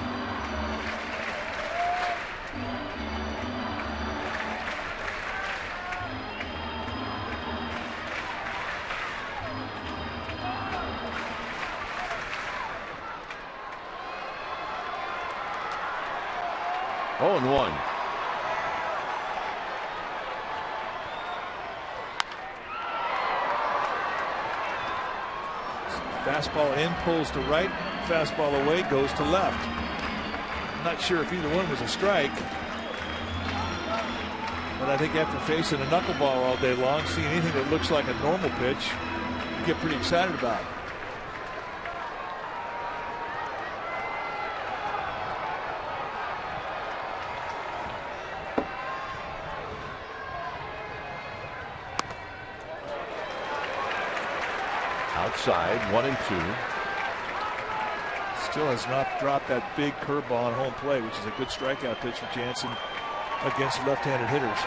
0-1. Fastball in, pulls to right. Fastball away, goes to left. I'm not sure if either one was a strike. But I think after facing a knuckleball all day long, seeing anything that looks like a normal pitch, you get pretty excited about it. Outside, 1-2. Still has not dropped that big curveball on home plate, which is a good strikeout pitch for Jansen against left-handed hitters.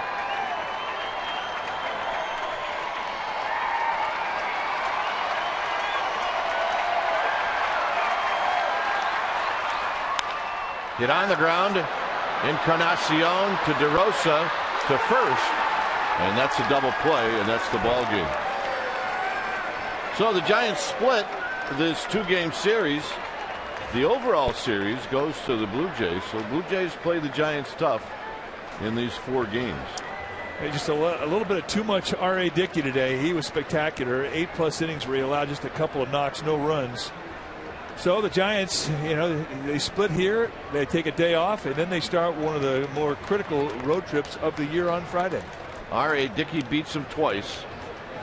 Hit on the ground. Encarnacion to DeRosa to first. And that's a double play, and that's the ball game. So the Giants split this two-game series. The overall series goes to the Blue Jays. So the Blue Jays play the Giants tough in these 4 games. Hey, just a little bit of too much R.A. Dickey today. He was spectacular. 8+ innings where he allowed just a couple of knocks, no runs. So the Giants, they split here. They take a day off, and then they start one of the more critical road trips of the year on Friday. R.A. Dickey beats him twice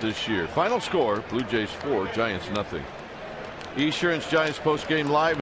this year. Final score, Blue Jays 4, Giants nothing. Esurance Giants post-game live.